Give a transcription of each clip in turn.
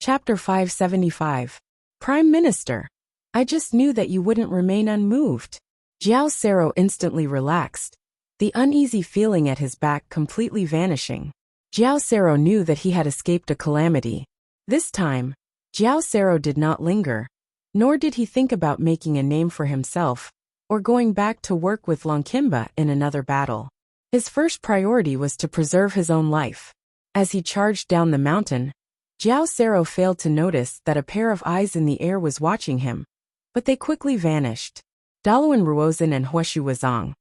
Chapter 575. Prime Minister. I just knew that you wouldn't remain unmoved. Jiao Sero instantly relaxed, the uneasy feeling at his back completely vanishing. Jiao Sero knew that he had escaped a calamity. This time, Jiao Sero did not linger, nor did he think about making a name for himself, or going back to work with Longkimba in another battle. His first priority was to preserve his own life. As he charged down the mountain, Jiao Sero failed to notice that a pair of eyes in the air was watching him, but they quickly vanished. Daluan Ruozhen and Huashu Wazong.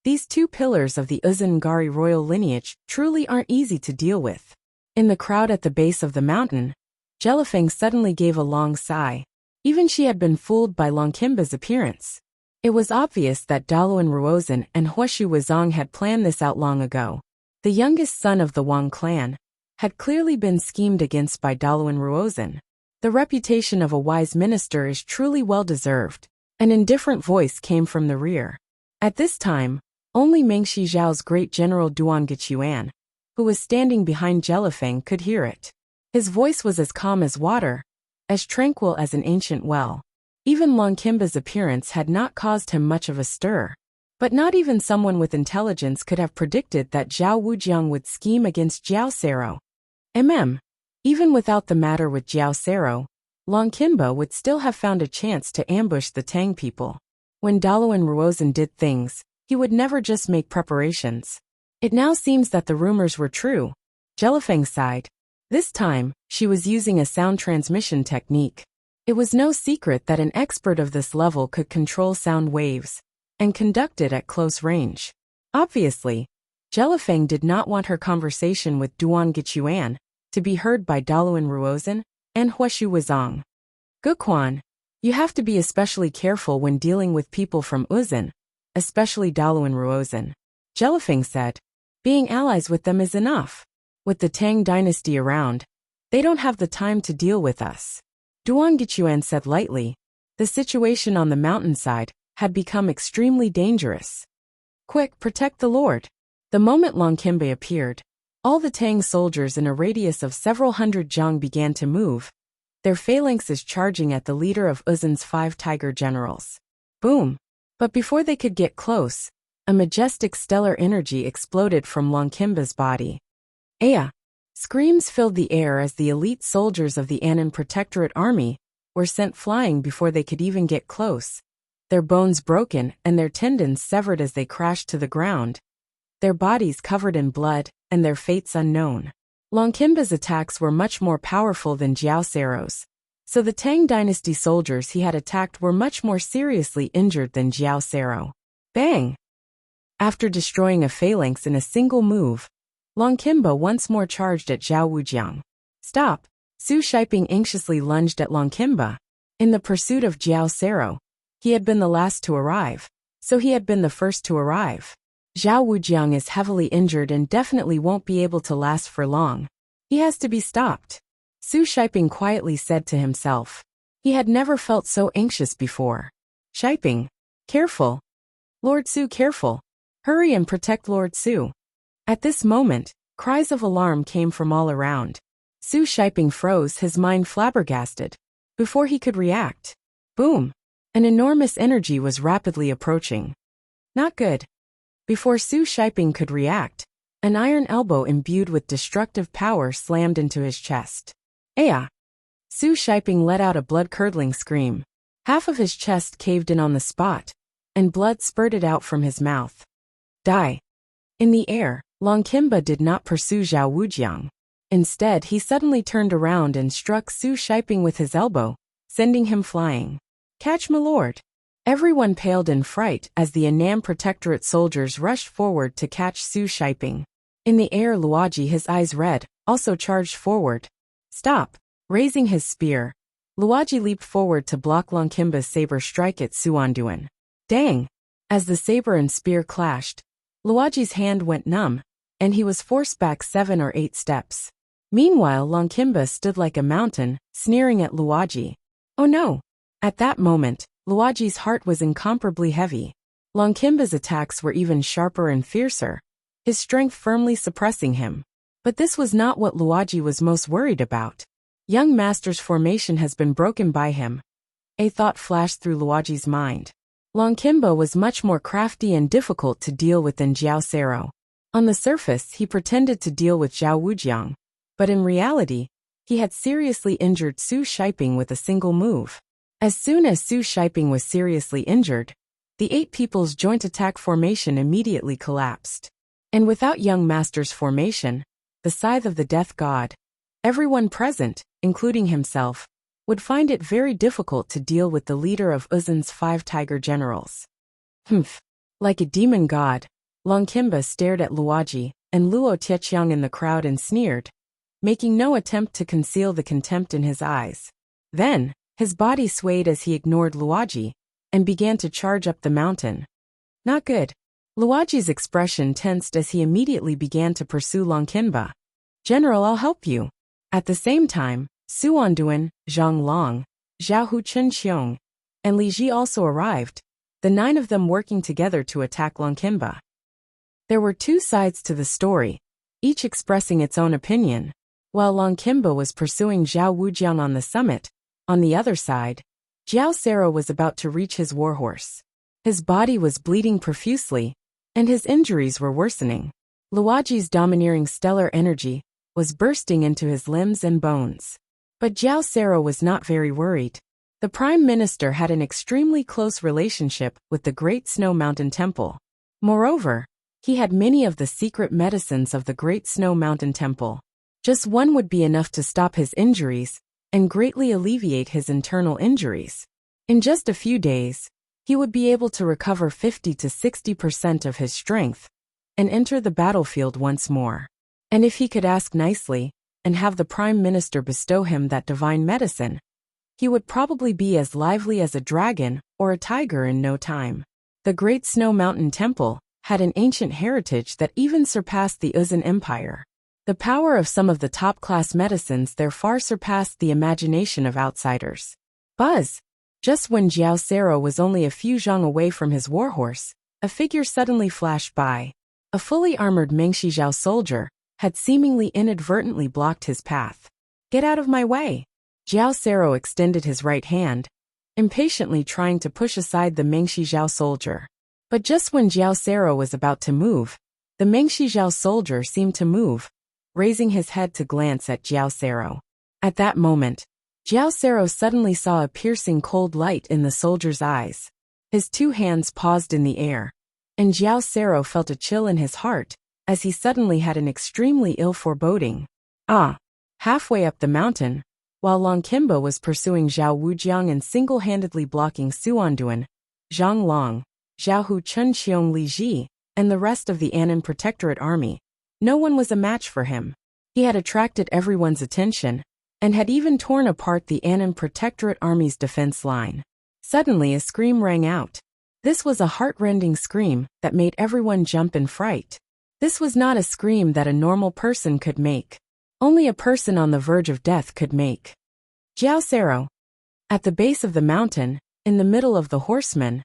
These two pillars of the Uzun-Gari royal lineage truly aren't easy to deal with. In the crowd at the base of the mountain, Jelifeng suddenly gave a long sigh. Even she had been fooled by Longkimba's appearance. It was obvious that Daluan Ruozhen and Huashu Wazong had planned this out long ago. The youngest son of the Wang clan had clearly been schemed against by Daluan Ruozhen. The reputation of a wise minister is truly well-deserved. An indifferent voice came from the rear. At this time, only Mengshi Zhao's great general Duan Gechuan, who was standing behind Jelifeng, could hear it. His voice was as calm as water, as tranquil as an ancient well. Even Longkimba's appearance had not caused him much of a stir. But not even someone with intelligence could have predicted that Zhao Wujiang would scheme against Jiao Sero. Even without the matter with Jiao Sero, Longkimba would still have found a chance to ambush the Tang people. When Daluan Ruozhen did things, he would never just make preparations. It now seems that the rumors were true. Jelifeng sighed. This time, she was using a sound transmission technique. It was no secret that an expert of this level could control sound waves and conduct it at close range. Obviously, Jelifeng did not want her conversation with Duan Gechuan to be heard by Daluan Ruozhen and Huashu Wazong. Guquan, you have to be especially careful when dealing with people from Uzun, especially Daluan Ruozhen. Jelifeng said, being allies with them is enough. With the Tang dynasty around, they don't have the time to deal with us. Duan Gechuan said lightly. The situation on the mountainside had become extremely dangerous. Quick, protect the Lord. The moment Longkimba appeared, all the Tang soldiers in a radius of several hundred zhang began to move, their phalanxes charging at the leader of Uzun's 5 tiger generals. Boom! But before they could get close, a majestic stellar energy exploded from Longkimba's body. Aya! Screams filled the air as the elite soldiers of the Anan Protectorate Army were sent flying before they could even get close. Their bones broken and their tendons severed as they crashed to the ground, their bodies covered in blood and their fates unknown. Longkimba's attacks were much more powerful than Jiao Sero's, so the Tang dynasty soldiers he had attacked were much more seriously injured than Jiao Sero. Bang! After destroying a phalanx in a single move, Longkimba once more charged at Zhao Wujiang. Stop! Su Shiping anxiously lunged at Longkimba. In the pursuit of Jiao Sero, he had been the last to arrive, so he had been the first to arrive. Zhao Wujiang is heavily injured and definitely won't be able to last for long. He has to be stopped. Su Shiping quietly said to himself. He had never felt so anxious before. Shiping, careful. Lord Su, careful. Hurry and protect Lord Su. At this moment, cries of alarm came from all around. Su Shiping froze, his mind flabbergasted. Before he could react, boom! An enormous energy was rapidly approaching. Not good. Before Su Shiping could react, an iron elbow imbued with destructive power slammed into his chest. Aya! Su Shiping let out a blood-curdling scream. Half of his chest caved in on the spot, and blood spurted out from his mouth. Die! In the air, Longkimba did not pursue Zhao Wujiang. Instead, he suddenly turned around and struck Su Shiping with his elbow, sending him flying. Catch, my lord! Everyone paled in fright as the Anan Protectorate soldiers rushed forward to catch Su Shiping. In the air, Luoji, his eyes red, also charged forward. Stop! Raising his spear, Luoji leaped forward to block Longkimba's saber strike at Suanduan. Dang! As the saber and spear clashed, Luoji's hand went numb, and he was forced back 7 or 8 steps. Meanwhile, Longkimba stood like a mountain, sneering at Luoji. Oh no! At that moment, Luoji's heart was incomparably heavy. Longkimba's attacks were even sharper and fiercer, his strength firmly suppressing him. But this was not what Luoji was most worried about. Young master's formation has been broken by him. A thought flashed through Luoji's mind. Longkimba was much more crafty and difficult to deal with than Jiao Sero. On the surface, he pretended to deal with Zhao Wujiang, but in reality, he had seriously injured Su Shiping with a single move. As soon as Su Shiping was seriously injured, the Eight People's joint attack formation immediately collapsed. And without young master's formation, the Scythe of the Death God, everyone present, including himself, would find it very difficult to deal with the leader of Uzun's 5 tiger generals. Humph. Like a demon god, Longkimba stared at Luoji and Luo Tietjiang in the crowd and sneered, making no attempt to conceal the contempt in his eyes. Then, his body swayed as he ignored Luoji and began to charge up the mountain. Not good. Luoji's expression tensed as he immediately began to pursue Longkimba. General, I'll help you. At the same time, Su Onduan, Zhang Long, Zhao Hu Chunqiong, and Li Ji also arrived, the 9 of them working together to attack Longkimba. There were 2 sides to the story, each expressing its own opinion. While Longkimba was pursuing Zhao Wujiang on the summit, on the other side, Jiao Sero was about to reach his warhorse. His body was bleeding profusely, and his injuries were worsening. Luoji's domineering stellar energy was bursting into his limbs and bones. But Jiao Sero was not very worried. The Prime Minister had an extremely close relationship with the Great Snow Mountain Temple. Moreover, he had many of the secret medicines of the Great Snow Mountain Temple. Just one would be enough to stop his injuries and greatly alleviate his internal injuries. In just a few days, he would be able to recover 50 to 60% of his strength and enter the battlefield once more. And if he could ask nicely and have the Prime Minister bestow him that divine medicine, he would probably be as lively as a dragon or a tiger in no time. The Great Snow Mountain Temple had an ancient heritage that even surpassed the Uzun Empire. The power of some of the top-class medicines there far surpassed the imagination of outsiders. Buzz! Just when Jiao Sero was only a few zhang away from his warhorse, a figure suddenly flashed by. A fully armored Mengshi Zhao soldier had seemingly inadvertently blocked his path. Get out of my way! Jiao Sero extended his right hand, impatiently trying to push aside the Mengshi Zhao soldier. But just when Jiao Sero was about to move, the Mengshi Zhao soldier seemed to move, raising his head to glance at Jiao Sero. At that moment, Jiao Sero suddenly saw a piercing cold light in the soldier's eyes. His 2 hands paused in the air, and Jiao Sero felt a chill in his heart, as he suddenly had an extremely ill foreboding. Halfway up the mountain, while Longkimba was pursuing Zhao Wujiang and single-handedly blocking Su Onduan, Zhang Long, Zhao Hu Chunqiong Li Ji, and the rest of the Anan Protectorate army, no one was a match for him. He had attracted everyone's attention, and had even torn apart the Anan Protectorate army's defense line. Suddenly a scream rang out. This was a heart-rending scream that made everyone jump in fright. This was not a scream that a normal person could make. Only a person on the verge of death could make. Jiao Sero. At the base of the mountain, in the middle of the horsemen,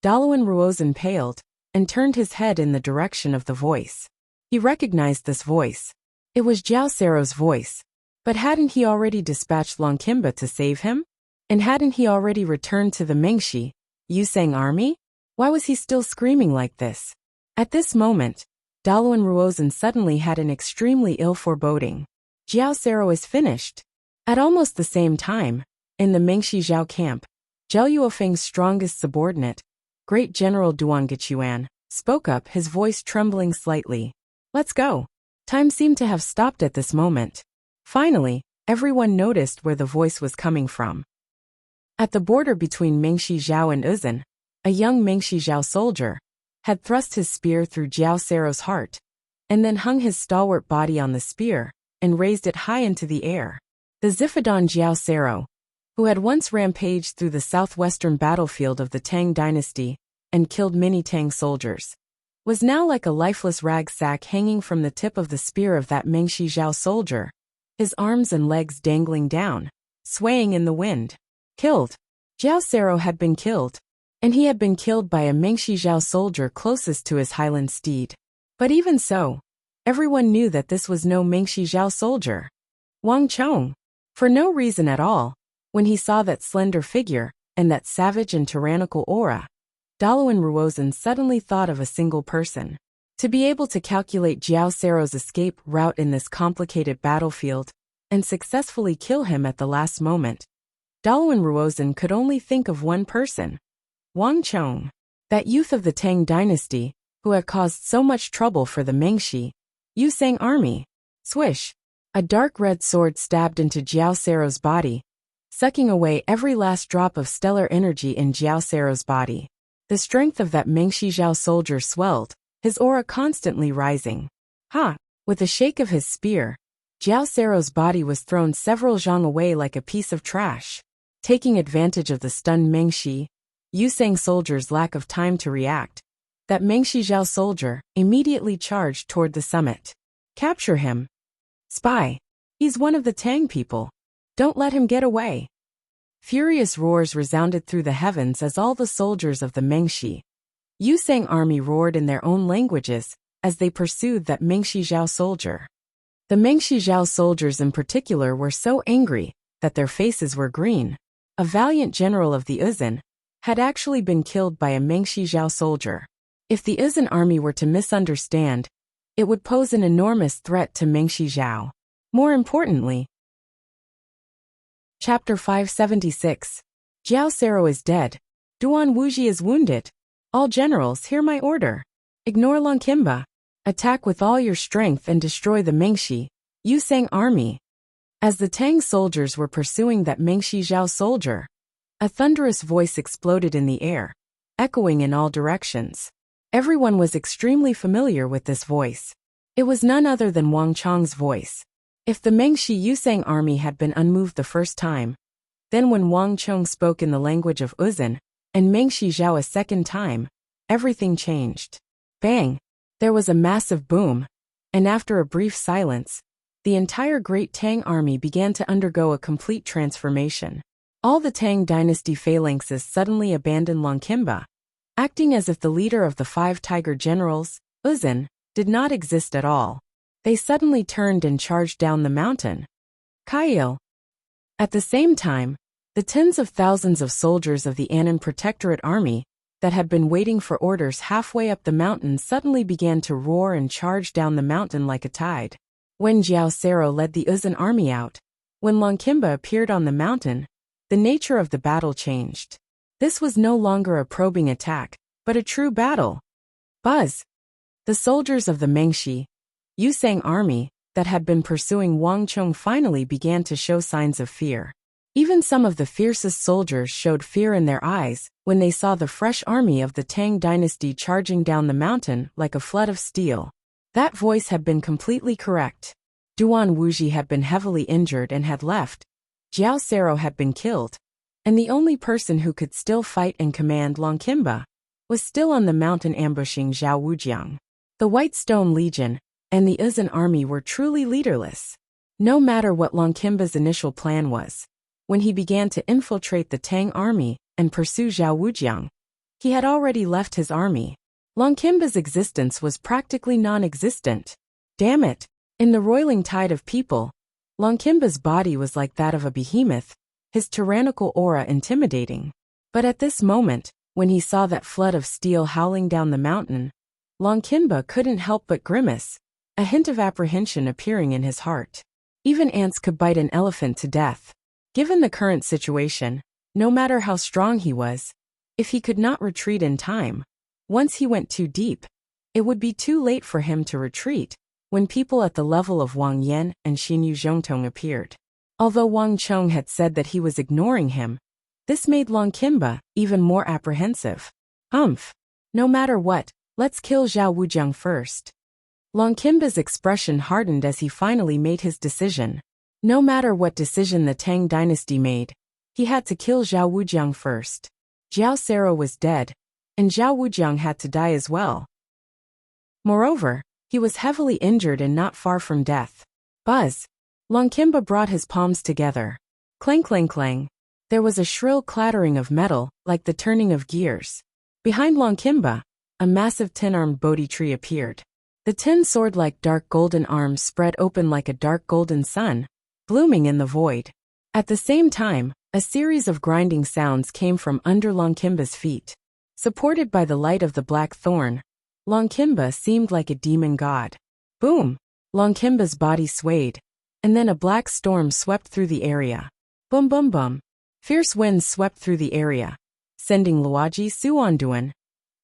Dalawan Ruozan paled, and turned his head in the direction of the voice. He recognized this voice. It was Jiao Sero's voice. But hadn't he already dispatched Longkimba to save him? And hadn't he already returned to the Mengshi, Yusang army? Why was he still screaming like this? At this moment, Dalawan Ruozan suddenly had an extremely ill foreboding. Jiao Sero is finished. At almost the same time, in the Mengshi Zhao camp, Zhao Yuofeng's strongest subordinate, Great General Duan Gichuan, spoke up, his voice trembling slightly. Let's go. Time seemed to have stopped at this moment. Finally, everyone noticed where the voice was coming from. At the border between Mengshi Zhao and Uzun, a young Mengshi Zhao soldier had thrust his spear through Jiao Sero's heart, and then hung his stalwart body on the spear, and raised it high into the air. The Zifadon Jiao Sero, who had once rampaged through the southwestern battlefield of the Tang dynasty and killed many Tang soldiers, was now like a lifeless rag sack hanging from the tip of the spear of that Mengshi Zhao soldier, his arms and legs dangling down, swaying in the wind. Killed. Jiao Sero had been killed, and he had been killed by a Mengshi Zhao soldier closest to his highland steed. But even so, everyone knew that this was no Mengshi Zhao soldier. Wang Chong. For no reason at all, when he saw that slender figure and that savage and tyrannical aura, Dalawan Ruozan suddenly thought of a single person. To be able to calculate Jiao Sero's escape route in this complicated battlefield and successfully kill him at the last moment, Dalawan Ruozan could only think of one person, Wang Chong, that youth of the Tang dynasty who had caused so much trouble for the Mengshi Yusang army. Swish! A dark red sword stabbed into Jiao Sero's body, sucking away every last drop of stellar energy in Jiao Sero's body. The strength of that Mengshi Zhao soldier swelled, his aura constantly rising. Ha! With a shake of his spear, Jiao Sero's body was thrown several zhang away like a piece of trash. Taking advantage of the stunned Mengshi Yusang soldier's lack of time to react, that Mengshi Zhao soldier immediately charged toward the summit. Capture him. Spy! He's one of the Tang people. Don't let him get away. Furious roars resounded through the heavens as all the soldiers of the Mengshi Yusang army roared in their own languages as they pursued that Mengshi Zhao soldier. The Mengshi Zhao soldiers in particular were so angry that their faces were green. A valiant general of the Uzan had actually been killed by a Mengshi Zhao soldier. If the Uzan army were to misunderstand, it would pose an enormous threat to Mengshi Zhao. More importantly, Chapter 576. Jiao Sero is dead. Duan Wuxia is wounded. All generals, hear my order. Ignore Longkimba. Attack with all your strength and destroy the Mengshi Yusang army. As the Tang soldiers were pursuing that Mengshi Zhao soldier, a thunderous voice exploded in the air, echoing in all directions. Everyone was extremely familiar with this voice. It was none other than Wang Chong's voice. If the Mengshi Yusang army had been unmoved the first time, then when Wang Chong spoke in the language of Uzan and Mengshi Zhao a second time, everything changed. Bang! There was a massive boom, and after a brief silence, the entire Great Tang army began to undergo a complete transformation. All the Tang dynasty phalanxes suddenly abandoned Longkimba, acting as if the leader of the 5 tiger generals, Uzan, did not exist at all. They suddenly turned and charged down the mountain. Kail. At the same time, the tens of thousands of soldiers of the Annan Protectorate Army that had been waiting for orders halfway up the mountain suddenly began to roar and charge down the mountain like a tide. When Jiao Sero led the Uzan army out, when Longkimba appeared on the mountain, the nature of the battle changed. This was no longer a probing attack, but a true battle. Buzz! The soldiers of the Mengshi Yusang army that had been pursuing Wang Chong finally began to show signs of fear. Even some of the fiercest soldiers showed fear in their eyes when they saw the fresh army of the Tang dynasty charging down the mountain like a flood of steel. That voice had been completely correct. Duan Wuxia had been heavily injured and had left. Jiao Sero had been killed. And the only person who could still fight and command Longkimba was still on the mountain ambushing Zhao Wujiang. The White Stone Legion and the Uzan army were truly leaderless. No matter what Longkimba's initial plan was, when he began to infiltrate the Tang army and pursue Zhao Wujiang, he had already left his army. Longkimba's existence was practically non-existent. Damn it! In the roiling tide of people, Longkimba's body was like that of a behemoth, his tyrannical aura intimidating. But at this moment, when he saw that flood of steel howling down the mountain, Longkimba couldn't help but grimace, a hint of apprehension appearing in his heart. Even ants could bite an elephant to death. Given the current situation, no matter how strong he was, if he could not retreat in time, once he went too deep, it would be too late for him to retreat when people at the level of Wang Yan and Xinyu Zhongtong appeared. Although Wang Chong had said that he was ignoring him, this made Longkimba even more apprehensive. No matter what, let's kill Zhao Wujiang first. Longkimba's expression hardened as he finally made his decision. No matter what decision the Tang dynasty made, he had to kill Zhao Wujiang first. Jiao Sero was dead, and Zhao Wujiang had to die as well. Moreover, he was heavily injured and not far from death. Buzz! Longkimba brought his palms together. Clang clang clang. There was a shrill clattering of metal, like the turning of gears. Behind Longkimba, a massive tin-armed Bodhi tree appeared. The tin sword-like dark golden arms spread open like a dark golden sun, blooming in the void. At the same time, a series of grinding sounds came from under Longkimba's feet. Supported by the light of the black thorn, Longkimba seemed like a demon god. Boom! Longkimba's body swayed, and then a black storm swept through the area. Boom boom boom. Fierce winds swept through the area, sending Luoji Suanduan,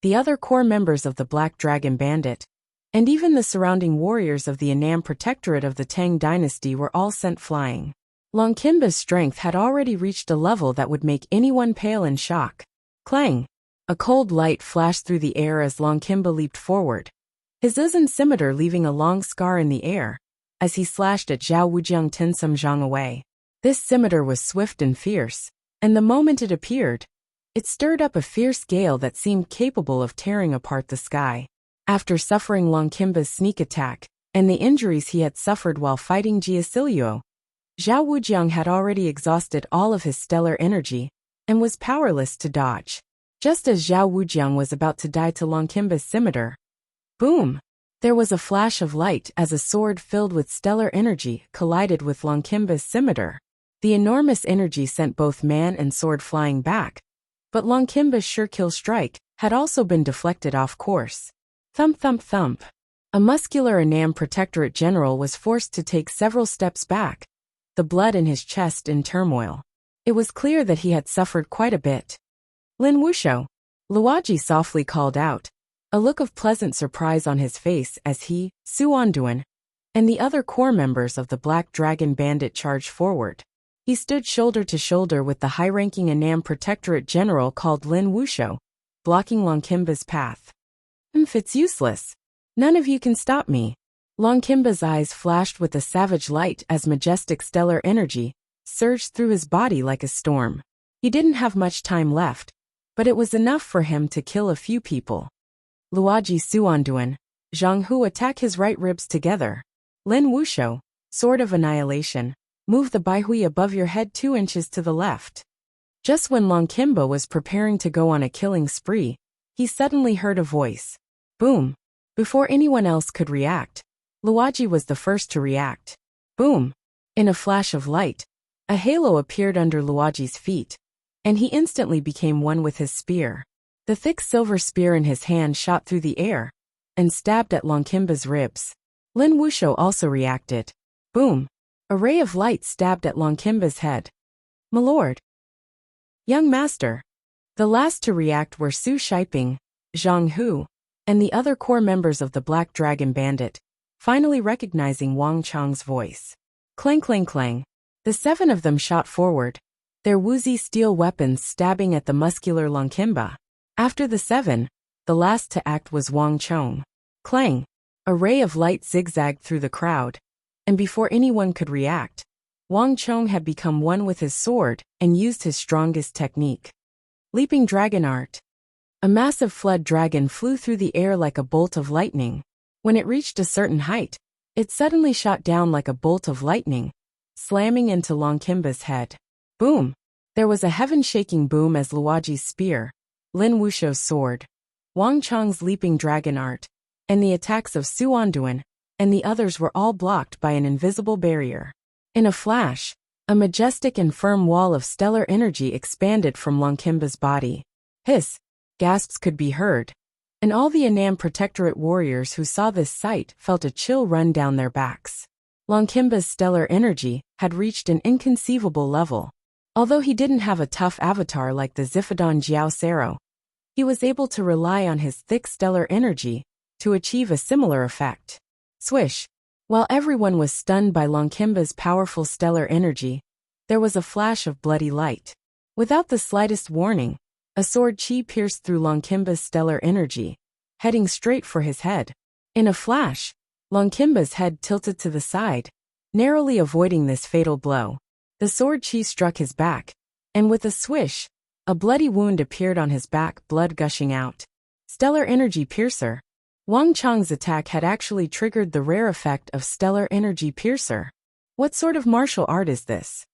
the other core members of the Black Dragon Bandit, and even the surrounding warriors of the Annam Protectorate of the Tang dynasty were all sent flying. Longkimba's strength had already reached a level that would make anyone pale in shock. Clang! A cold light flashed through the air as Longkimba leaped forward, his Uzun scimitar leaving a long scar in the air, as he slashed at Zhao Wujiang Tinsum Zhang away. This scimitar was swift and fierce, and the moment it appeared, it stirred up a fierce gale that seemed capable of tearing apart the sky. After suffering Longkimba's sneak attack, and the injuries he had suffered while fighting Jiasilio, Zhao Wujiang had already exhausted all of his stellar energy, and was powerless to dodge. Just as Zhao Wujiang was about to die to Longkimba's scimitar, boom! There was a flash of light as a sword filled with stellar energy collided with Longkimba's scimitar. The enormous energy sent both man and sword flying back, but Longkimba's sure-kill strike had also been deflected off course. Thump thump thump. A muscular Annam Protectorate general was forced to take several steps back, the blood in his chest in turmoil. It was clear that he had suffered quite a bit. Lin Wuxiao, Luoji softly called out, a look of pleasant surprise on his face as he, Suanduan, and the other core members of the Black Dragon Bandit charged forward. He stood shoulder to shoulder with the high-ranking Annam Protectorate general called Lin Wuxiao, blocking Longkimba's path. It's useless. None of you can stop me. Longkimba's eyes flashed with a savage light as majestic stellar energy surged through his body like a storm. He didn't have much time left, but it was enough for him to kill a few people. Luoji Suanduan, Zhang Hu attack his right ribs together. Lin Wuxiao, Sword of Annihilation, move the Baihui above your head 2 inches to the left. Just when Longkimba was preparing to go on a killing spree, he suddenly heard a voice. Boom! Before anyone else could react, Luoji was the first to react. Boom! In a flash of light, a halo appeared under Luoji's feet, and he instantly became one with his spear. The thick silver spear in his hand shot through the air and stabbed at Longkimba's ribs. Lin Wuxiao also reacted. Boom! A ray of light stabbed at Longkimba's head. My lord! Young master! The last to react were Su Shiping, Zhang Hu, and the other core members of the Black Dragon Bandit, finally recognizing Wang Chang's voice. Clang clang clang. The 7 of them shot forward, their woozy steel weapons stabbing at the muscular Longkimba. After the 7, the last to act was Wang Chong. Clang! A ray of light zigzagged through the crowd, and before anyone could react, Wang Chong had become one with his sword and used his strongest technique. Leaping Dragon Art. A massive flood dragon flew through the air like a bolt of lightning. When it reached a certain height, it suddenly shot down like a bolt of lightning, slamming into Longkimba's head. Boom! There was a heaven-shaking boom as Luoji's spear, Lin Wuxiao's sword, Wang Chong's leaping dragon art, and the attacks of Suanduan, and the others were all blocked by an invisible barrier. In a flash, a majestic and firm wall of stellar energy expanded from Longkimba's body. Hiss! Gasps could be heard, and all the Annam Protectorate warriors who saw this sight felt a chill run down their backs. Longkimba's stellar energy had reached an inconceivable level. Although he didn't have a tough avatar like the Zifidon Jiao Sero, he was able to rely on his thick stellar energy to achieve a similar effect. Swish! While everyone was stunned by Longkimba's powerful stellar energy, there was a flash of bloody light. Without the slightest warning, a sword chi pierced through Longkimba's stellar energy, heading straight for his head. In a flash, Longkimba's head tilted to the side, narrowly avoiding this fatal blow. The sword chi struck his back, and with a swish, a bloody wound appeared on his back, blood gushing out. Stellar Energy Piercer. Wang Chang's attack had actually triggered the rare effect of Stellar Energy Piercer. What sort of martial art is this?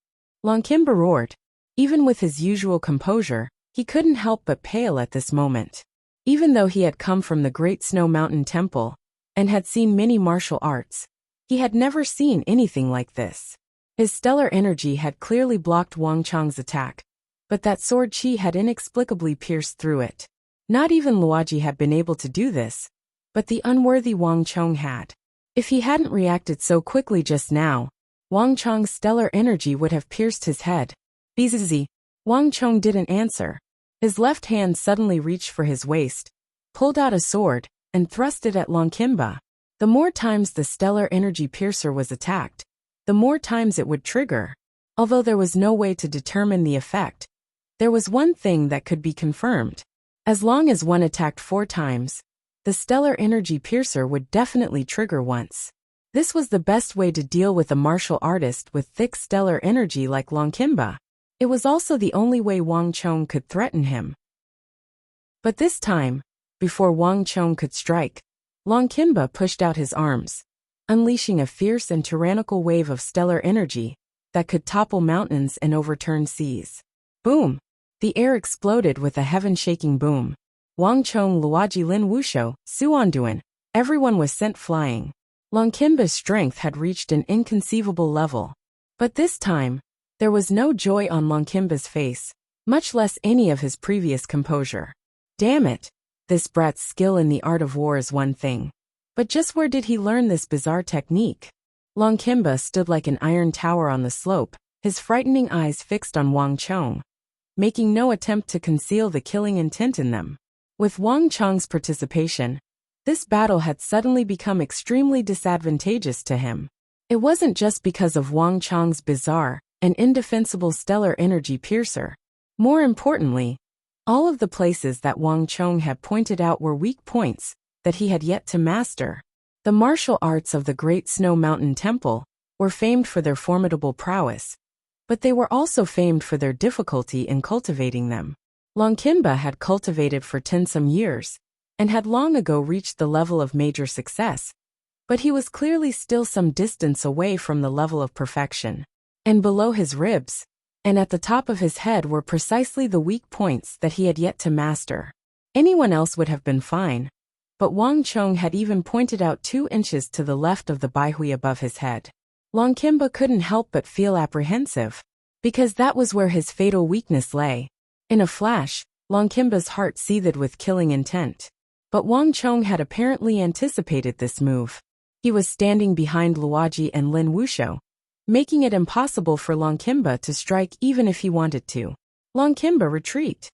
Longkimba roared. Even with his usual composure, he couldn't help but pale at this moment. Even though he had come from the Great Snow Mountain Temple and had seen many martial arts, he had never seen anything like this. His stellar energy had clearly blocked Wang Chong's attack, but that sword chi had inexplicably pierced through it. Not even Luoji had been able to do this, but the unworthy Wang Chong had. If he hadn't reacted so quickly just now, Wang Chong's stellar energy would have pierced his head. Bzz. Wang Chong didn't answer. His left hand suddenly reached for his waist, pulled out a sword, and thrust it at Longkimba. The more times the stellar energy piercer was attacked, the more times it would trigger. Although there was no way to determine the effect, there was one thing that could be confirmed. As long as one attacked 4 times, the stellar energy piercer would definitely trigger once. This was the best way to deal with a martial artist with thick stellar energy like Longkimba. It was also the only way Wang Chong could threaten him. But this time, before Wang Chong could strike, Longkimba pushed out his arms, unleashing a fierce and tyrannical wave of stellar energy that could topple mountains and overturn seas. Boom! The air exploded with a heaven-shaking boom. Wang Chong, Luoji, Lin Wuxiu, Suanduan, everyone was sent flying. Longkimba's strength had reached an inconceivable level. But this time, there was no joy on Longkimba's face, much less any of his previous composure. Damn it! This brat's skill in the art of war is one thing. But just where did he learn this bizarre technique? Longkimba stood like an iron tower on the slope, his frightening eyes fixed on Wang Chong, making no attempt to conceal the killing intent in them. With Wang Chong's participation, this battle had suddenly become extremely disadvantageous to him. It wasn't just because of Wang Chong's bizarre and indefensible stellar energy piercer. More importantly, all of the places that Wang Chong had pointed out were weak points that he had yet to master. The martial arts of the Great Snow Mountain Temple were famed for their formidable prowess, but they were also famed for their difficulty in cultivating them. Longkimba had cultivated for 10 some years, and had long ago reached the level of major success, but he was clearly still some distance away from the level of perfection. And below his ribs, and at the top of his head were precisely the weak points that he had yet to master. Anyone else would have been fine, but Wang Chong had even pointed out 2 inches to the left of the baihui above his head. Longkimba couldn't help but feel apprehensive, because that was where his fatal weakness lay. In a flash, Longkimba's heart seethed with killing intent. But Wang Chong had apparently anticipated this move. He was standing behind Luoji and Lin Wuxiu, making it impossible for Longkimba to strike even if he wanted to. Longkimba, retreat!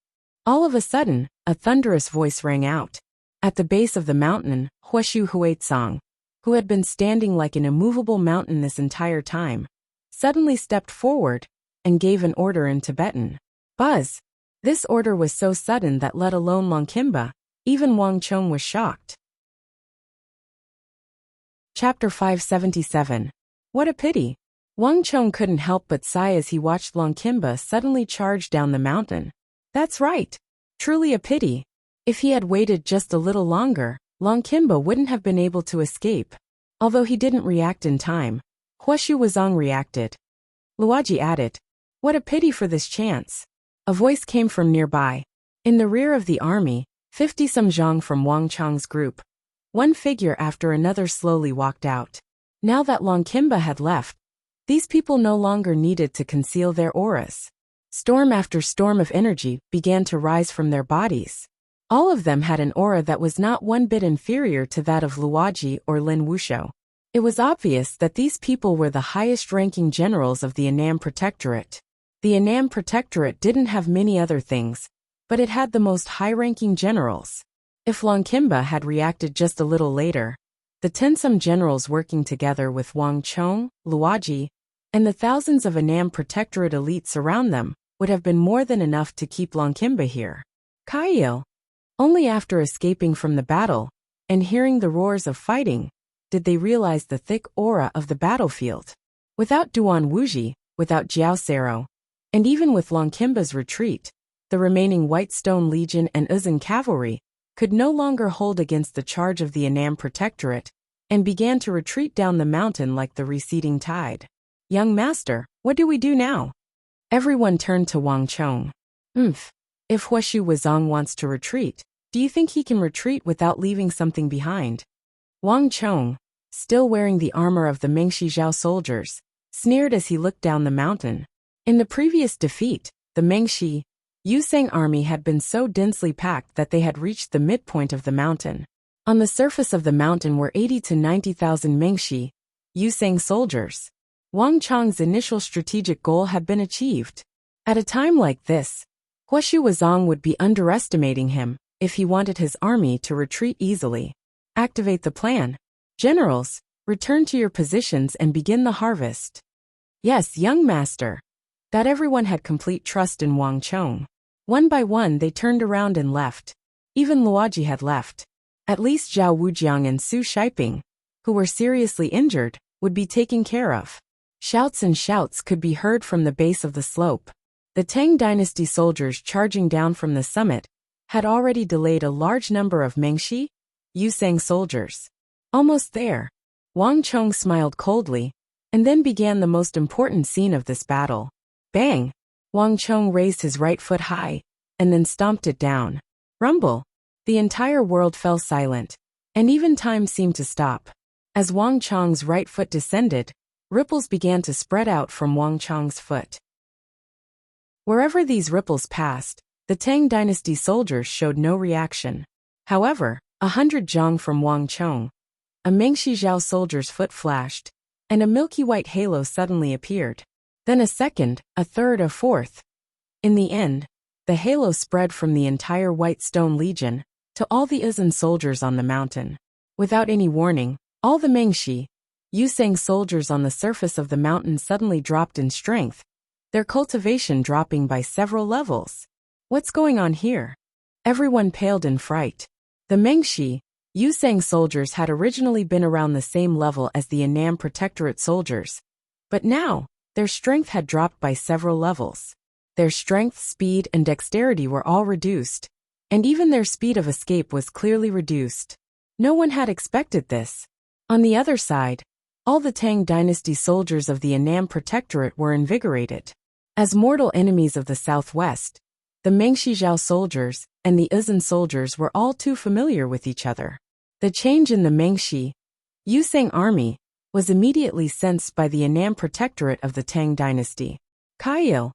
All of a sudden, a thunderous voice rang out. At the base of the mountain, Huashu Huaitsong, who had been standing like an immovable mountain this entire time, suddenly stepped forward and gave an order in Tibetan. Buzz! This order was so sudden that let alone Longkimba, even Wang Chong was shocked. Chapter 577. What a pity! Wang Chong couldn't help but sigh as he watched Longkimba suddenly charge down the mountain. That's right. Truly a pity. If he had waited just a little longer, Longkimba wouldn't have been able to escape. Although he didn't react in time, Huashu Wuzong reacted. Luoji added, "What a pity for this chance." A voice came from nearby. In the rear of the army, 50 some zhang from Wang Chong's group. One figure after another slowly walked out. Now that Longkimba had left, these people no longer needed to conceal their auras. Storm after storm of energy began to rise from their bodies. All of them had an aura that was not one bit inferior to that of Luoji or Lin Wuxiu. It was obvious that these people were the highest-ranking generals of the Annam Protectorate. The Annam Protectorate didn't have many other things, but it had the most high-ranking generals. If Longkimba had reacted just a little later, the 10 some generals working together with Wang Chong, Luoji, and the thousands of Annam Protectorate elites around them would have been more than enough to keep Longkimba here. Kail! Only after escaping from the battle, and hearing the roars of fighting, did they realize the thick aura of the battlefield. Without Duan Wuji, without Jiao Sero, and even with Longkimba's retreat, the remaining White Stone Legion and Uzun cavalry could no longer hold against the charge of the Annam Protectorate, and began to retreat down the mountain like the receding tide. Young master, what do we do now? Everyone turned to Wang Chong. If Huashu Wuzong wants to retreat, do you think he can retreat without leaving something behind? Wang Chong, still wearing the armor of the Mengshi Zhao soldiers, sneered as he looked down the mountain. In the previous defeat, the Mengshi, Yusang army had been so densely packed that they had reached the midpoint of the mountain. On the surface of the mountain were 80 to 90,000 Mengshi, Yusang soldiers. Wang Chang's initial strategic goal had been achieved. At a time like this, Huashu Wuzong would be underestimating him if he wanted his army to retreat easily. Activate the plan. Generals, return to your positions and begin the harvest. Yes, young master. That everyone had complete trust in Wang Chong. One by one they turned around and left. Even Luoji had left. At least Zhao Wujiang and Su Shiping, who were seriously injured, would be taken care of. Shouts and shouts could be heard from the base of the slope. The Tang dynasty soldiers charging down from the summit had already delayed a large number of Mengshi, Yusang soldiers. Almost there, Wang Chong smiled coldly, and then began the most important scene of this battle. Bang! Wang Chong raised his right foot high, and then stomped it down. Rumble! The entire world fell silent, and even time seemed to stop. As Wang Chong's right foot descended, ripples began to spread out from Wang Chong's foot. Wherever these ripples passed, the Tang dynasty soldiers showed no reaction. However, 100 zhang from Wang Chong, a Mengshi Zhao soldier's foot flashed, and a milky white halo suddenly appeared. Then a second, a third, a fourth. In the end, the halo spread from the entire White Stone Legion to all the Izan soldiers on the mountain. Without any warning, all the Mengshi, Yusang soldiers on the surface of the mountain suddenly dropped in strength, their cultivation dropping by several levels. What's going on here? Everyone paled in fright. The Mengshi, Yusang soldiers had originally been around the same level as the Annam Protectorate soldiers, but now, their strength had dropped by several levels. Their strength, speed, and dexterity were all reduced, and even their speed of escape was clearly reduced. No one had expected this. On the other side, all the Tang dynasty soldiers of the Annam Protectorate were invigorated. As mortal enemies of the southwest, the Mengshi Zhao soldiers and the Izan soldiers were all too familiar with each other. The change in the Mengshi, Yusang army, was immediately sensed by the Annam Protectorate of the Tang dynasty. Kaiyou!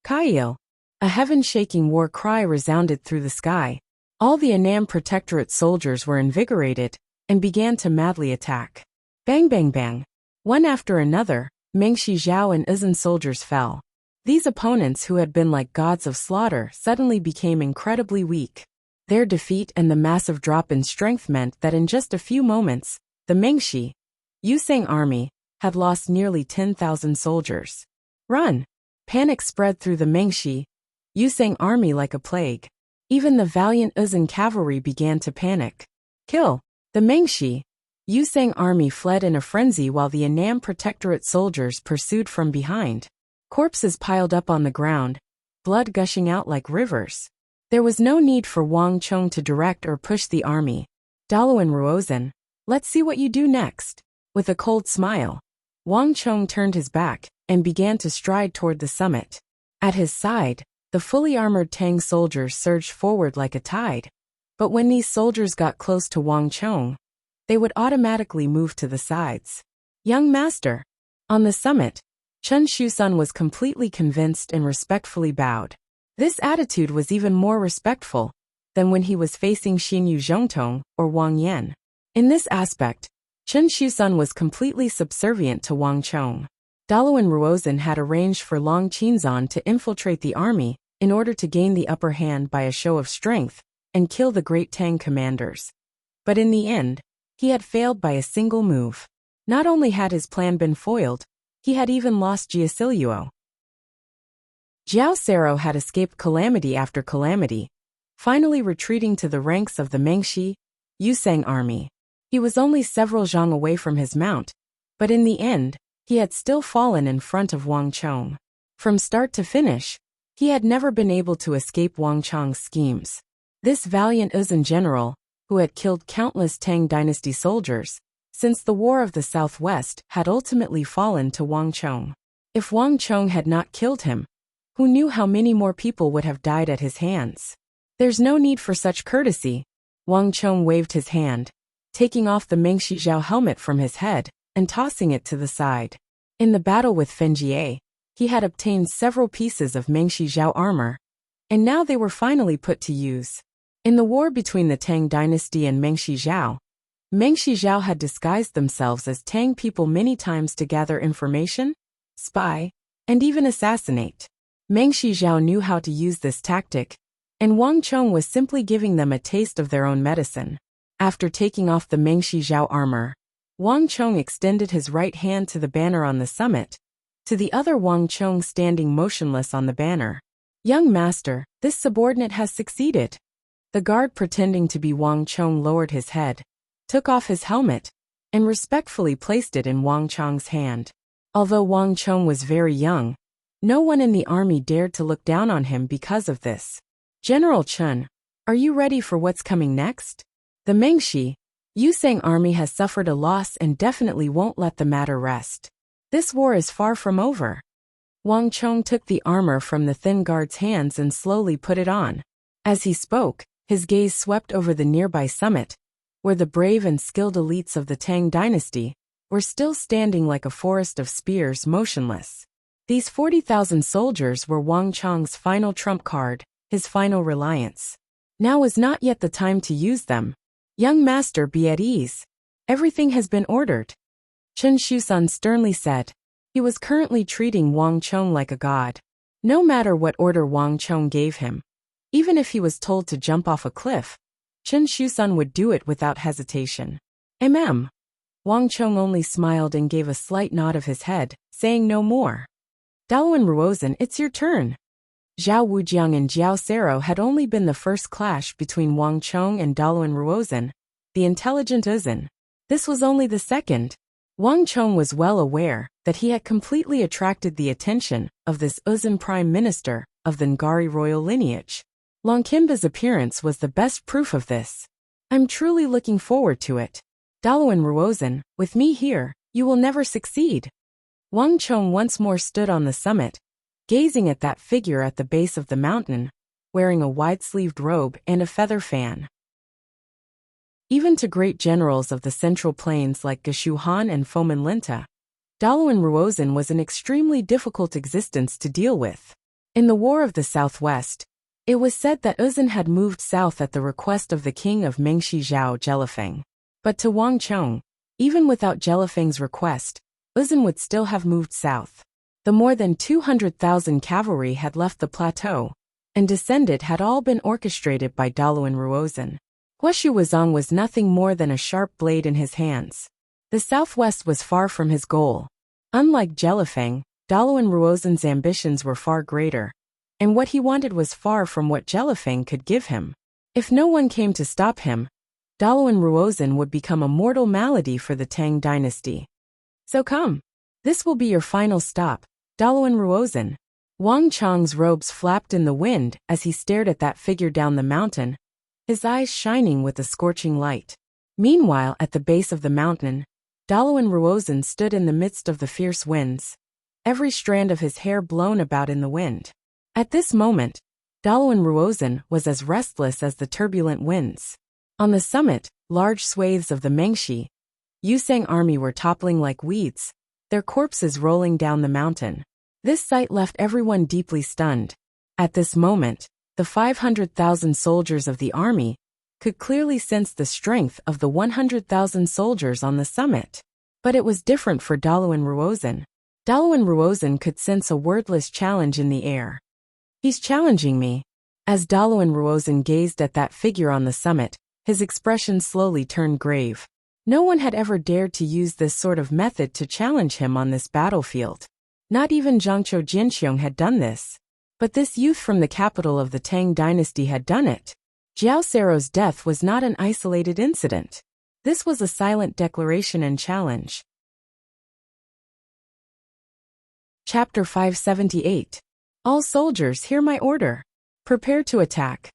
Kaiyou! A heaven-shaking war cry resounded through the sky. All the Annam Protectorate soldiers were invigorated and began to madly attack. Bang bang bang! One after another, Mengshi Zhao and Izan soldiers fell. These opponents who had been like gods of slaughter suddenly became incredibly weak. Their defeat and the massive drop in strength meant that in just a few moments, the Mengshi, Yusang army, had lost nearly 10,000 soldiers. Run! Panic spread through the Mengshi, Yusang army like a plague. Even the valiant Izan cavalry began to panic. Kill! The Mengshi, Yusang army fled in a frenzy while the Annam Protectorate soldiers pursued from behind. Corpses piled up on the ground, blood gushing out like rivers. There was no need for Wang Chong to direct or push the army. Daluan Ruozhen, let's see what you do next. With a cold smile, Wang Chong turned his back and began to stride toward the summit. At his side, the fully armored Tang soldiers surged forward like a tide. But when these soldiers got close to Wang Chong, they would automatically move to the sides. Young master! On the summit, Chen Shusun was completely convinced and respectfully bowed. This attitude was even more respectful than when he was facing Xinyu Zhongtong or Wang Yan. In this aspect, Chen Shusun was completely subservient to Wang Chong. Daluan Ruozhen had arranged for Long Qinzan to infiltrate the army in order to gain the upper hand by a show of strength and kill the great Tang commanders. But in the end, he had failed by a single move. Not only had his plan been foiled, he had even lost Jiasiluo. Jiao Sero had escaped calamity after calamity, finally retreating to the ranks of the Mengshi, Yusang army. He was only several zhang away from his mount, but in the end, he had still fallen in front of Wang Chong. From start to finish, he had never been able to escape Wang Chong's schemes. This valiant Izan general, who had killed countless Tang dynasty soldiers since the War of the Southwest, had ultimately fallen to Wang Chong. If Wang Chong had not killed him, who knew how many more people would have died at his hands? There's no need for such courtesy. Wang Chong waved his hand, taking off the Mengshi Zhao helmet from his head and tossing it to the side. In the battle with Fengjie, he had obtained several pieces of Mengshi Zhao armor, and now they were finally put to use. In the war between the Tang dynasty and Mengshi Zhao had disguised themselves as Tang people many times to gather information, spy, and even assassinate. Mengshi Zhao knew how to use this tactic, and Wang Chong was simply giving them a taste of their own medicine. After taking off the Mengshi Zhao armor, Wang Chong extended his right hand to the banner on the summit, to the other Wang Chong standing motionless on the banner. "Young master, this subordinate has succeeded." The guard pretending to be Wang Chong lowered his head, took off his helmet, and respectfully placed it in Wang Chong's hand. Although Wang Chong was very young, no one in the army dared to look down on him because of this. "General Chun, are you ready for what's coming next? The Mengshi Yusang army has suffered a loss and definitely won't let the matter rest. This war is far from over." Wang Chong took the armor from the thin guard's hands and slowly put it on. As he spoke, his gaze swept over the nearby summit, where the brave and skilled elites of the Tang dynasty were still standing like a forest of spears motionless. These 40,000 soldiers were Wang Chong's final trump card, his final reliance. Now was not yet the time to use them. "Young master, be at ease. Everything has been ordered," Chen Shusan sternly said. He was currently treating Wang Chong like a god. No matter what order Wang Chong gave him, even if he was told to jump off a cliff, Chen Shusan would do it without hesitation. Wang Chong only smiled and gave a slight nod of his head, saying no more. "Daluan Ruozhen, it's your turn." Zhao Wujiang and Jiao Sero had only been the first clash between Wang Chong and Daluan Ruozhen, the intelligent Uzun. This was only the second. Wang Chong was well aware that he had completely attracted the attention of this Uzun prime minister of the Ngari royal lineage. Longkimba's appearance was the best proof of this. "I'm truly looking forward to it. Daluan Ruozhen, with me here, you will never succeed." Wang Chong once more stood on the summit, gazing at that figure at the base of the mountain, wearing a wide-sleeved robe and a feather fan. Even to great generals of the Central Plains like Geshu Han and Fomin Linta, Daluan Ruozhen was an extremely difficult existence to deal with. In the War of the Southwest, it was said that Uzun had moved south at the request of the king of Mengshi Zhao Jelifeng. But to Wang Chong, even without Jelifeng's request, Uzun would still have moved south. The more than 200,000 cavalry had left the plateau, and descended had all been orchestrated by Daluan Ruozhen. Huashu Wuzong was nothing more than a sharp blade in his hands. The southwest was far from his goal. Unlike Jelifeng, Daluan Ruozhen's ambitions were far greater, and what he wanted was far from what Jelifeng could give him. If no one came to stop him, Daluan Ruozhen would become a mortal malady for the Tang dynasty. "So come. This will be your final stop, Daluan Ruozhen." Wang Chong's robes flapped in the wind as he stared at that figure down the mountain, his eyes shining with a scorching light. Meanwhile, at the base of the mountain, Daluan Ruozhen stood in the midst of the fierce winds, every strand of his hair blown about in the wind. At this moment, Daluan Ruozhen was as restless as the turbulent winds. On the summit, large swathes of the Mengshi Yusang army were toppling like weeds, their corpses rolling down the mountain. This sight left everyone deeply stunned. At this moment, the 500,000 soldiers of the army could clearly sense the strength of the 100,000 soldiers on the summit. But it was different for Daluan Ruozhen. Daluan Ruozhen could sense a wordless challenge in the air. "He's challenging me." As Daluan Ruozhen gazed at that figure on the summit, his expression slowly turned grave. No one had ever dared to use this sort of method to challenge him on this battlefield. Not even Zhangqiu Jinxiong had done this. But this youth from the capital of the Tang dynasty had done it. Jiao Sero's death was not an isolated incident. This was a silent declaration and challenge. Chapter 578. All soldiers, hear my order. Prepare to attack.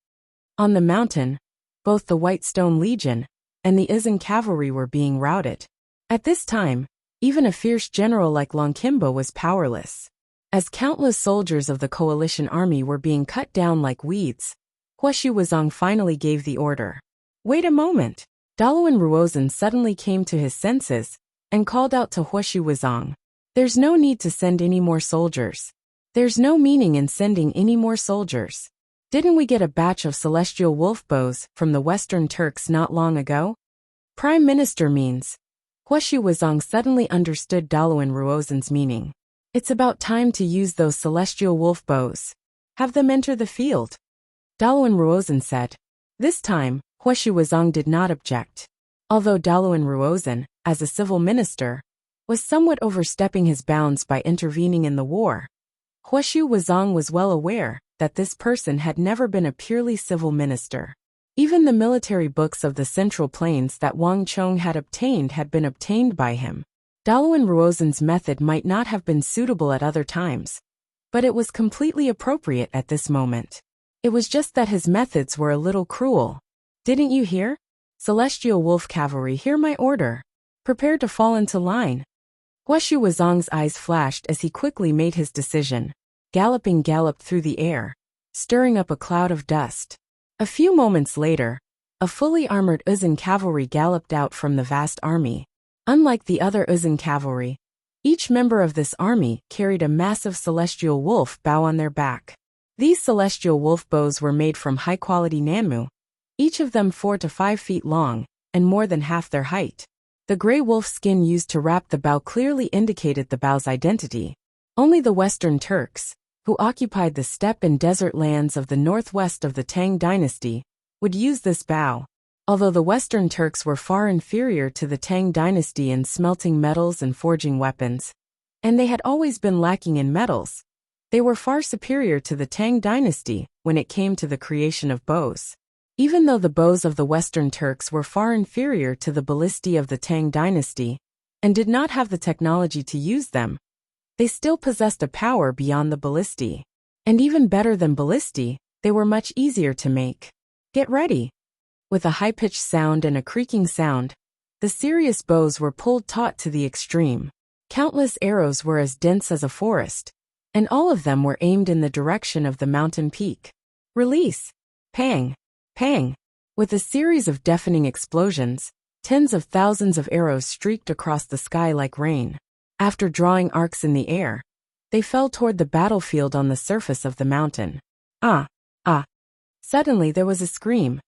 On the mountain, both the White Stone Legion and the Izan cavalry were being routed. At this time, even a fierce general like Longkimba was powerless. As countless soldiers of the coalition army were being cut down like weeds, Huashu Wuzong finally gave the order. "Wait a moment." Daluan Ruozhen suddenly came to his senses and called out to Huashu Wuzong. There's no need to send any more soldiers. There's no meaning in sending any more soldiers. Didn't we get a batch of celestial wolf bows from the Western Turks not long ago? Prime Minister means. Huashi Wuzong suddenly understood Daluan Ruozen's meaning. It's about time to use those celestial wolf bows. Have them enter the field. Daluan Ruozen said. This time, Huashi Wuzong did not object. Although Daluan Ruozen, as a civil minister, was somewhat overstepping his bounds by intervening in the war, Huashi Wuzong was well aware that this person had never been a purely civil minister. Even the military books of the Central Plains that Wang Chong had been obtained by him. Daluan Ruozen's method might not have been suitable at other times, but it was completely appropriate at this moment. It was just that his methods were a little cruel. Didn't you hear? Celestial Wolf Cavalry, hear my order. Prepare to fall into line. Huashi Wuzong's eyes flashed as he quickly made his decision. Galloped through the air, stirring up a cloud of dust. A few moments later, a fully armored Uzun cavalry galloped out from the vast army. Unlike the other Uzun cavalry, each member of this army carried a massive celestial wolf bow on their back. These celestial wolf bows were made from high-quality nanmu, each of them 4 to 5 feet long, and more than half their height. The gray wolf skin used to wrap the bow clearly indicated the bow's identity. Only the Western Turks, who occupied the steppe and desert lands of the northwest of the Tang dynasty, would use this bow. Although the Western Turks were far inferior to the Tang dynasty in smelting metals and forging weapons, and they had always been lacking in metals, they were far superior to the Tang dynasty when it came to the creation of bows. Even though the bows of the Western Turks were far inferior to the ballistae of the Tang dynasty, and did not have the technology to use them, they still possessed a power beyond the ballistae. And even better than ballistae, they were much easier to make. Get ready. With a high-pitched sound and a creaking sound, the serious bows were pulled taut to the extreme. Countless arrows were as dense as a forest, and all of them were aimed in the direction of the mountain peak. Release. Pang. Pang. With a series of deafening explosions, tens of thousands of arrows streaked across the sky like rain. After drawing arcs in the air, they fell toward the battlefield on the surface of the mountain. Ah! Ah! Suddenly there was a scream.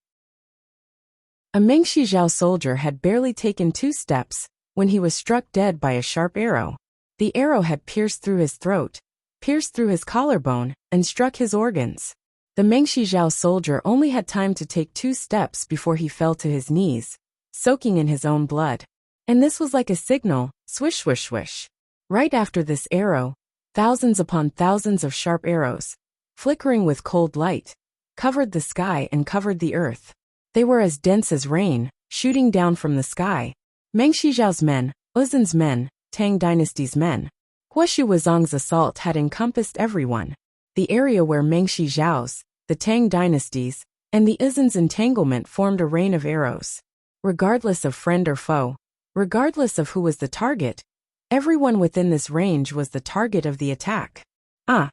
A Mengshi Zhao soldier had barely taken 2 steps when he was struck dead by a sharp arrow. The arrow had pierced through his throat, pierced through his collarbone, and struck his organs. The Mengshi Zhao soldier only had time to take 2 steps before he fell to his knees, soaking in his own blood. And this was like a signal, swish swish swish. Right after this arrow, thousands upon thousands of sharp arrows, flickering with cold light, covered the sky and covered the earth. They were as dense as rain, shooting down from the sky. Mengshi Zhao's men, Uzun's men, Tang dynasty's men. Huashi Wuzong's assault had encompassed everyone. The area where Mengshi Zhao's, the Tang dynasties, and the Uzun's entanglement formed a rain of arrows. Regardless of friend or foe, regardless of who was the target, everyone within this range was the target of the attack. Ah!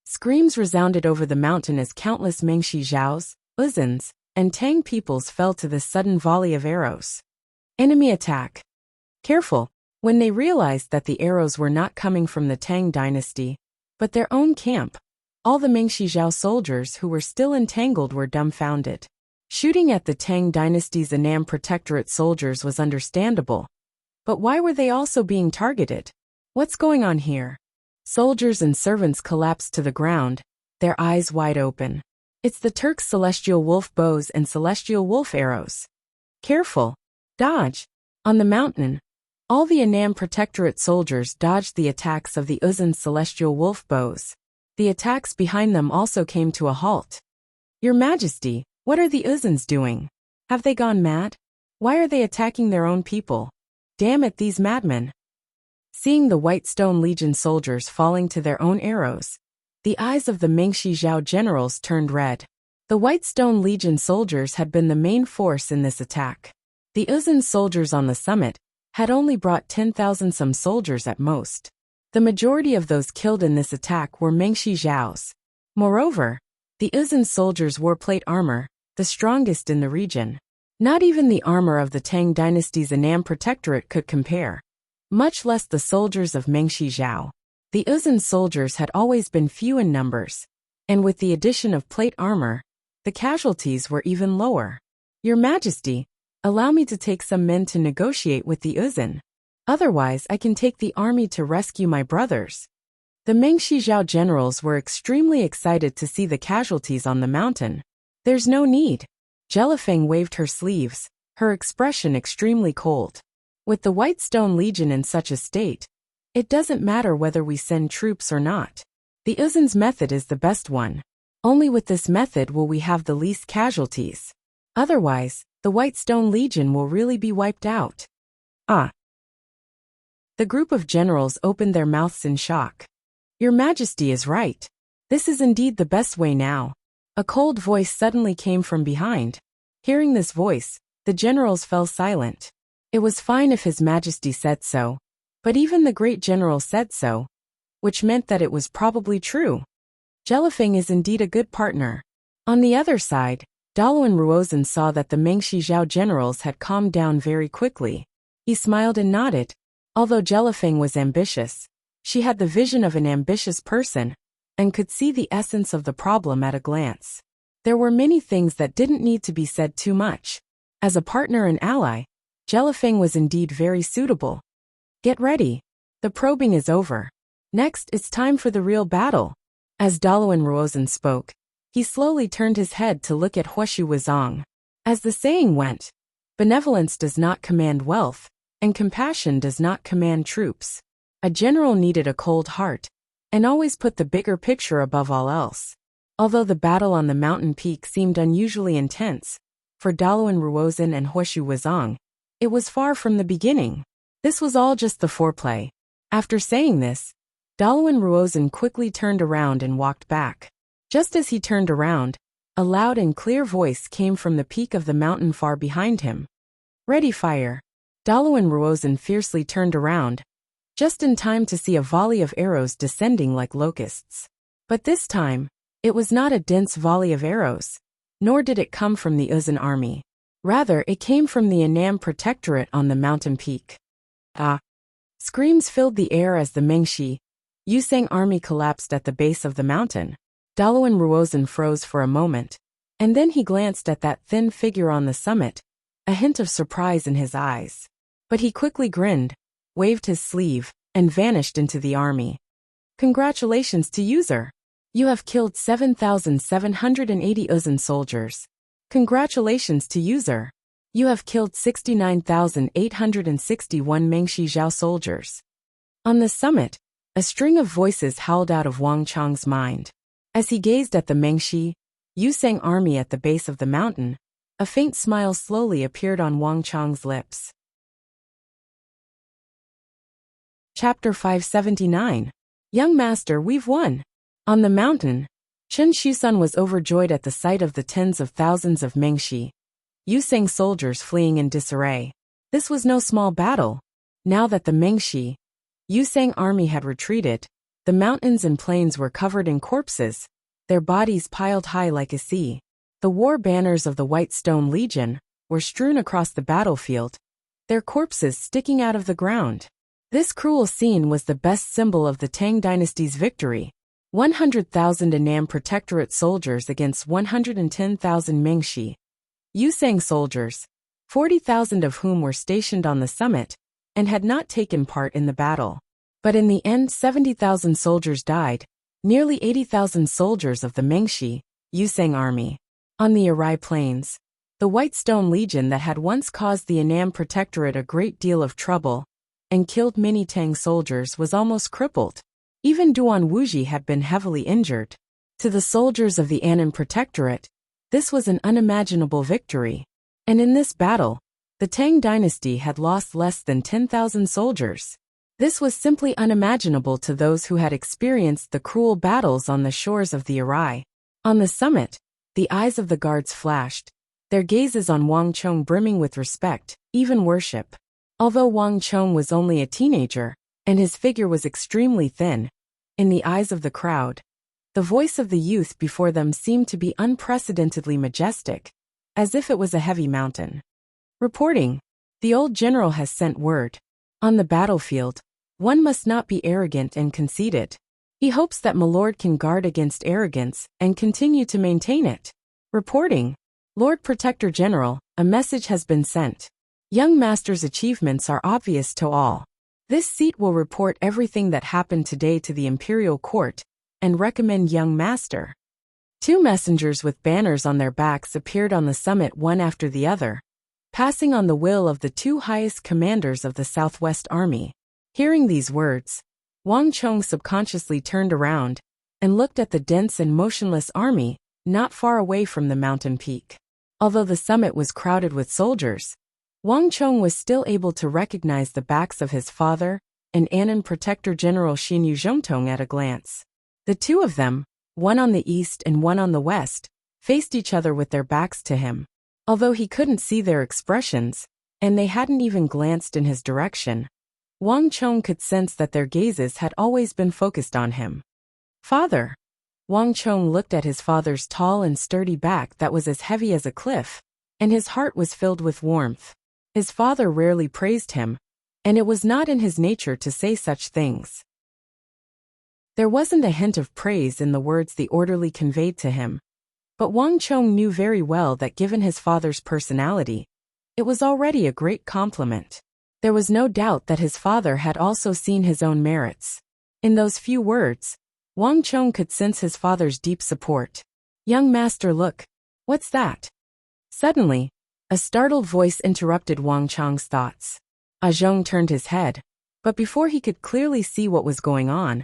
Screams resounded over the mountain as countless Mengshi Zhao's, Uzun's, and Tang peoples fell to this sudden volley of arrows. Enemy attack. Careful! When they realized that the arrows were not coming from the Tang dynasty, but their own camp, all the Mengshi Zhao soldiers who were still entangled were dumbfounded. Shooting at the Tang dynasty's Annam Protectorate soldiers was understandable. But why were they also being targeted? What's going on here? Soldiers and servants collapsed to the ground, their eyes wide open. It's the Turks' celestial wolf bows and celestial wolf arrows. Careful! Dodge! On the mountain, all the Annam Protectorate soldiers dodged the attacks of the Uzun's celestial wolf bows. The attacks behind them also came to a halt. Your Majesty, what are the Uzuns doing? Have they gone mad? Why are they attacking their own people? Damn it, these madmen! Seeing the White Stone Legion soldiers falling to their own arrows, the eyes of the Mengshi Zhao generals turned red. The White Stone Legion soldiers had been the main force in this attack. The Uzun soldiers on the summit had only brought 10,000 some soldiers at most. The majority of those killed in this attack were Mengshi Zhao's. Moreover, the Uzun soldiers wore plate armor, the strongest in the region. Not even the armor of the Tang dynasty's Annam Protectorate could compare. much less the soldiers of Mengshi Zhao. The Uzun soldiers had always been few in numbers, and with the addition of plate armor, the casualties were even lower. Your Majesty, allow me to take some men to negotiate with the Uzun. Otherwise, I can take the army to rescue my brothers. The Mengshi Zhao generals were extremely excited to see the casualties on the mountain. There's no need. Jelifeng waved her sleeves, her expression extremely cold. With the White Stone Legion in such a state, it doesn't matter whether we send troops or not. The Uzun's method is the best one. Only with this method will we have the least casualties. Otherwise, the White Stone Legion will really be wiped out. Ah! The group of generals opened their mouths in shock. Your Majesty is right. This is indeed the best way now. A cold voice suddenly came from behind. Hearing this voice, the generals fell silent. It was fine if His Majesty said so, but even the great general said so, which meant that it was probably true. Jelifeng is indeed a good partner. On the other side, Daluan Ruozhen saw that the Mengshi Zhao generals had calmed down very quickly. He smiled and nodded. Although Jelifeng was ambitious, she had the vision of an ambitious person, and could see the essence of the problem at a glance. There were many things that didn't need to be said too much. As a partner and ally, Jelifeng was indeed very suitable. Get ready. The probing is over. Next, it's time for the real battle. As Daluan Ruozhen spoke, he slowly turned his head to look at Huoshu Wuzong. As the saying went, benevolence does not command wealth, and compassion does not command troops. A general needed a cold heart, and always put the bigger picture above all else. Although the battle on the mountain peak seemed unusually intense, for Daluan Ruozhen and Huoshu Wuzong, it was far from the beginning. This was all just the foreplay. After saying this, Daluan Ruozhen quickly turned around and walked back. Just as he turned around, a loud and clear voice came from the peak of the mountain far behind him. Ready, fire. Daluan Ruozhen fiercely turned around, just in time to see a volley of arrows descending like locusts. But this time, it was not a dense volley of arrows, nor did it come from the Uzun army. Rather, it came from the Annam Protectorate on the mountain peak. Ah! Screams filled the air as the Mengshi Yusang army collapsed at the base of the mountain. Daluan Ruozhen froze for a moment, and then he glanced at that thin figure on the summit, a hint of surprise in his eyes. But he quickly grinned, waved his sleeve, and vanished into the army. Congratulations to User! You have killed 7,780 Uzun soldiers. Congratulations to User! You have killed 69,861 Mengshi Zhao soldiers. On the summit, a string of voices howled out of Wang Chang's mind. As he gazed at the Mengshi Yusang army at the base of the mountain, a faint smile slowly appeared on Wang Chang's lips. Chapter 579. Young Master, we've won! On the mountain, Chen Xusan was overjoyed at the sight of the tens of thousands of Mengshi Yusang soldiers fleeing in disarray. This was no small battle. Now that the Mengshi Yusang army had retreated, the mountains and plains were covered in corpses, their bodies piled high like a sea. The war banners of the White Stone Legion were strewn across the battlefield, their corpses sticking out of the ground. This cruel scene was the best symbol of the Tang dynasty's victory. 100,000 Annam Protectorate soldiers against 110,000 Mengshi Yusang soldiers, 40,000 of whom were stationed on the summit and had not taken part in the battle. But in the end 70,000 soldiers died, nearly 80,000 soldiers of the Mengshi Yusang army. On the Arai plains, the White Stone Legion that had once caused the Annam Protectorate a great deal of trouble and killed many Tang soldiers was almost crippled. Even Duan Wuji had been heavily injured. To the soldiers of the Annam Protectorate, this was an unimaginable victory. And in this battle, the Tang dynasty had lost less than 10,000 soldiers. This was simply unimaginable to those who had experienced the cruel battles on the shores of the Arai. On the summit, the eyes of the guards flashed, their gazes on Wang Chong brimming with respect, even worship. Although Wang Chong was only a teenager, and his figure was extremely thin, in the eyes of the crowd, the voice of the youth before them seemed to be unprecedentedly majestic, as if it was a heavy mountain. Reporting, the old general has sent word. On the battlefield, one must not be arrogant and conceited. He hopes that Milord can guard against arrogance and continue to maintain it. Reporting. Lord Protector General, a message has been sent. Young Master's achievements are obvious to all. This seat will report everything that happened today to the Imperial Court and recommend Young Master. 2 messengers with banners on their backs appeared on the summit one after the other, passing on the will of the 2 highest commanders of the Southwest Army. Hearing these words, Wang Chong subconsciously turned around and looked at the dense and motionless army not far away from the mountain peak. Although the summit was crowded with soldiers, Wang Chong was still able to recognize the backs of his father and Anan Protector General Xin Yuzhongtong at a glance. The 2 of them, one on the east and one on the west, faced each other with their backs to him. Although he couldn't see their expressions, and they hadn't even glanced in his direction, Wang Chong could sense that their gazes had always been focused on him. Father. Wang Chong looked at his father's tall and sturdy back that was as heavy as a cliff, and his heart was filled with warmth. His father rarely praised him, and it was not in his nature to say such things. There wasn't a hint of praise in the words the orderly conveyed to him, but Wang Chong knew very well that given his father's personality, it was already a great compliment. There was no doubt that his father had also seen his own merits. In those few words, Wang Chong could sense his father's deep support. Young Master, look. What's that? Suddenly, a startled voice interrupted Wang Chong's thoughts. Zhong turned his head, but before he could clearly see what was going on,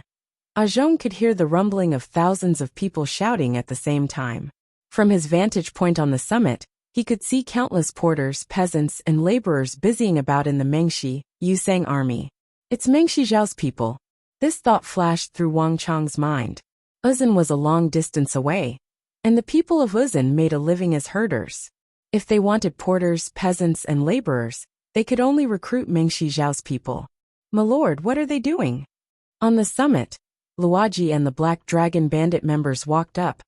Zhong could hear the rumbling of thousands of people shouting at the same time. From his vantage point on the summit, he could see countless porters, peasants, and laborers busying about in the Mengshi, Yusang army. It's Mengshi Zhao's people. This thought flashed through Wang Chong's mind. Uzan was a long distance away, and the people of Uzan made a living as herders. If they wanted porters, peasants, and laborers, they could only recruit Mengshi Zhao's people. My lord, what are they doing? On the summit, Luoji and the Black Dragon Bandit members walked up,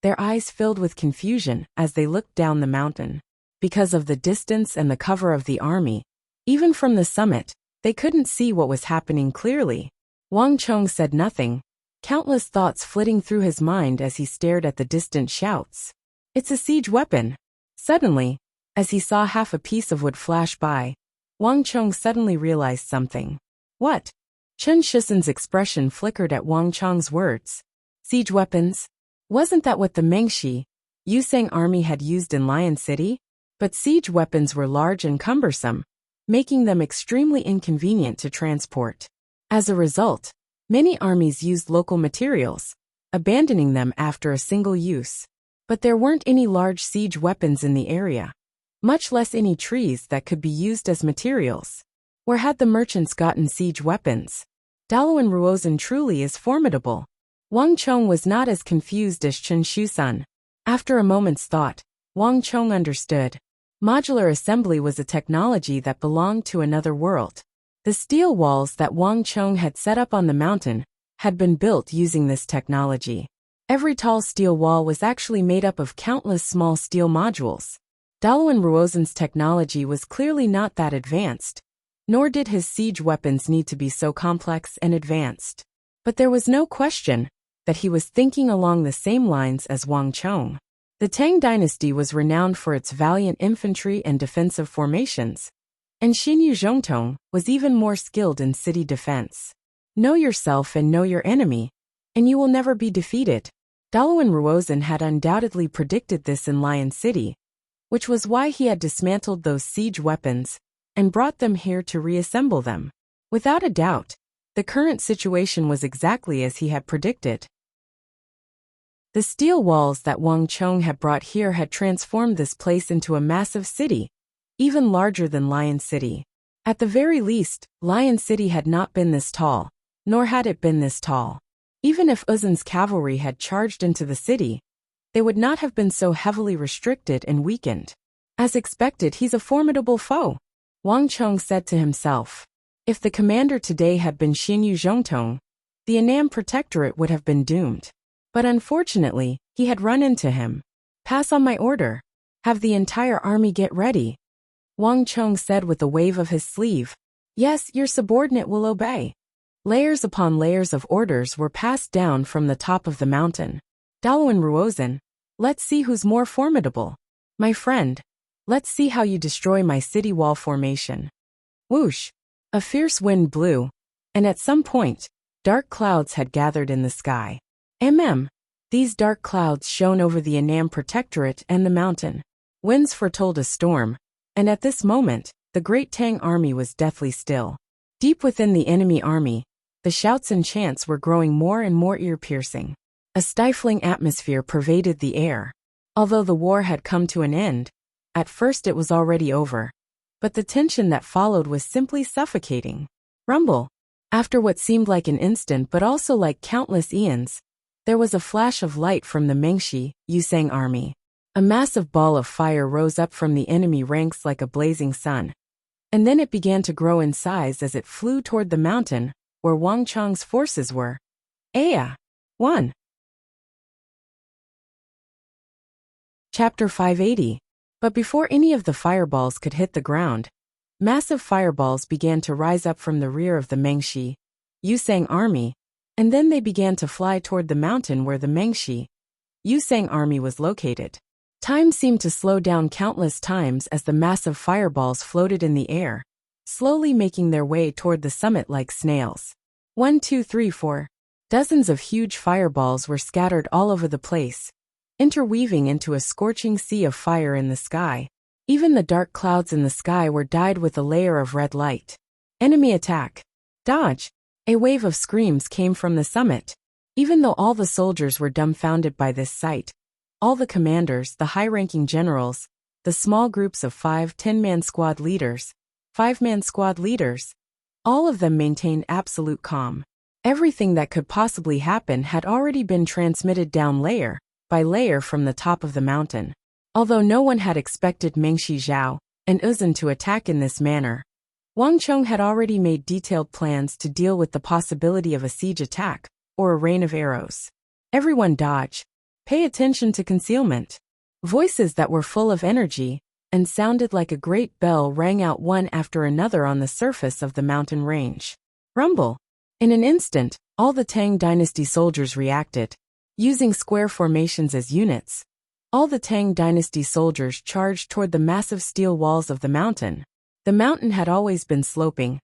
their eyes filled with confusion as they looked down the mountain. Because of the distance and the cover of the army, even from the summit, they couldn't see what was happening clearly. Wang Chong said nothing, countless thoughts flitting through his mind as he stared at the distant shouts. It's a siege weapon. Suddenly, as he saw half a piece of wood flash by, Wang Chong suddenly realized something. What? Chen Shisan's expression flickered at Wang Chong's words. Siege weapons? Wasn't that what the Mengshi, Yusang army had used in Lion City? But siege weapons were large and cumbersome, making them extremely inconvenient to transport. As a result, many armies used local materials, abandoning them after a single use. But there weren't any large siege weapons in the area, much less any trees that could be used as materials. Where had the merchants gotten siege weapons? Dalawan Ruozan truly is formidable. Wang Chong was not as confused as Chen Shusan. After a moment's thought, Wang Chong understood. Modular assembly was a technology that belonged to another world. The steel walls that Wang Chong had set up on the mountain had been built using this technology. Every tall steel wall was actually made up of countless small steel modules. Dalawan Ruozan's technology was clearly not that advanced, nor did his siege weapons need to be so complex and advanced. But there was no question that he was thinking along the same lines as Wang Chong. The Tang dynasty was renowned for its valiant infantry and defensive formations, and Xin Yuzhongtong was even more skilled in city defense. Know yourself and know your enemy, and you will never be defeated. Dalawan Ruozan had undoubtedly predicted this in Lion City, which was why he had dismantled those siege weapons and brought them here to reassemble them. Without a doubt, the current situation was exactly as he had predicted. The steel walls that Wang Chong had brought here had transformed this place into a massive city, even larger than Lion City. At the very least, Lion City had not been this tall, nor had it been this tall. Even if Uzan's cavalry had charged into the city, they would not have been so heavily restricted and weakened. As expected, he's a formidable foe, Wang Chong said to himself. If the commander today had been Xin Yuzhongtong, the Annam Protectorate would have been doomed. But unfortunately, he had run into him. Pass on my order. Have the entire army get ready, Wang Chong said with a wave of his sleeve. Yes, your subordinate will obey. Layers upon layers of orders were passed down from the top of the mountain. Dalwin Ruozan, let's see who's more formidable. My friend, let's see how you destroy my city wall formation. Whoosh! A fierce wind blew, and at some point, dark clouds had gathered in the sky. These dark clouds shone over the Annam Protectorate and the mountain. Winds foretold a storm, and at this moment, the great Tang army was deathly still. Deep within the enemy army, the shouts and chants were growing more and more ear-piercing. A stifling atmosphere pervaded the air. Although the war had come to an end, at first it was already over. But the tension that followed was simply suffocating. Rumble. After what seemed like an instant but also like countless eons, there was a flash of light from the Mengshi, Yusang army. A massive ball of fire rose up from the enemy ranks like a blazing sun. And then it began to grow in size as it flew toward the mountain, where Wang Chong's forces were. 1. Chapter 580. But before any of the fireballs could hit the ground, massive fireballs began to rise up from the rear of the Mengshi, Yusang army, and then they began to fly toward the mountain where the Mengshi, Yusang army was located. Time seemed to slow down countless times as the massive fireballs floated in the air, slowly making their way toward the summit like snails. 1, 2, 3, 4. Dozens of huge fireballs were scattered all over the place, interweaving into a scorching sea of fire in the sky. Even the dark clouds in the sky were dyed with a layer of red light. Enemy attack. Dodge. A wave of screams came from the summit. Even though all the soldiers were dumbfounded by this sight, all the commanders, the high-ranking generals, the small groups of 5, 10-man squad leaders, 5-man squad leaders, all of them maintained absolute calm. Everything that could possibly happen had already been transmitted down layer by layer from the top of the mountain. Although no one had expected Mengshi Zhao and Uzun to attack in this manner, Wang Chong had already made detailed plans to deal with the possibility of a siege attack or a rain of arrows. Everyone dodge. Pay attention to concealment. Voices that were full of energy and sounded like a great bell rang out one after another on the surface of the mountain range. Rumble. In an instant, all the Tang dynasty soldiers reacted. Using square formations as units, all the Tang dynasty soldiers charged toward the massive steel walls of the mountain. The mountain had always been sloping,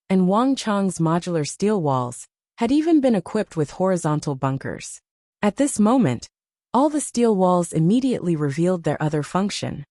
and Wang Chong's modular steel walls had even been equipped with horizontal bunkers. At this moment, all the steel walls immediately revealed their other function.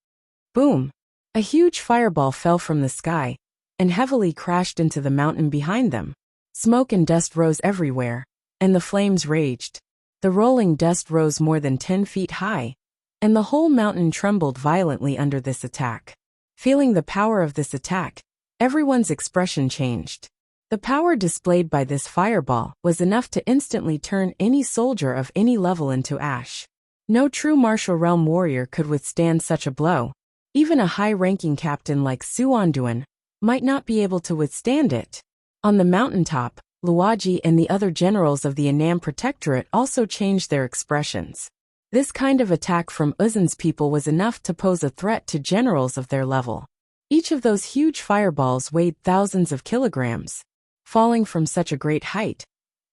Boom! A huge fireball fell from the sky and heavily crashed into the mountain behind them. Smoke and dust rose everywhere, and the flames raged. The rolling dust rose more than 10 feet high, and the whole mountain trembled violently under this attack. Feeling the power of this attack, everyone's expression changed. The power displayed by this fireball was enough to instantly turn any soldier of any level into ash. No true martial realm warrior could withstand such a blow. Even a high-ranking captain like Suanduan might not be able to withstand it. On the mountaintop, Luoji and the other generals of the Annam Protectorate also changed their expressions. This kind of attack from Uzun's people was enough to pose a threat to generals of their level. Each of those huge fireballs weighed thousands of kilograms. Falling from such a great height,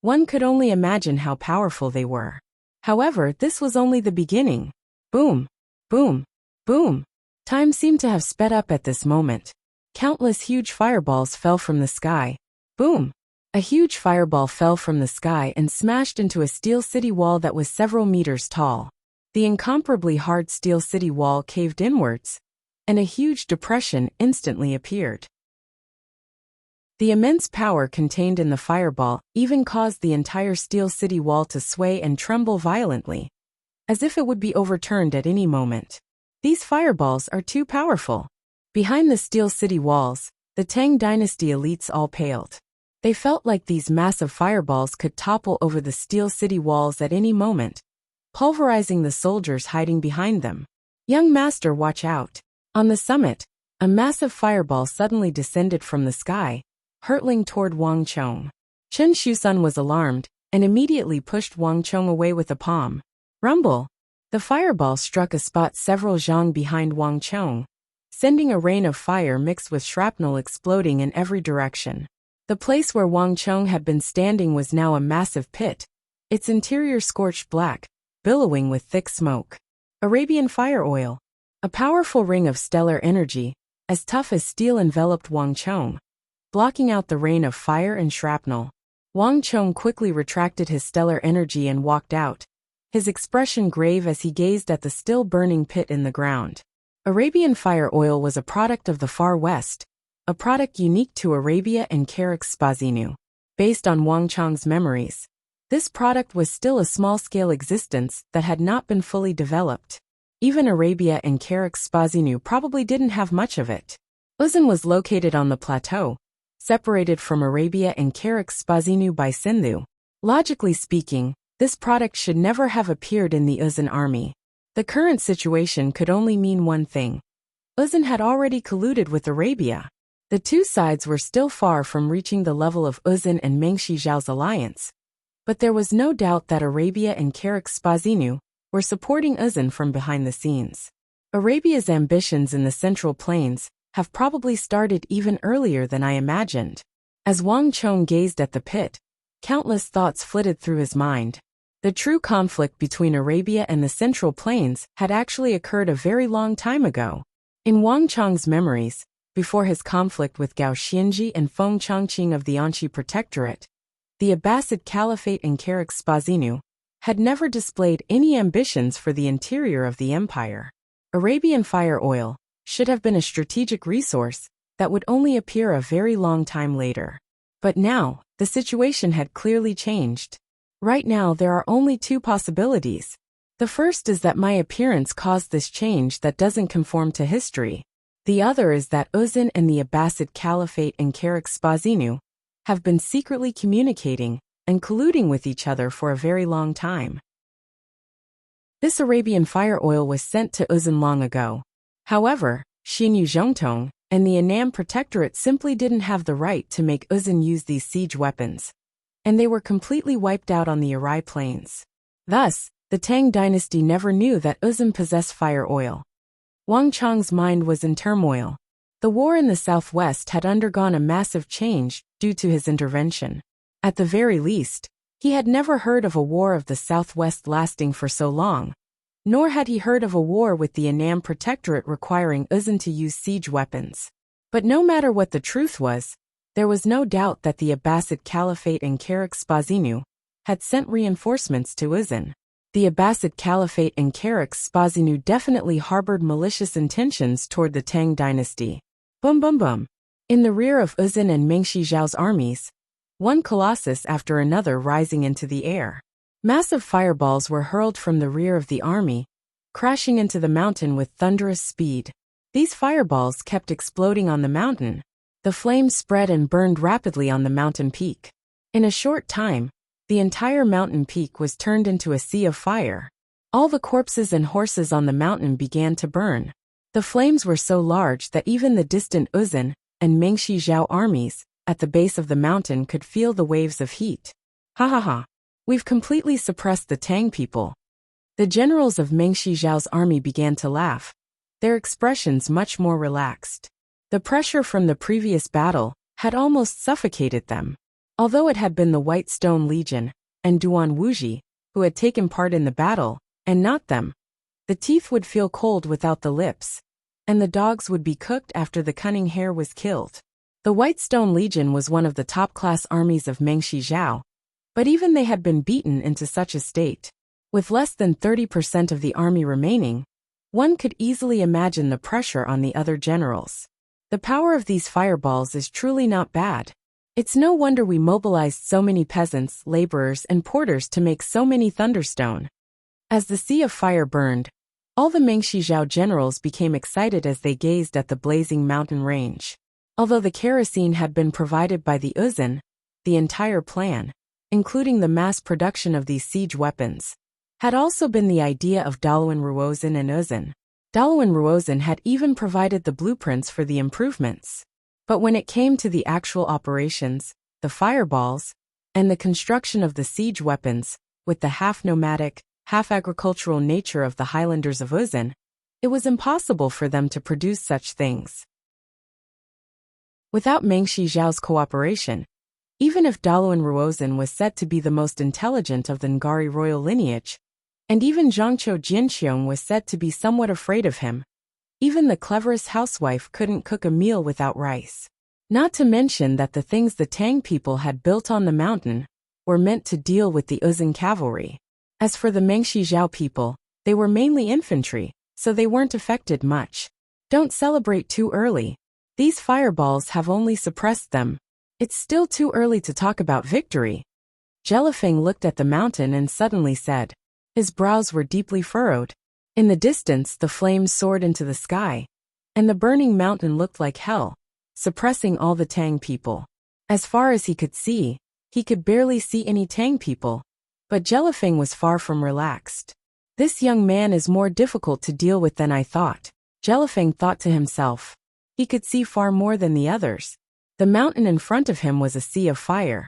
one could only imagine how powerful they were. However, this was only the beginning. Boom! Boom! Boom! Time seemed to have sped up at this moment. Countless huge fireballs fell from the sky. Boom! A huge fireball fell from the sky and smashed into a steel city wall that was several meters tall. The incomparably hard steel city wall caved inwards, and a huge depression instantly appeared. The immense power contained in the fireball even caused the entire steel city wall to sway and tremble violently, as if it would be overturned at any moment. These fireballs are too powerful. Behind the steel city walls, the Tang dynasty elites all paled. They felt like these massive fireballs could topple over the steel city walls at any moment, pulverizing the soldiers hiding behind them. Young master, watch out. On the summit, a massive fireball suddenly descended from the sky, hurtling toward Wang Chong. Chen Shusun was alarmed and immediately pushed Wang Chong away with a palm. Rumble! The fireball struck a spot several zhang behind Wang Chong, sending a rain of fire mixed with shrapnel exploding in every direction. The place where Wang Chong had been standing was now a massive pit, its interior scorched black, billowing with thick smoke. Arabian fire oil. A powerful ring of stellar energy, as tough as steel, enveloped Wang Chong, blocking out the rain of fire and shrapnel. Wang Chong quickly retracted his stellar energy and walked out, his expression grave as he gazed at the still burning pit in the ground. Arabian fire oil was a product of the Far West, a product unique to Arabia and Spazinu. Based on Wang Chong's memories, this product was still a small-scale existence that had not been fully developed. Even Arabia and Spazinu probably didn't have much of it. Uzun was located on the plateau, separated from Arabia and Spazinu by Sindhu. Logically speaking, this product should never have appeared in the Uzun army. The current situation could only mean one thing. Uzun had already colluded with Arabia. The two sides were still far from reaching the level of Uzun and Meng Shijiao's alliance, but there was no doubt that Arabia and Spazinu were supporting Uzun from behind the scenes. Arabia's ambitions in the Central Plains have probably started even earlier than I imagined. As Wang Chong gazed at the pit, countless thoughts flitted through his mind. The true conflict between Arabia and the Central Plains had actually occurred a very long time ago. In Wang Chong's memories, before his conflict with Gao Xianji and Feng Chongqing of the Anxi Protectorate, the Abbasid Caliphate and Spazinu had never displayed any ambitions for the interior of the empire. Arabian fire oil should have been a strategic resource that would only appear a very long time later. But now, the situation had clearly changed. Right now there are only two possibilities. The first is that my appearance caused this change that doesn't conform to history. The other is that Uzun and the Abbasid Caliphate and Spazinu have been secretly communicating and colluding with each other for a very long time. This Arabian fire oil was sent to Uzun long ago. However, Xinyu Zhongtong and the Annam Protectorate simply didn't have the right to make Uzun use these siege weapons, and they were completely wiped out on the Arai Plains. Thus, the Tang dynasty never knew that Uzun possessed fire oil. Wang Chong's mind was in turmoil. The war in the southwest had undergone a massive change due to his intervention. At the very least, he had never heard of a war of the southwest lasting for so long, nor had he heard of a war with the Annam Protectorate requiring Uzun to use siege weapons. But no matter what the truth was, there was no doubt that the Abbasid Caliphate and Spazinu had sent reinforcements to Uzun. The Abbasid Caliphate and Spazinu definitely harbored malicious intentions toward the Tang dynasty. Boom boom boom. In the rear of Uzun and Meng Shijiao's armies, one colossus after another rising into the air. Massive fireballs were hurled from the rear of the army, crashing into the mountain with thunderous speed. These fireballs kept exploding on the mountain. The flames spread and burned rapidly on the mountain peak. In a short time, the entire mountain peak was turned into a sea of fire. All the corpses and horses on the mountain began to burn. The flames were so large that even the distant Uzun and Meng Shijiao armies at the base of the mountain could feel the waves of heat. Ha ha ha. We've completely suppressed the Tang people. The generals of Meng Shijiao's army began to laugh, their expressions much more relaxed. The pressure from the previous battle had almost suffocated them. Although it had been the White Stone Legion and Duan Wuji who had taken part in the battle, and not them, the teeth would feel cold without the lips, and the dogs would be cooked after the cunning hare was killed. The White Stone Legion was one of the top-class armies of Meng Shijiao, but even they had been beaten into such a state. With less than 30% of the army remaining, one could easily imagine the pressure on the other generals. The power of these fireballs is truly not bad. It's no wonder we mobilized so many peasants, laborers, and porters to make so many thunderstone. As the sea of fire burned, all the Meng Shijiao generals became excited as they gazed at the blazing mountain range. Although the kerosene had been provided by the Uzun, the entire plan, including the mass production of these siege weapons, had also been the idea of Daluan Ruozin and Uzun. Daluan Ruozin had even provided the blueprints for the improvements. But when it came to the actual operations, the fireballs, and the construction of the siege weapons, with the half-nomadic, half-agricultural nature of the highlanders of Uzun, It was impossible for them to produce such things without Meng Shijiao's cooperation. Even if Daluan Ruozhen was said to be the most intelligent of the Ngari royal lineage, and even Zhangqiu Jinxiong was said to be somewhat afraid of him, even the cleverest housewife couldn't cook a meal without rice. Not to mention that the things the Tang people had built on the mountain were meant to deal with the Uzhen cavalry. As for the Meng Shijiao people, they were mainly infantry, so they weren't affected much. Don't celebrate too early. These fireballs have only suppressed them. It's still too early to talk about victory. Jelifeng looked at the mountain and suddenly said. His brows were deeply furrowed. In the distance, the flames soared into the sky, and the burning mountain looked like hell, suppressing all the Tang people. As far as he could see, he could barely see any Tang people, but Jelifeng was far from relaxed. This young man is more difficult to deal with than I thought, Jelifeng thought to himself. He could see far more than the others. The mountain in front of him was a sea of fire,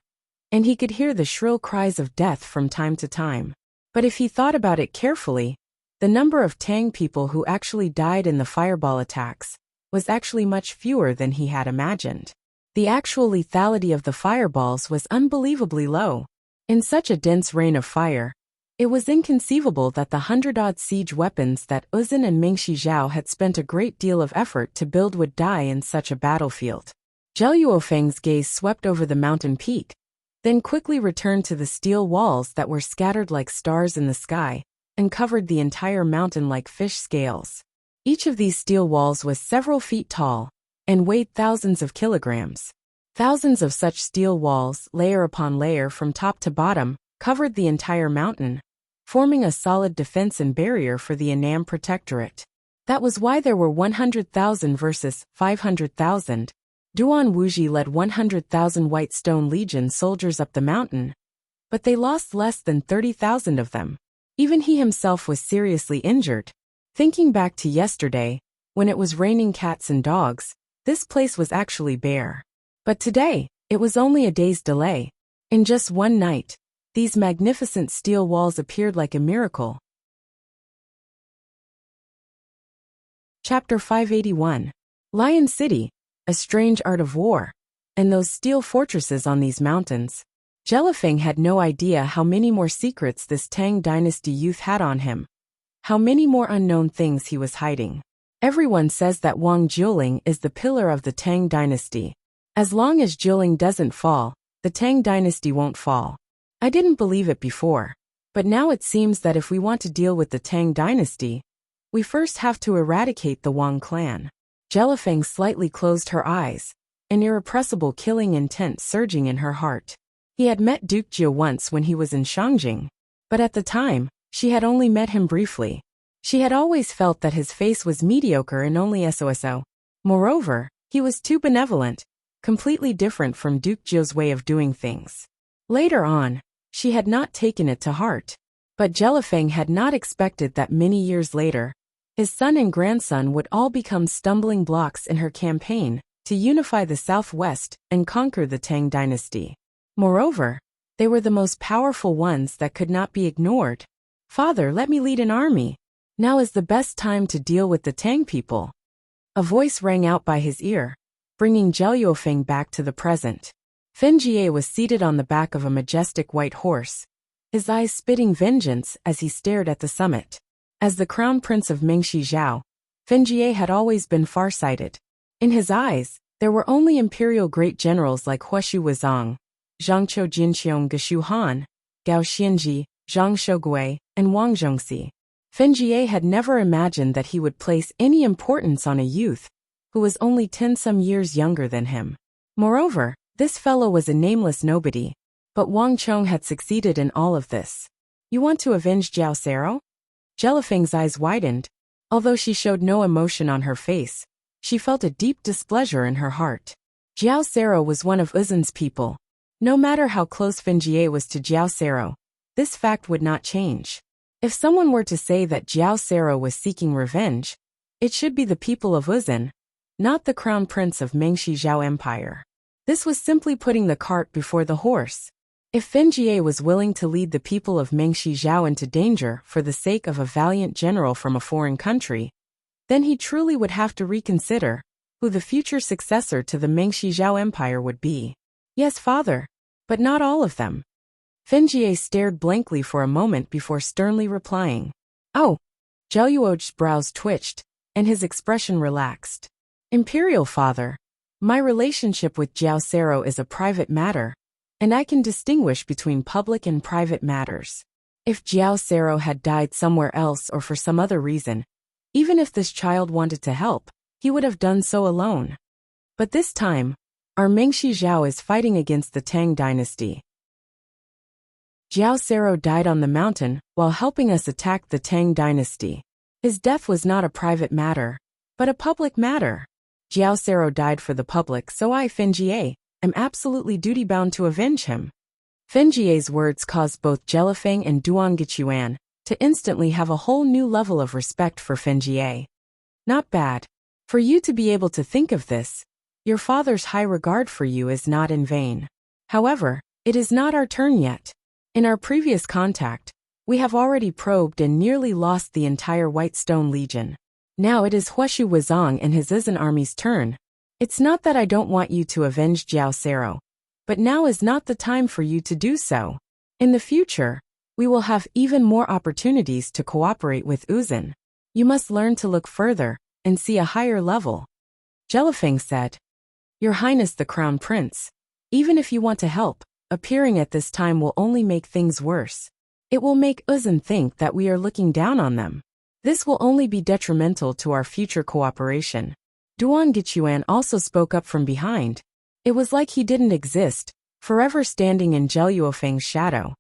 and he could hear the shrill cries of death from time to time. But if he thought about it carefully, the number of Tang people who actually died in the fireball attacks was actually much fewer than he had imagined. The actual lethality of the fireballs was unbelievably low. In such a dense rain of fire, it was inconceivable that the 100-odd siege weapons that Uzhen and Meng Shijiao had spent a great deal of effort to build would die in such a battlefield. Zhao gaze swept over the mountain peak, then quickly returned to the steel walls that were scattered like stars in the sky and covered the entire mountain like fish scales. Each of these steel walls was several feet tall and weighed thousands of kilograms. Thousands of such steel walls, layer upon layer from top to bottom, covered the entire mountain, forming a solid defense and barrier for the Annam Protectorate. That was why there were 100,000 versus 500,000. Duan Wuji led 100,000 White Stone Legion soldiers up the mountain, but they lost less than 30,000 of them. Even he himself was seriously injured. Thinking back to yesterday, when it was raining cats and dogs, this place was actually bare. But today, it was only a day's delay. In just one night, these magnificent steel walls appeared like a miracle. Chapter 581. Lion City, a strange art of war, and those steel fortresses on these mountains. Jelifeng had no idea how many more secrets this Tang dynasty youth had on him. How many more unknown things he was hiding. Everyone says that Wang Jiuling is the pillar of the Tang dynasty. As long as Jiuling doesn't fall, the Tang dynasty won't fall. I didn't believe it before, but now it seems that if we want to deal with the Tang dynasty, we first have to eradicate the Wang clan. Jelifeng slightly closed her eyes, an irrepressible killing intent surging in her heart. He had met Duke Jia once when he was in Shangjing, but at the time, she had only met him briefly. She had always felt that his face was mediocre and only so. Moreover, he was too benevolent, completely different from Duke Jia's way of doing things. Later on, she had not taken it to heart. But Jelifeng had not expected that many years later, his son and grandson would all become stumbling blocks in her campaign to unify the Southwest and conquer the Tang dynasty. Moreover, they were the most powerful ones that could not be ignored. Father, let me lead an army. Now is the best time to deal with the Tang people. A voice rang out by his ear, bringing Jelifeng back to the present. Fenjie was seated on the back of a majestic white horse, his eyes spitting vengeance as he stared at the summit. As the crown prince of Meng Shijiao, Fenjie had always been farsighted. In his eyes, there were only imperial great generals like Huashu Wuzong, Zhangqiu Jinxiong Geshu Han, Gao Xianji, Zhang Shougui, and Wang Zhongxi. Fenjie had never imagined that he would place any importance on a youth who was only 10-some years younger than him. Moreover, this fellow was a nameless nobody, but Wang Chong had succeeded in all of this. You want to avenge Jiao Sero? Jelifeng's eyes widened. Although she showed no emotion on her face, she felt a deep displeasure in her heart. Jiao Sero was one of Uzhen's people. No matter how close Fenjie was to Jiao Sero, this fact would not change. If someone were to say that Jiao Sero was seeking revenge, it should be the people of Uzhen, not the crown prince of Meng Shijiao Empire. This was simply putting the cart before the horse. If Fenjie was willing to lead the people of Meng Shijiao into danger for the sake of a valiant general from a foreign country, then he truly would have to reconsider who the future successor to the Mengshi Zhao Empire would be. Yes, father, but not all of them. Fenjie stared blankly for a moment before sternly replying. Oh. Zhao Yuo's brows twitched, and his expression relaxed. Imperial father, my relationship with Jiao Sero is a private matter, and I can distinguish between public and private matters. If Jiao Sero had died somewhere else or for some other reason, even if this child wanted to help, he would have done so alone. But this time, our Mengshi Zhao is fighting against the Tang dynasty. Jiao Sero died on the mountain while helping us attack the Tang dynasty. His death was not a private matter, but a public matter. Jiao Sero died for the public, so I, Fenjie, am absolutely duty-bound to avenge him. Fenjie's words caused both Jelifeng and Duan Gichuan to instantly have a whole new level of respect for Fenjie. Not bad. For you to be able to think of this, your father's high regard for you is not in vain. However, it is not our turn yet. In our previous contact, we have already probed and nearly lost the entire White Stone Legion. Now it is Huashu Wuzong and his Izan army's turn. It's not that I don't want you to avenge Jiao Sero, but now is not the time for you to do so. In the future, we will have even more opportunities to cooperate with Uzan. You must learn to look further and see a higher level. Jelifeng said. Your Highness the Crown Prince, even if you want to help, appearing at this time will only make things worse. It will make Uzan think that we are looking down on them. This will only be detrimental to our future cooperation. Duan Gichuan also spoke up from behind. It was like he didn't exist, forever standing in Zhao Yuofeng's shadow.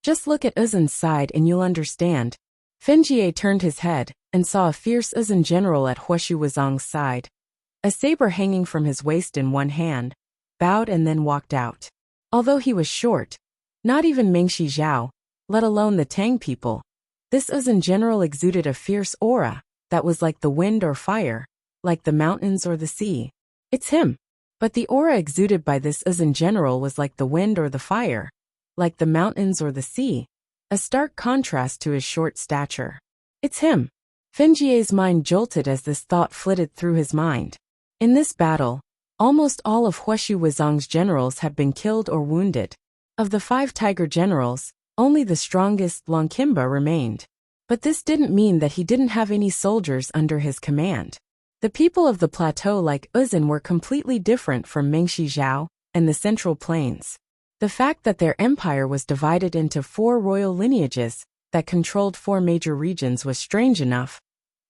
Just look at Uzan's side and you'll understand. Fenjie turned his head and saw a fierce Uzan general at Huashu Wuzong's side. A saber hanging from his waist in one hand, bowed and then walked out. Although he was short, not even Mengshi Zhao, let alone the Tang people, this Uzan general exuded a fierce aura that was like the wind or fire, like the mountains or the sea. It's him. But the aura exuded by this Uzan general was like the wind or the fire, like the mountains or the sea, a stark contrast to his short stature. It's him. Fenjie's mind jolted as this thought flitted through his mind. In this battle, almost all of Huashu Wuzong's generals had been killed or wounded. Of the 5 tiger generals, only the strongest Longkimba remained. But this didn't mean that he didn't have any soldiers under his command. The people of the plateau like Uzan were completely different from Mengshi Zhao and the Central Plains. The fact that their empire was divided into 4 royal lineages that controlled 4 major regions was strange enough.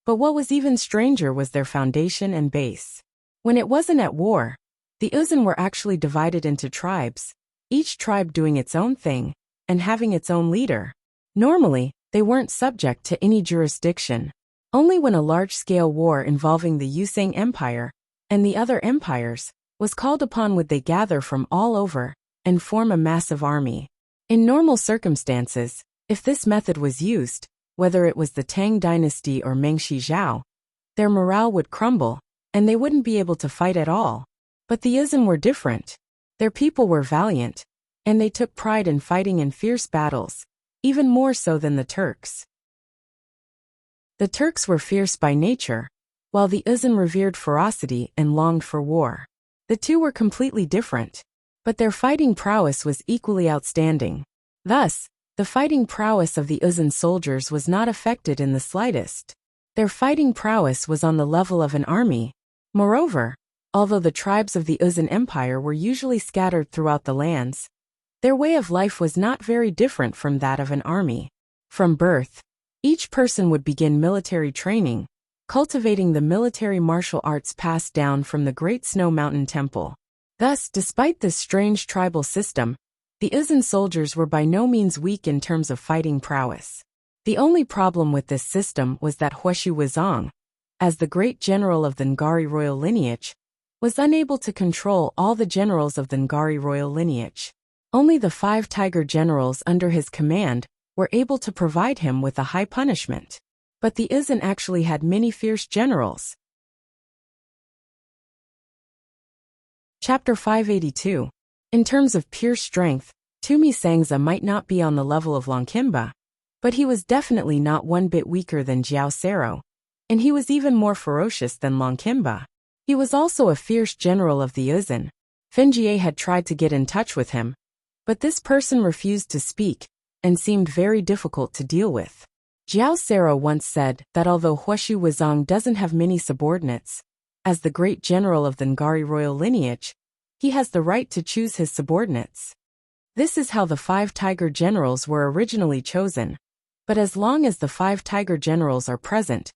But what was even stranger was their foundation and base. When it wasn't at war, the Uzan were actually divided into tribes, each tribe doing its own thing and having its own leader. Normally, they weren't subject to any jurisdiction. Only when a large-scale war involving the Yusang Empire and the other empires was called upon would they gather from all over and form a massive army. In normal circumstances, if this method was used, whether it was the Tang dynasty or Mengshi Zhao, their morale would crumble, and they wouldn't be able to fight at all. But the Uzan were different. Their people were valiant, and they took pride in fighting in fierce battles, even more so than the Turks. The Turks were fierce by nature, while the Uzan revered ferocity and longed for war. The two were completely different, but their fighting prowess was equally outstanding. Thus, the fighting prowess of the Uzan soldiers was not affected in the slightest. Their fighting prowess was on the level of an army. Moreover, although the tribes of the Uzan Empire were usually scattered throughout the lands, their way of life was not very different from that of an army. From birth, each person would begin military training, cultivating the military martial arts passed down from the Great Snow Mountain Temple. Thus, despite this strange tribal system, the Uzan soldiers were by no means weak in terms of fighting prowess. The only problem with this system was that Huashu Wuzong, as the great general of the Ngari royal lineage, was unable to control all the generals of the Ngari royal lineage. Only the 5 tiger generals under his command were able to provide him with a high punishment. But the Uzan actually had many fierce generals. Chapter 582. In terms of pure strength, Tumi Sangza might not be on the level of Longkimba, but he was definitely not one bit weaker than Jiao Sero. And he was even more ferocious than Longkimba. He was also a fierce general of the Uzun. Fenjie had tried to get in touch with him, but this person refused to speak and seemed very difficult to deal with. Jiao Sero once said that although Huashu Wuzong doesn't have many subordinates, as the great general of the Ngari royal lineage, he has the right to choose his subordinates. This is how the 5 tiger generals were originally chosen, but as long as the 5 tiger generals are present,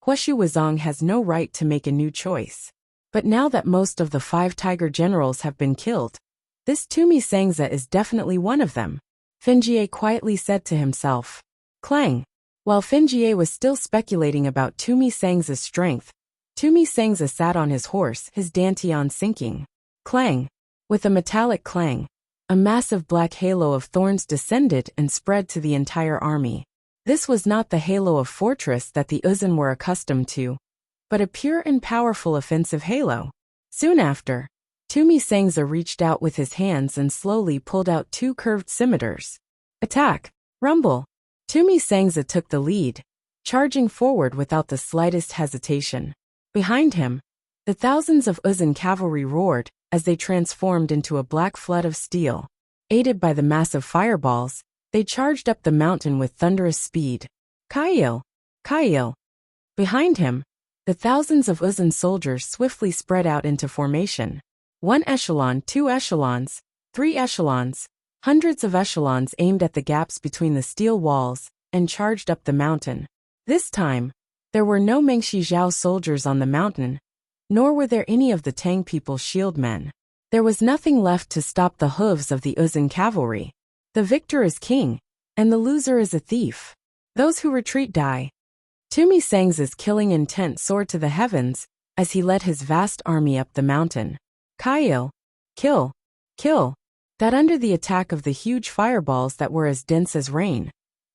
Huashu Wuzong has no right to make a new choice. But now that most of the 5 tiger generals have been killed, this Tumi Sangza is definitely one of them, Fenjie quietly said to himself. Clang! While Fenjie was still speculating about Tumi Sangza's strength, Tumi Sangza sat on his horse, his dantian sinking. Clang! With a metallic clang, a massive black halo of thorns descended and spread to the entire army. This was not the halo of fortress that the Uzun were accustomed to, but a pure and powerful offensive halo. Soon after, Tumi Sangza reached out with his hands and slowly pulled out 2 curved scimitars. Attack! Rumble! Tumi Sangza took the lead, charging forward without the slightest hesitation. Behind him, the thousands of Uzun cavalry roared as they transformed into a black flood of steel. Aided by the massive fireballs, they charged up the mountain with thunderous speed. Kaio! Kaio! Behind him, the thousands of Uzun soldiers swiftly spread out into formation. 1 echelon, 2 echelons, 3 echelons, hundreds of echelons aimed at the gaps between the steel walls and charged up the mountain. This time, there were no Mengshi Zhao soldiers on the mountain, nor were there any of the Tang people's shield men. There was nothing left to stop the hooves of the Uzun cavalry. The victor is king, and the loser is a thief. Those who retreat die. Tumi Sangza's killing intent soared to the heavens as he led his vast army up the mountain. Kaio! Kill! Kill! That under the attack of the huge fireballs that were as dense as rain,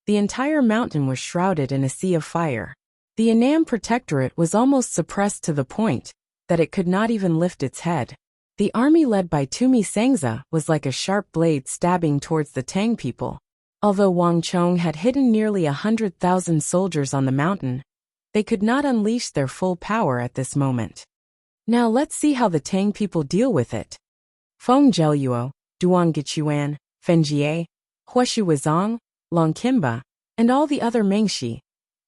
the entire mountain was shrouded in a sea of fire. The Annam Protectorate was almost suppressed to the point that it could not even lift its head. The army led by Tumi Sangza was like a sharp blade stabbing towards the Tang people. Although Wang Chong had hidden nearly 100,000 soldiers on the mountain, they could not unleash their full power at this moment. Now let's see how the Tang people deal with it. Feng Zheluo, Duan Gichuan, Fenjie, Huashu Wuzong, Longkimba, and all the other Mengshi,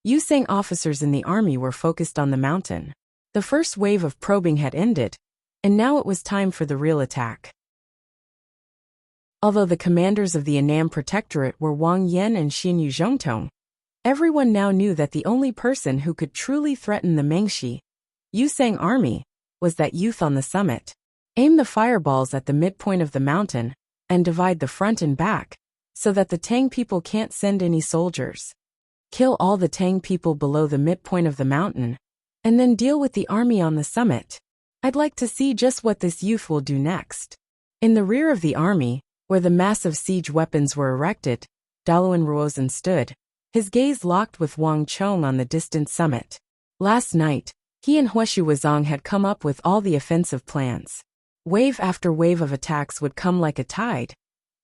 Yusang officers in the army were focused on the mountain. The first wave of probing had ended, and now it was time for the real attack. Although the commanders of the Annam Protectorate were Wang Yan and Xin Yuzhongtong, everyone now knew that the only person who could truly threaten the Mengshi, Yusang army, was that youth on the summit. Aim the fireballs at the midpoint of the mountain, and divide the front and back, so that the Tang people can't send any soldiers. Kill all the Tang people below the midpoint of the mountain, and then deal with the army on the summit. I'd like to see just what this youth will do next. In the rear of the army, where the massive siege weapons were erected, Daluan Ruozan stood, his gaze locked with Wang Chong on the distant summit. Last night, he and Huashu Wuzong had come up with all the offensive plans. Wave after wave of attacks would come like a tide,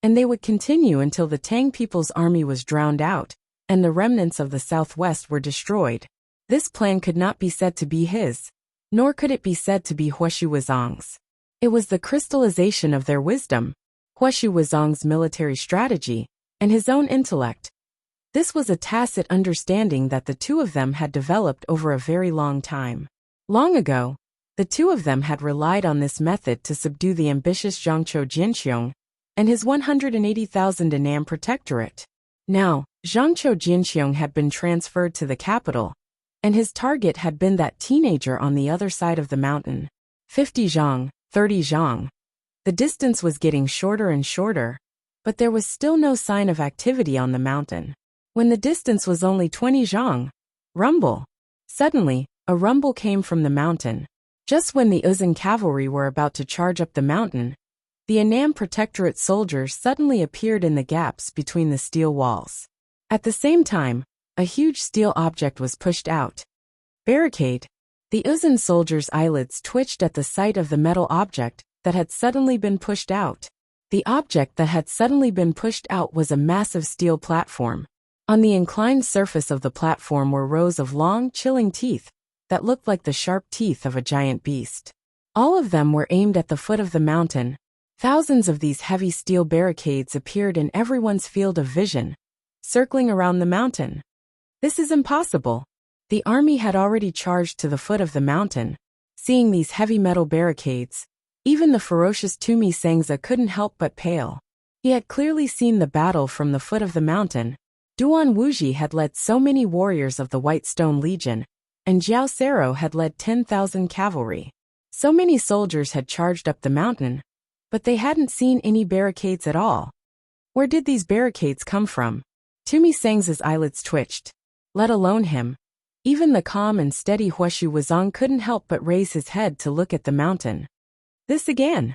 and they would continue until the Tang people's army was drowned out, and the remnants of the southwest were destroyed. This plan could not be said to be his, nor could it be said to be Huashu Wuzong's. It was the crystallization of their wisdom, Huashu Wuzong's military strategy, and his own intellect. This was a tacit understanding that the two of them had developed over a very long time. Long ago, the two of them had relied on this method to subdue the ambitious Zhangqiu Jinxiong and his 180,000 Annam Protectorate. Now, Zhangqiu Jinxiong had been transferred to the capital, and his target had been that teenager on the other side of the mountain. 50 zhang, 30 zhang. The distance was getting shorter and shorter, but there was still no sign of activity on the mountain. When the distance was only 20 zhang, rumble. Suddenly, a rumble came from the mountain. Just when the Uzun cavalry were about to charge up the mountain, the Annam Protectorate soldiers suddenly appeared in the gaps between the steel walls. At the same time, a huge steel object was pushed out. Barricade. The Uzun soldiers' eyelids twitched at the sight of the metal object that had suddenly been pushed out. The object that had suddenly been pushed out was a massive steel platform. On the inclined surface of the platform were rows of long, chilling teeth that looked like the sharp teeth of a giant beast. All of them were aimed at the foot of the mountain. Thousands of these heavy steel barricades appeared in everyone's field of vision, circling around the mountain. This is impossible. The army had already charged to the foot of the mountain. Seeing these heavy metal barricades, even the ferocious Tumi Sangza couldn't help but pale. He had clearly seen the battle from the foot of the mountain. Duan Wuxia had led so many warriors of the White Stone Legion, and Jiao Sero had led 10,000 cavalry. So many soldiers had charged up the mountain, but they hadn't seen any barricades at all. Where did these barricades come from? Tumi Sangza's eyelids twitched. Let alone him. Even the calm and steady Huashu Wuzong couldn't help but raise his head to look at the mountain. This again.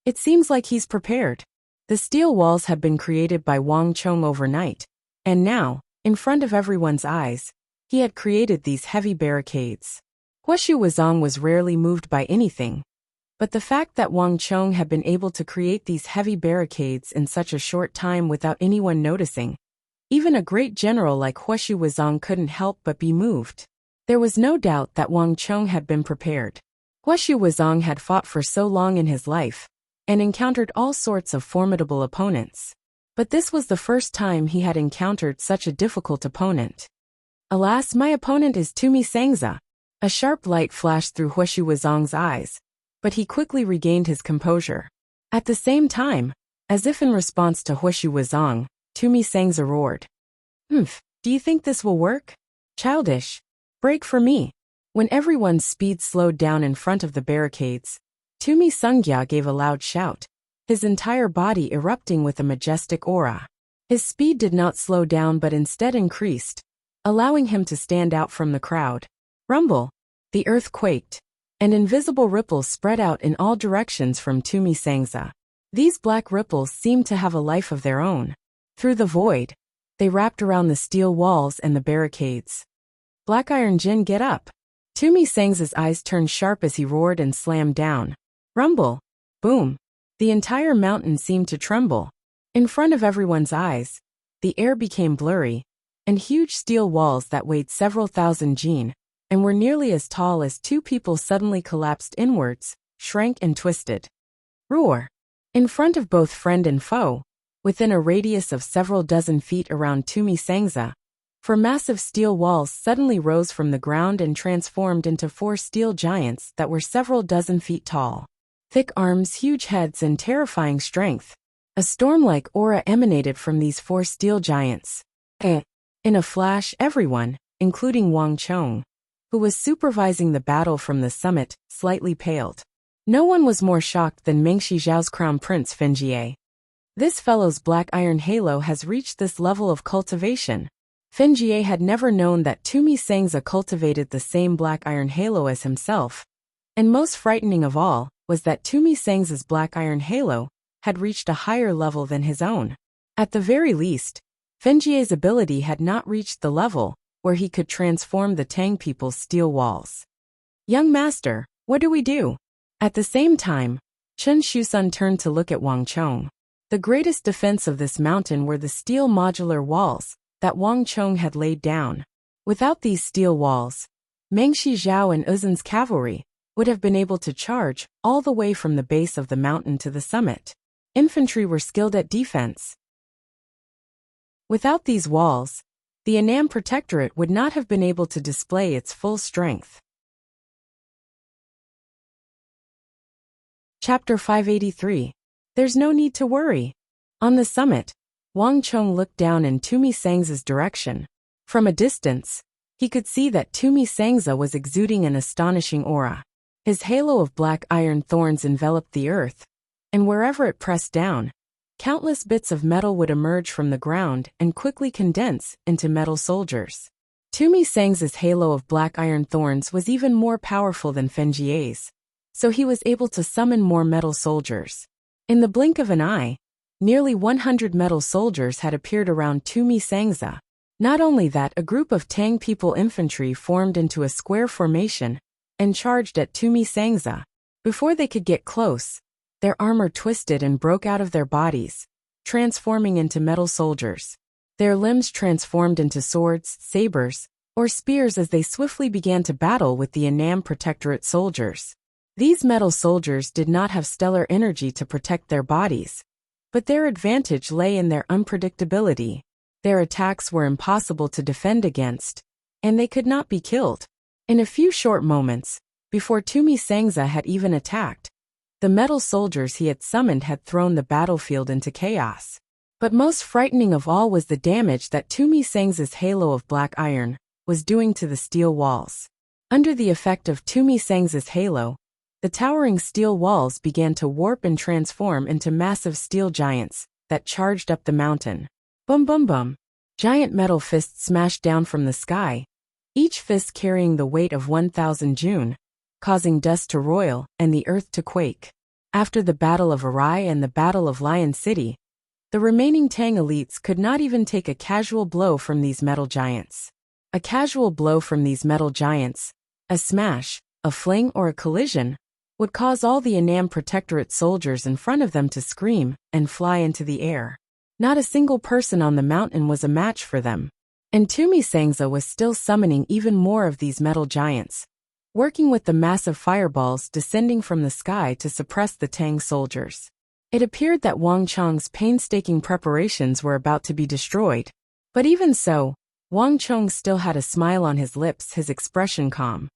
It seems like he's prepared. The steel walls had been created by Wang Chong overnight, and now, in front of everyone's eyes, he had created these heavy barricades. Huashu Wuzong was rarely moved by anything, but the fact that Wang Chong had been able to create these heavy barricades in such a short time without anyone noticing, even a great general like Huashu Wuzong couldn't help but be moved. There was no doubt that Wang Chong had been prepared. Huashu Wuzong had fought for so long in his life, and encountered all sorts of formidable opponents. But this was the first time he had encountered such a difficult opponent. Alas, my opponent is Tumi Sangza. A sharp light flashed through Huashu Wuzong's eyes, but he quickly regained his composure. At the same time, as if in response to Huashu Wuzong, Tumi Sangza roared. Do you think this will work? Childish. Break for me. When everyone's speed slowed down in front of the barricades, Tumi Sangya gave a loud shout, his entire body erupting with a majestic aura. His speed did not slow down but instead increased, allowing him to stand out from the crowd. Rumble. The earth quaked, and invisible ripples spread out in all directions from Tumi Sangza. These black ripples seemed to have a life of their own. Through the void, they wrapped around the steel walls and the barricades. Black Iron Jin, get up. Tumi Sangza's eyes turned sharp as he roared and slammed down. Rumble. Boom. The entire mountain seemed to tremble. In front of everyone's eyes, the air became blurry, and huge steel walls that weighed several thousand jin, and were nearly as tall as two people suddenly collapsed inwards, shrank and twisted. Roar. In front of both friend and foe, within a radius of several dozen feet around Tumi Sangza, four massive steel walls suddenly rose from the ground and transformed into four steel giants that were several dozen feet tall. Thick arms, huge heads, and terrifying strength. A storm-like aura emanated from these four steel giants. In a flash, everyone, including Wang Chong, who was supervising the battle from the summit, slightly paled. No one was more shocked than Mengshi Zhao's crown prince Fenjie. This fellow's black iron halo has reached this level of cultivation. Fenjie had never known that Tumi Sangza cultivated the same black iron halo as himself. And most frightening of all, was that Tumi Sangza's black iron halo had reached a higher level than his own. At the very least, Fenjie's ability had not reached the level where he could transform the Tang people's steel walls. Young master, what do we do? At the same time, Chen Shusun turned to look at Wang Chong. The greatest defense of this mountain were the steel modular walls that Wang Chong had laid down. Without these steel walls, Mengshi Zhao and Uzun's cavalry would have been able to charge all the way from the base of the mountain to the summit. Infantry were skilled at defense. Without these walls, the Annam Protectorate would not have been able to display its full strength. Chapter 583. There's no need to worry. On the summit, Wang Chong looked down in Tumi Sangza's direction. From a distance, he could see that Tumi Sangza was exuding an astonishing aura. His halo of black iron thorns enveloped the earth, and wherever it pressed down, countless bits of metal would emerge from the ground and quickly condense into metal soldiers. Tumi Sangza's halo of black iron thorns was even more powerful than Fenjie's, so he was able to summon more metal soldiers. In the blink of an eye, nearly 100 metal soldiers had appeared around Tumi Sangza. Not only that, a group of Tang people infantry formed into a square formation and charged at Tumi Sangza. Before they could get close, their armor twisted and broke out of their bodies, transforming into metal soldiers. Their limbs transformed into swords, sabers, or spears as they swiftly began to battle with the Annam Protectorate soldiers. These metal soldiers did not have stellar energy to protect their bodies, but their advantage lay in their unpredictability. Their attacks were impossible to defend against, and they could not be killed. In a few short moments, before Tumi Sangza had even attacked, the metal soldiers he had summoned had thrown the battlefield into chaos. But most frightening of all was the damage that Tumi Sangza's halo of black iron was doing to the steel walls. Under the effect of Tumi Sangza's halo, the towering steel walls began to warp and transform into massive steel giants that charged up the mountain. Bum bum bum. Giant metal fists smashed down from the sky, each fist carrying the weight of 1,000 June, causing dust to roil and the earth to quake. After the Battle of Arai and the Battle of Lion City, the remaining Tang elites could not even take a casual blow from these metal giants. A casual blow from these metal giants, a smash, a fling or a collision, would cause all the Annam Protectorate soldiers in front of them to scream and fly into the air. Not a single person on the mountain was a match for them. And Tumi Sangza was still summoning even more of these metal giants, working with the massive fireballs descending from the sky to suppress the Tang soldiers. It appeared that Wang Chong's painstaking preparations were about to be destroyed. But even so, Wang Chong still had a smile on his lips, his expression calm.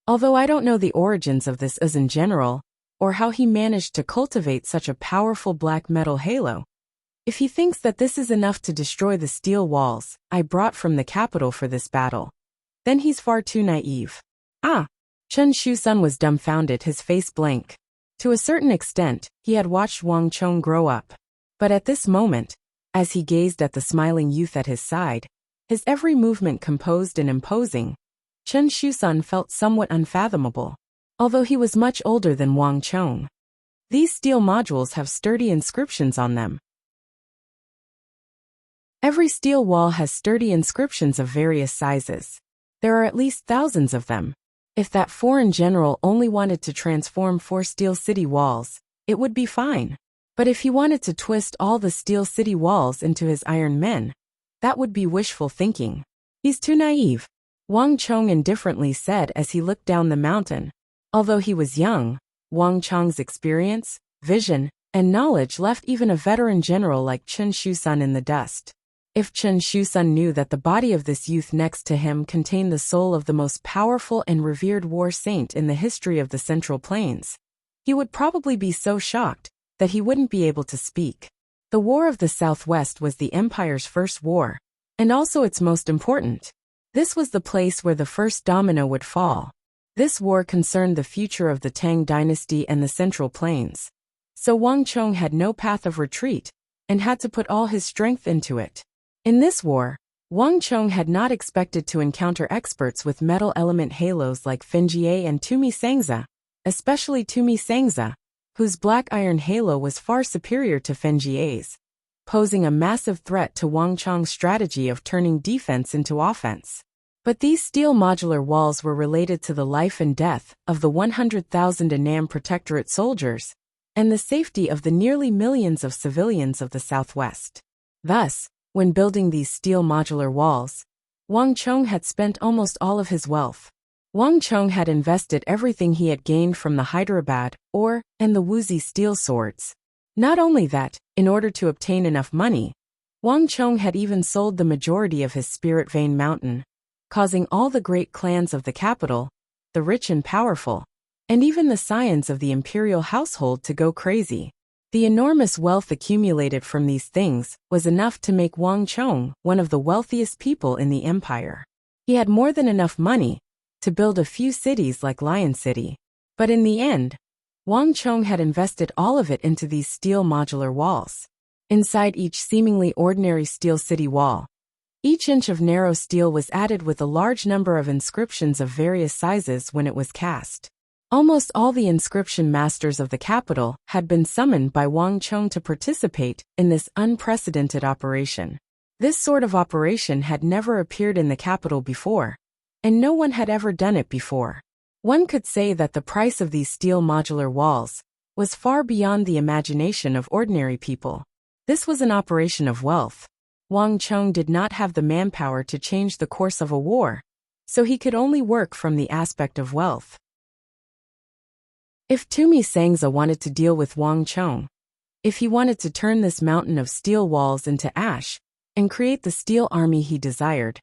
Although I don't know the origins of this in general, or how he managed to cultivate such a powerful black metal halo, if he thinks that this is enough to destroy the steel walls I brought from the capital for this battle, then he's far too naive. Chen Shusun was dumbfounded, his face blank. To a certain extent, he had watched Wang Chong grow up. But at this moment, as he gazed at the smiling youth at his side, his every movement composed and imposing, Chen Shusun felt somewhat unfathomable. Although he was much older than Wang Chong, these steel modules have sturdy inscriptions on them. Every steel wall has sturdy inscriptions of various sizes. There are at least thousands of them. If that foreign general only wanted to transform 4 steel city walls, it would be fine. But if he wanted to twist all the steel city walls into his iron men, that would be wishful thinking. He's too naive, Wang Chong indifferently said as he looked down the mountain. Although he was young, Wang Chong's experience, vision, and knowledge left even a veteran general like Chen Shusun in the dust. If Chen Shusun knew that the body of this youth next to him contained the soul of the most powerful and revered war saint in the history of the Central Plains, he would probably be so shocked that he wouldn't be able to speak. The War of the Southwest was the Empire's first war, and also its most important. This was the place where the first domino would fall. This war concerned the future of the Tang dynasty and the Central Plains. So Wang Chong had no path of retreat, and had to put all his strength into it. In this war, Wang Chong had not expected to encounter experts with metal element halos like Fenjie and Tumi Sangza, especially Tumi Sangza, whose black iron halo was far superior to Fenjie's, posing a massive threat to Wang Chong's strategy of turning defense into offense. But these steel modular walls were related to the life and death of the 100,000 Annam Protectorate soldiers, and the safety of the nearly millions of civilians of the Southwest. Thus, when building these steel modular walls, Wang Chong had spent almost all of his wealth. Wang Chong had invested everything he had gained from the Hyderabad and the Wuxia steel swords. Not only that, in order to obtain enough money, Wang Chong had even sold the majority of his Spirit Vein Mountain, causing all the great clans of the capital, the rich and powerful, and even the scions of the imperial household to go crazy. The enormous wealth accumulated from these things was enough to make Wang Chong one of the wealthiest people in the empire. He had more than enough money to build a few cities like Lion City. But in the end, Wang Chong had invested all of it into these steel modular walls. Inside each seemingly ordinary steel city wall, each inch of narrow steel was added with a large number of inscriptions of various sizes when it was cast. Almost all the inscription masters of the capital had been summoned by Wang Chong to participate in this unprecedented operation. This sort of operation had never appeared in the capital before, and no one had ever done it before. One could say that the price of these steel modular walls was far beyond the imagination of ordinary people. This was an operation of wealth. Wang Chong did not have the manpower to change the course of a war, so he could only work from the aspect of wealth. If Tumi Sangza wanted to deal with Wang Chong, if he wanted to turn this mountain of steel walls into ash and create the steel army he desired,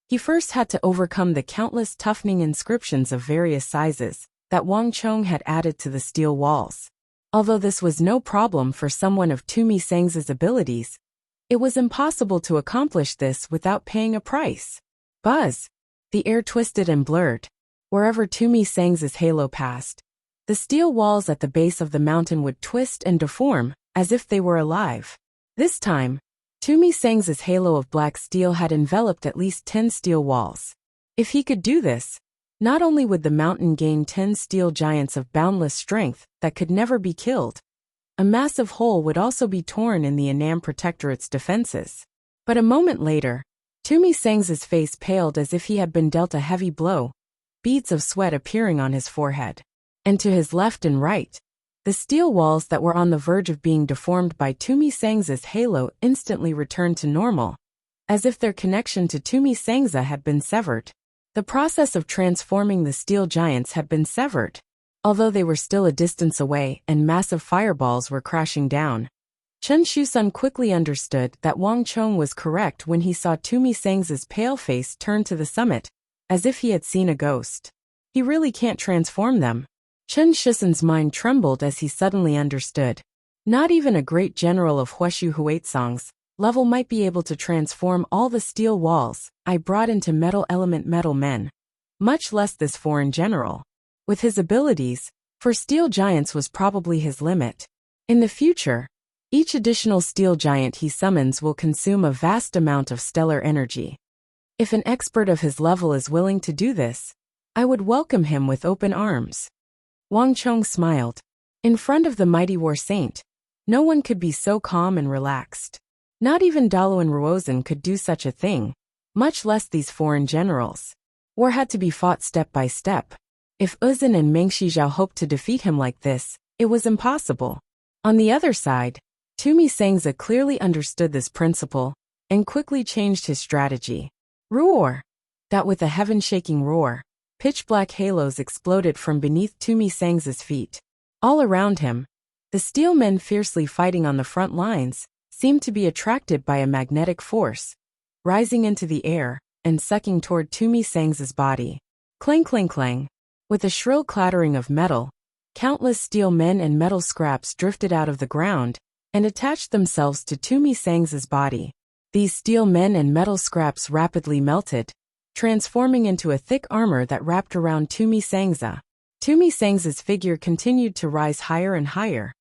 he first had to overcome the countless toughening inscriptions of various sizes that Wang Chong had added to the steel walls. Although this was no problem for someone of Tumi Sangza's abilities, it was impossible to accomplish this without paying a price. Buzz! The air twisted and blurred. Wherever Tumi Sangza's halo passed, the steel walls at the base of the mountain would twist and deform, as if they were alive. This time, Tumi Sangza's halo of black steel had enveloped at least 10 steel walls. If he could do this, not only would the mountain gain 10 steel giants of boundless strength that could never be killed, a massive hole would also be torn in the Annam Protectorate's defenses. But a moment later, Tumi Sangza's face paled as if he had been dealt a heavy blow, beads of sweat appearing on his forehead. And to his left and right, the steel walls that were on the verge of being deformed by Tumi Sangza's halo instantly returned to normal, as if their connection to Tumi Sangza had been severed. The process of transforming the steel giants had been severed. Although they were still a distance away and massive fireballs were crashing down, Chen Shusun quickly understood that Wang Chong was correct when he saw Tumi Sangza's pale face turn to the summit, as if he had seen a ghost. He really can't transform them. Chen Shusun's mind trembled as he suddenly understood. Not even a great general of Hueshu Huaitsong's level might be able to transform all the steel walls I brought into metal element metal men, much less this foreign general. With his abilities, for steel giants was probably his limit. In the future, each additional steel giant he summons will consume a vast amount of stellar energy. If an expert of his level is willing to do this, I would welcome him with open arms. Wang Chong smiled. In front of the mighty war saint, no one could be so calm and relaxed. Not even Dalo and Ruozan could do such a thing, much less these foreign generals. War had to be fought step by step. If Uzan and Meng Shizhao hoped to defeat him like this, it was impossible. On the other side, Tumi Sangza clearly understood this principle and quickly changed his strategy. Roar! That with a heaven-shaking roar, pitch-black halos exploded from beneath Tumi Sangza's feet. All around him, the steel men fiercely fighting on the front lines seemed to be attracted by a magnetic force, rising into the air and sucking toward Tumi Sangza's body. Clang clang clang. With a shrill clattering of metal, countless steel men and metal scraps drifted out of the ground and attached themselves to Tumi Sangza's body. These steel men and metal scraps rapidly melted, transforming into a thick armor that wrapped around Tumi Sangza. Tumi Sangza's figure continued to rise higher and higher.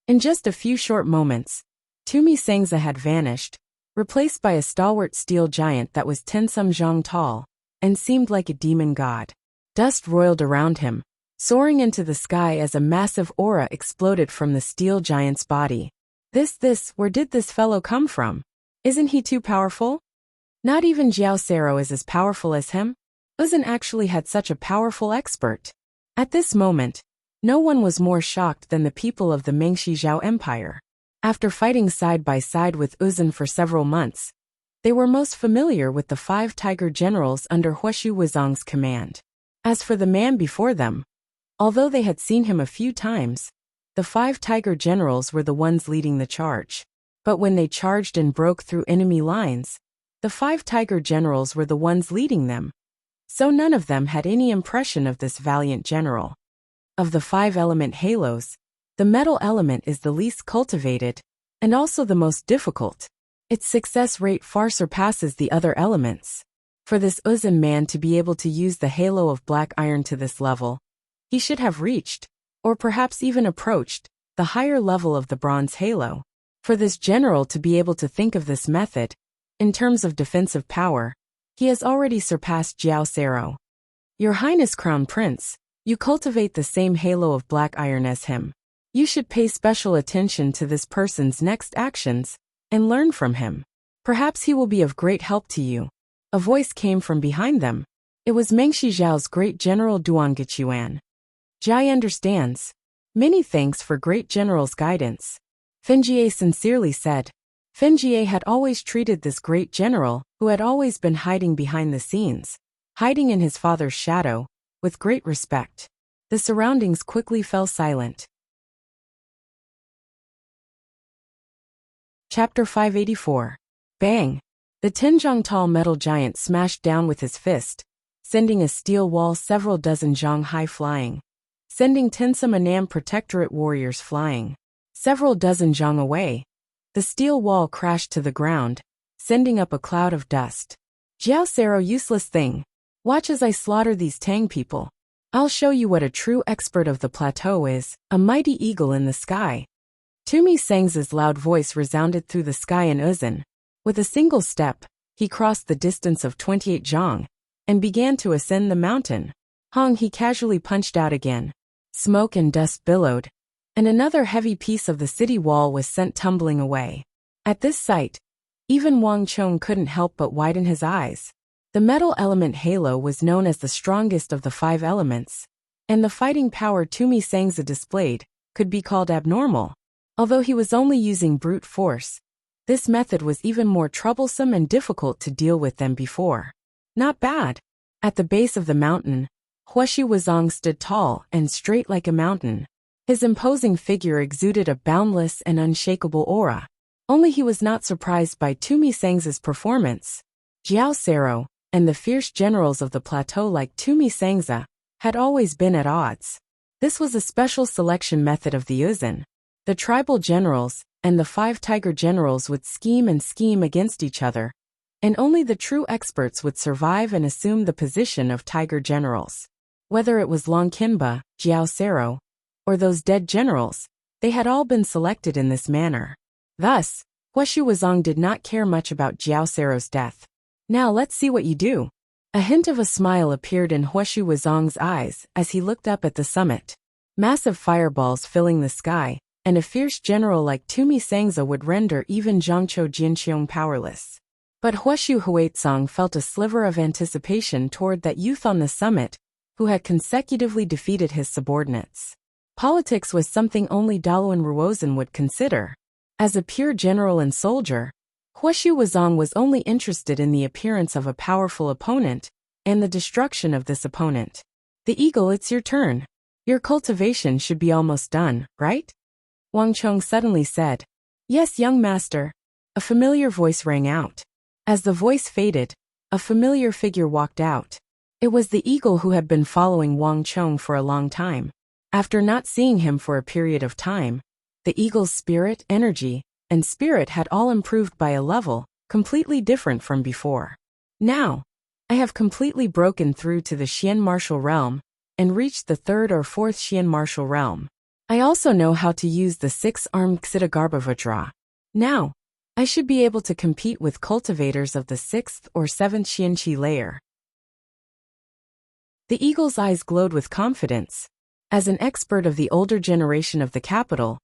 In just a few short moments, Tumi Sangza had vanished, replaced by a stalwart steel giant that was 10 some zhang tall and seemed like a demon god. Dust roiled around him, soaring into the sky as a massive aura exploded from the steel giant's body. Where did this fellow come from? Isn't he too powerful? Not even Jiao Sero is as powerful as him. Uzan actually had such a powerful expert. At this moment, no one was more shocked than the people of the Mengshi Zhao Empire. After fighting side by side with Uzan for several months, they were most familiar with the 5 tiger generals under Hueshu Wuzong's command. As for the man before them, although they had seen him a few times, the 5 tiger generals were the ones leading the charge. But when they charged and broke through enemy lines, the 5 tiger generals were the ones leading them. So none of them had any impression of this valiant general. Of the 5 element halos, the metal element is the least cultivated, and also the most difficult. Its success rate far surpasses the other elements. For this Uzan man to be able to use the halo of black iron to this level, he should have reached, or perhaps even approached, the higher level of the bronze halo. For this general to be able to think of this method, in terms of defensive power, he has already surpassed Jiao Sero. Your Highness Crown Prince, you cultivate the same halo of black iron as him. You should pay special attention to this person's next actions, and learn from him. Perhaps he will be of great help to you. A voice came from behind them. It was Mengshi Zhao's great general Duangichuan. Jai understands. Many thanks for great general's guidance. Fenjie sincerely said. Fenjie had always treated this great general, who had always been hiding behind the scenes, hiding in his father's shadow, with great respect. The surroundings quickly fell silent. Chapter 584. Bang! The 10 zhang tall metal giant smashed down with his fist, sending a steel wall several dozen zhang high flying, sending 10 some Annam Protectorate warriors flying several dozen zhang away. The steel wall crashed to the ground, sending up a cloud of dust. Jiao Sero, useless thing. Watch as I slaughter these Tang people. I'll show you what a true expert of the plateau is, a mighty eagle in the sky. Tumi Sang's loud voice resounded through the sky in Uzan. With a single step, he crossed the distance of 28 zhang, and began to ascend the mountain. Hong, he casually punched out again. Smoke and dust billowed, and another heavy piece of the city wall was sent tumbling away. At this sight, even Wang Chong couldn't help but widen his eyes. The metal element halo was known as the strongest of the 5 elements, and the fighting power Tumi Sangza displayed could be called abnormal. Although he was only using brute force, this method was even more troublesome and difficult to deal with than before. Not bad. At the base of the mountain, Huashi Wuzong stood tall and straight like a mountain. His imposing figure exuded a boundless and unshakable aura. Only he was not surprised by Tumi Sang's performance. Jiao Sero and the fierce generals of the plateau like Tumi Sangza had always been at odds. This was a special selection method of the Uzan. The tribal generals and the 5 tiger generals would scheme and scheme against each other, and only the true experts would survive and assume the position of tiger generals. Whether it was Long Qinba, Jiao Sero, or those dead generals, they had all been selected in this manner. Thus, Huashi Wuzong did not care much about Jiao Sero's death. Now let's see what you do. A hint of a smile appeared in Huashi Wuzong's eyes as he looked up at the summit. Massive fireballs filling the sky, and a fierce general like Tumi Sangza would render even Zhangqiu Jinqiong powerless. But Huashu Huaizong felt a sliver of anticipation toward that youth on the summit, who had consecutively defeated his subordinates. Politics was something only Daluan Ruozan would consider. As a pure general and soldier, Huashu Wuzong was only interested in the appearance of a powerful opponent, and the destruction of this opponent. The eagle, it's your turn. Your cultivation should be almost done, right? Wang Chong suddenly said. Yes, young master. A familiar voice rang out. As the voice faded, a familiar figure walked out. It was the eagle who had been following Wang Chong for a long time. After not seeing him for a period of time, the eagle's spirit, energy, and spirit had all improved by a level completely different from before. Now, I have completely broken through to the Xian martial realm and reached the 3rd or 4th Xian martial realm. I also know how to use the 6-armed Xittagarbhavajra. Now, I should be able to compete with cultivators of the 6th or 7th Xianqi layer. The eagle's eyes glowed with confidence. As an expert of the older generation of the capital,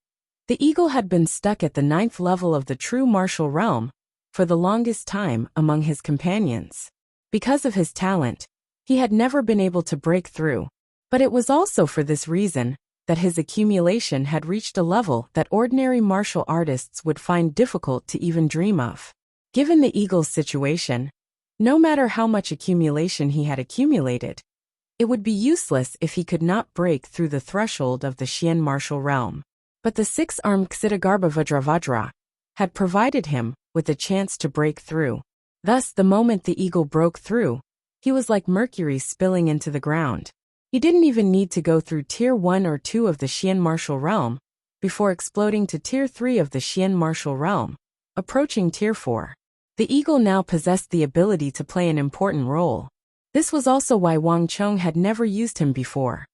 the eagle had been stuck at the 9th level of the true martial realm for the longest time among his companions. Because of his talent, he had never been able to break through. But it was also for this reason that his accumulation had reached a level that ordinary martial artists would find difficult to even dream of. Given the eagle's situation, no matter how much accumulation he had accumulated, it would be useless if he could not break through the threshold of the Xian martial realm. But the 6-armed Xittagarbhavajra had provided him with a chance to break through. Thus, the moment the eagle broke through, he was like mercury spilling into the ground. He didn't even need to go through Tier 1 or 2 of the Xian martial realm before exploding to Tier 3 of the Xian martial realm, approaching Tier 4. The eagle now possessed the ability to play an important role. This was also why Wang Chong had never used him before.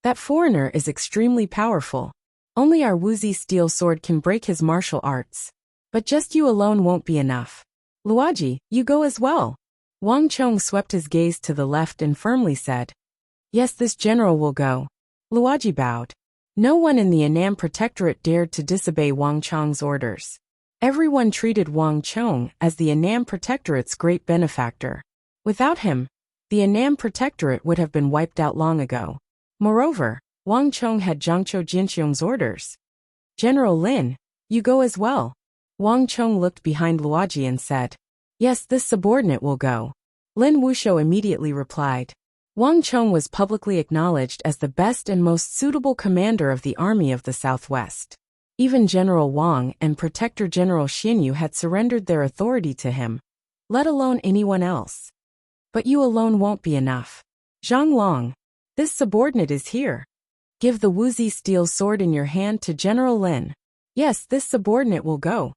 That foreigner is extremely powerful. Only our Wuxia steel sword can break his martial arts. But just you alone won't be enough. Luaji, you go as well. Wang Chong swept his gaze to the left and firmly said. Yes, this general will go. Luaji bowed. No one in the Annam Protectorate dared to disobey Wang Chong's orders. Everyone treated Wang Chong as the Annam Protectorate's great benefactor. Without him, the Annam Protectorate would have been wiped out long ago. Moreover, Wang Chong had Zhangqiu Jinqiong's orders. General Lin, You go as well. Wang Chong looked behind Luoji and said, Yes, this subordinate will go. Lin Wuxiu immediately replied. Wang Chong was publicly acknowledged as the best and most suitable commander of the Army of the Southwest. Even General Wang and Protector General Xinyu had surrendered their authority to him, let alone anyone else. But you alone won't be enough. Zhang Long, this subordinate is here. Give the Wuxia steel sword in your hand to General Lin. Yes, this subordinate will go.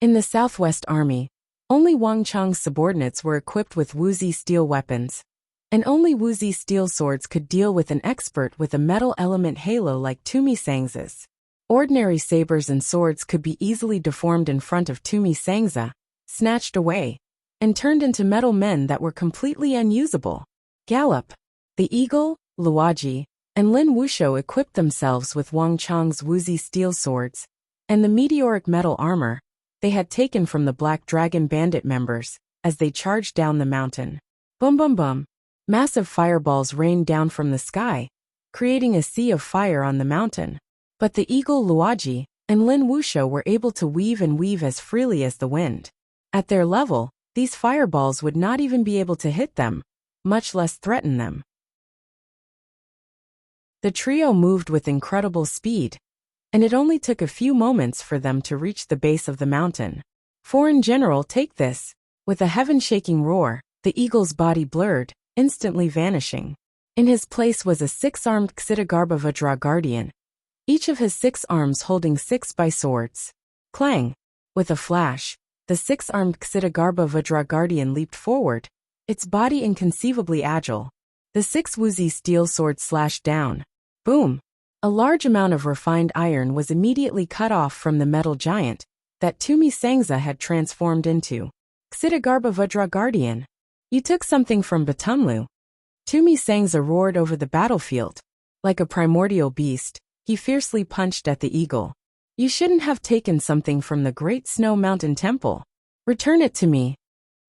In the Southwest Army, only Wang Chong's subordinates were equipped with Wuxia steel weapons, and only Wuxia steel swords could deal with an expert with a metal element halo like Tumi Sangza's. Ordinary sabers and swords could be easily deformed in front of Tumi Sangza, snatched away, and turned into metal men that were completely unusable. Gallop. The Eagle, Luoji, and Lin Wuxiu equipped themselves with Wang Chong's Wuxia steel swords, and the meteoric metal armor they had taken from the Black Dragon Bandit members as they charged down the mountain. Boom boom boom. Massive fireballs rained down from the sky, creating a sea of fire on the mountain. But the Eagle Luoji and Lin Wuxiu were able to weave and weave as freely as the wind. At their level, these fireballs would not even be able to hit them, much less threaten them. The trio moved with incredible speed, and it only took a few moments for them to reach the base of the mountain. Foreign General, take this. With a heaven-shaking roar, the eagle's body blurred, instantly vanishing. In his place was a 6-armed Ksitigarbha Vajra guardian, each of his 6 arms holding 6 by swords. Clang! With a flash, the 6-armed Ksitigarbha Vajra guardian leaped forward, its body inconceivably agile. The 6 Wuxia steel swords slashed down. Boom! A large amount of refined iron was immediately cut off from the metal giant that Tumi Sangza had transformed into. Ksitigarbha Vajra guardian. You took something from Batumlu. Tumi Sangza roared over the battlefield. Like a primordial beast, he fiercely punched at the eagle. You shouldn't have taken something from the Great Snow Mountain Temple. Return it to me.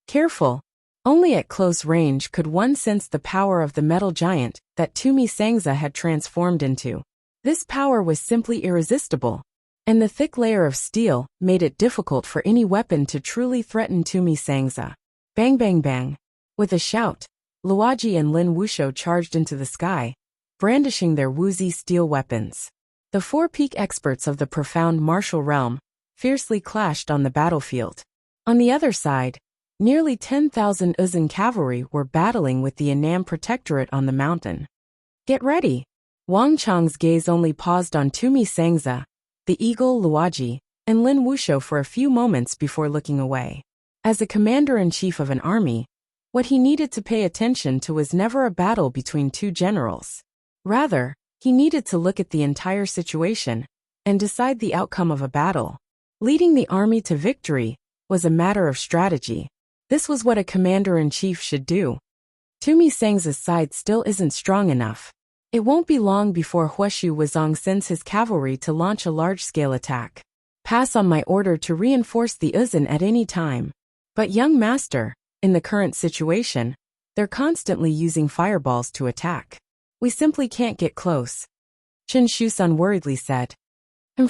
Careful. Only at close range could one sense the power of the metal giant that Tumi Sangza had transformed into. This power was simply irresistible, and the thick layer of steel made it difficult for any weapon to truly threaten Tumi Sangza. Bang bang bang. With a shout, Luoji and Lin Wuxiu charged into the sky, brandishing their Wuxia steel weapons. The 4 peak experts of the profound martial realm fiercely clashed on the battlefield. On the other side, nearly 10,000 Uzun cavalry were battling with the Annam Protectorate on the mountain. Get ready! Wang Chong's gaze only paused on Tumi Sangza, the Eagle Luoji, and Lin Wuxiu for a few moments before looking away. As a commander-in-chief of an army, what he needed to pay attention to was never a battle between 2 generals. Rather, he needed to look at the entire situation and decide the outcome of a battle. Leading the army to victory was a matter of strategy. This was what a commander-in-chief should do. Tumi Sangza's side still isn't strong enough. It won't be long before Huashu Wuzong sends his cavalry to launch a large-scale attack. Pass on my order to reinforce the Uzun at any time. But young master, in the current situation, they're constantly using fireballs to attack. We simply can't get close. Chen Shusun worriedly said.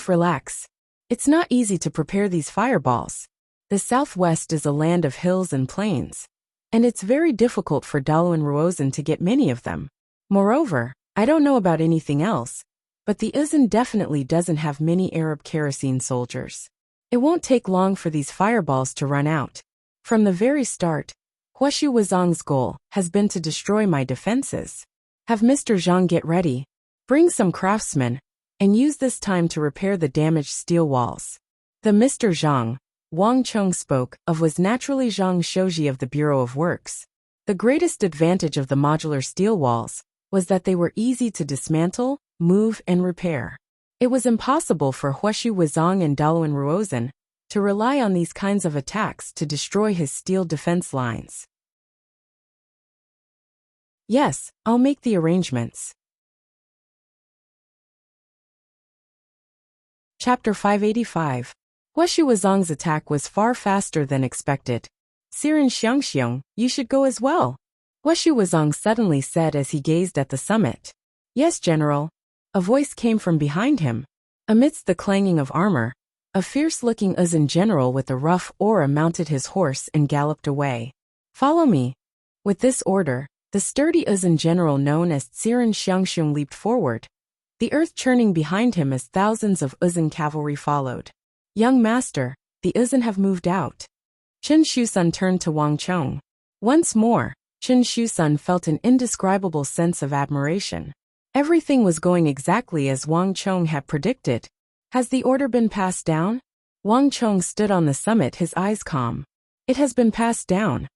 Relax. It's not easy to prepare these fireballs. The Southwest is a land of hills and plains, and it's very difficult for Daluan Ruozan to get many of them. Moreover, I don't know about anything else, but the Uzun definitely doesn't have many Arab kerosene soldiers. It won't take long for these fireballs to run out. From the very start, Huashu Wuzong's goal has been to destroy my defenses. Have Mr. Zhang get ready, bring some craftsmen, and use this time to repair the damaged steel walls. The Mr. Zhang Wang Chong spoke of was naturally Zhang Shouji of the Bureau of Works. The greatest advantage of the modular steel walls was that they were easy to dismantle, move, and repair. It was impossible for Huashu Wuzong and Daluan Ruozan to rely on these kinds of attacks to destroy his steel defense lines. Yes, I'll make the arrangements. Chapter 585. Huashu Wuzong's attack was far faster than expected. Siren Xiangxiong, you should go as well. Huashu Wuzong suddenly said as he gazed at the summit. Yes, General. A voice came from behind him. Amidst the clanging of armor, A fierce-looking Uzun general with a rough aura mounted his horse and galloped away. "Follow me." With this order, the sturdy Uzun general known as Tsiren Xiangxiong leaped forward, the earth churning behind him as thousands of Uzun cavalry followed. "Young master, the Uzun have moved out." Chen Shusun turned to Wang Chong. Once more, Chen Shusun felt an indescribable sense of admiration. Everything was going exactly as Wang Chong had predicted. "Has the order been passed down?" Wang Chong stood on the summit, his eyes calm. "It has been passed down."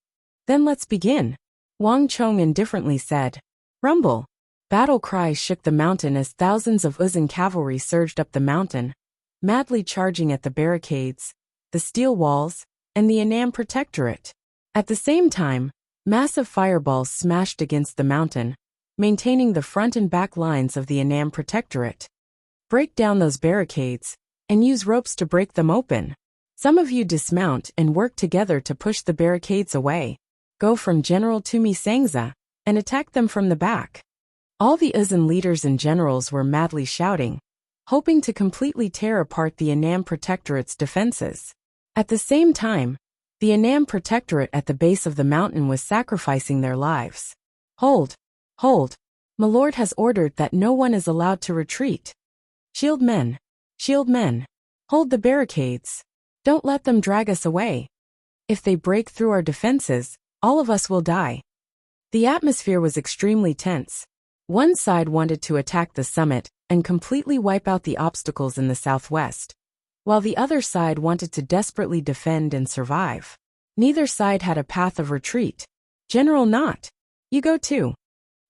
"Then let's begin," Wang Chong indifferently said. Rumble. Battle cries shook the mountain as thousands of Uzun cavalry surged up the mountain, madly charging at the barricades, the steel walls, and the Annam Protectorate. At the same time, massive fireballs smashed against the mountain, maintaining the front and back lines of the Annam Protectorate. "Break down those barricades, and use ropes to break them open. Some of you dismount and work together to push the barricades away. Go from General Tumi Sangza, and attack them from the back." All the Uzun leaders and generals were madly shouting, hoping to completely tear apart the Annam Protectorate's defenses. At the same time, the Annam Protectorate at the base of the mountain was sacrificing their lives. Hold! Hold! My lord has ordered that no one is allowed to retreat. Shield men! Shield men! Hold the barricades! Don't let them drag us away. If they break through our defenses, all of us will die." The atmosphere was extremely tense. One side wanted to attack the summit and completely wipe out the obstacles in the southwest, while the other side wanted to desperately defend and survive. Neither side had a path of retreat. "General Not, you go too."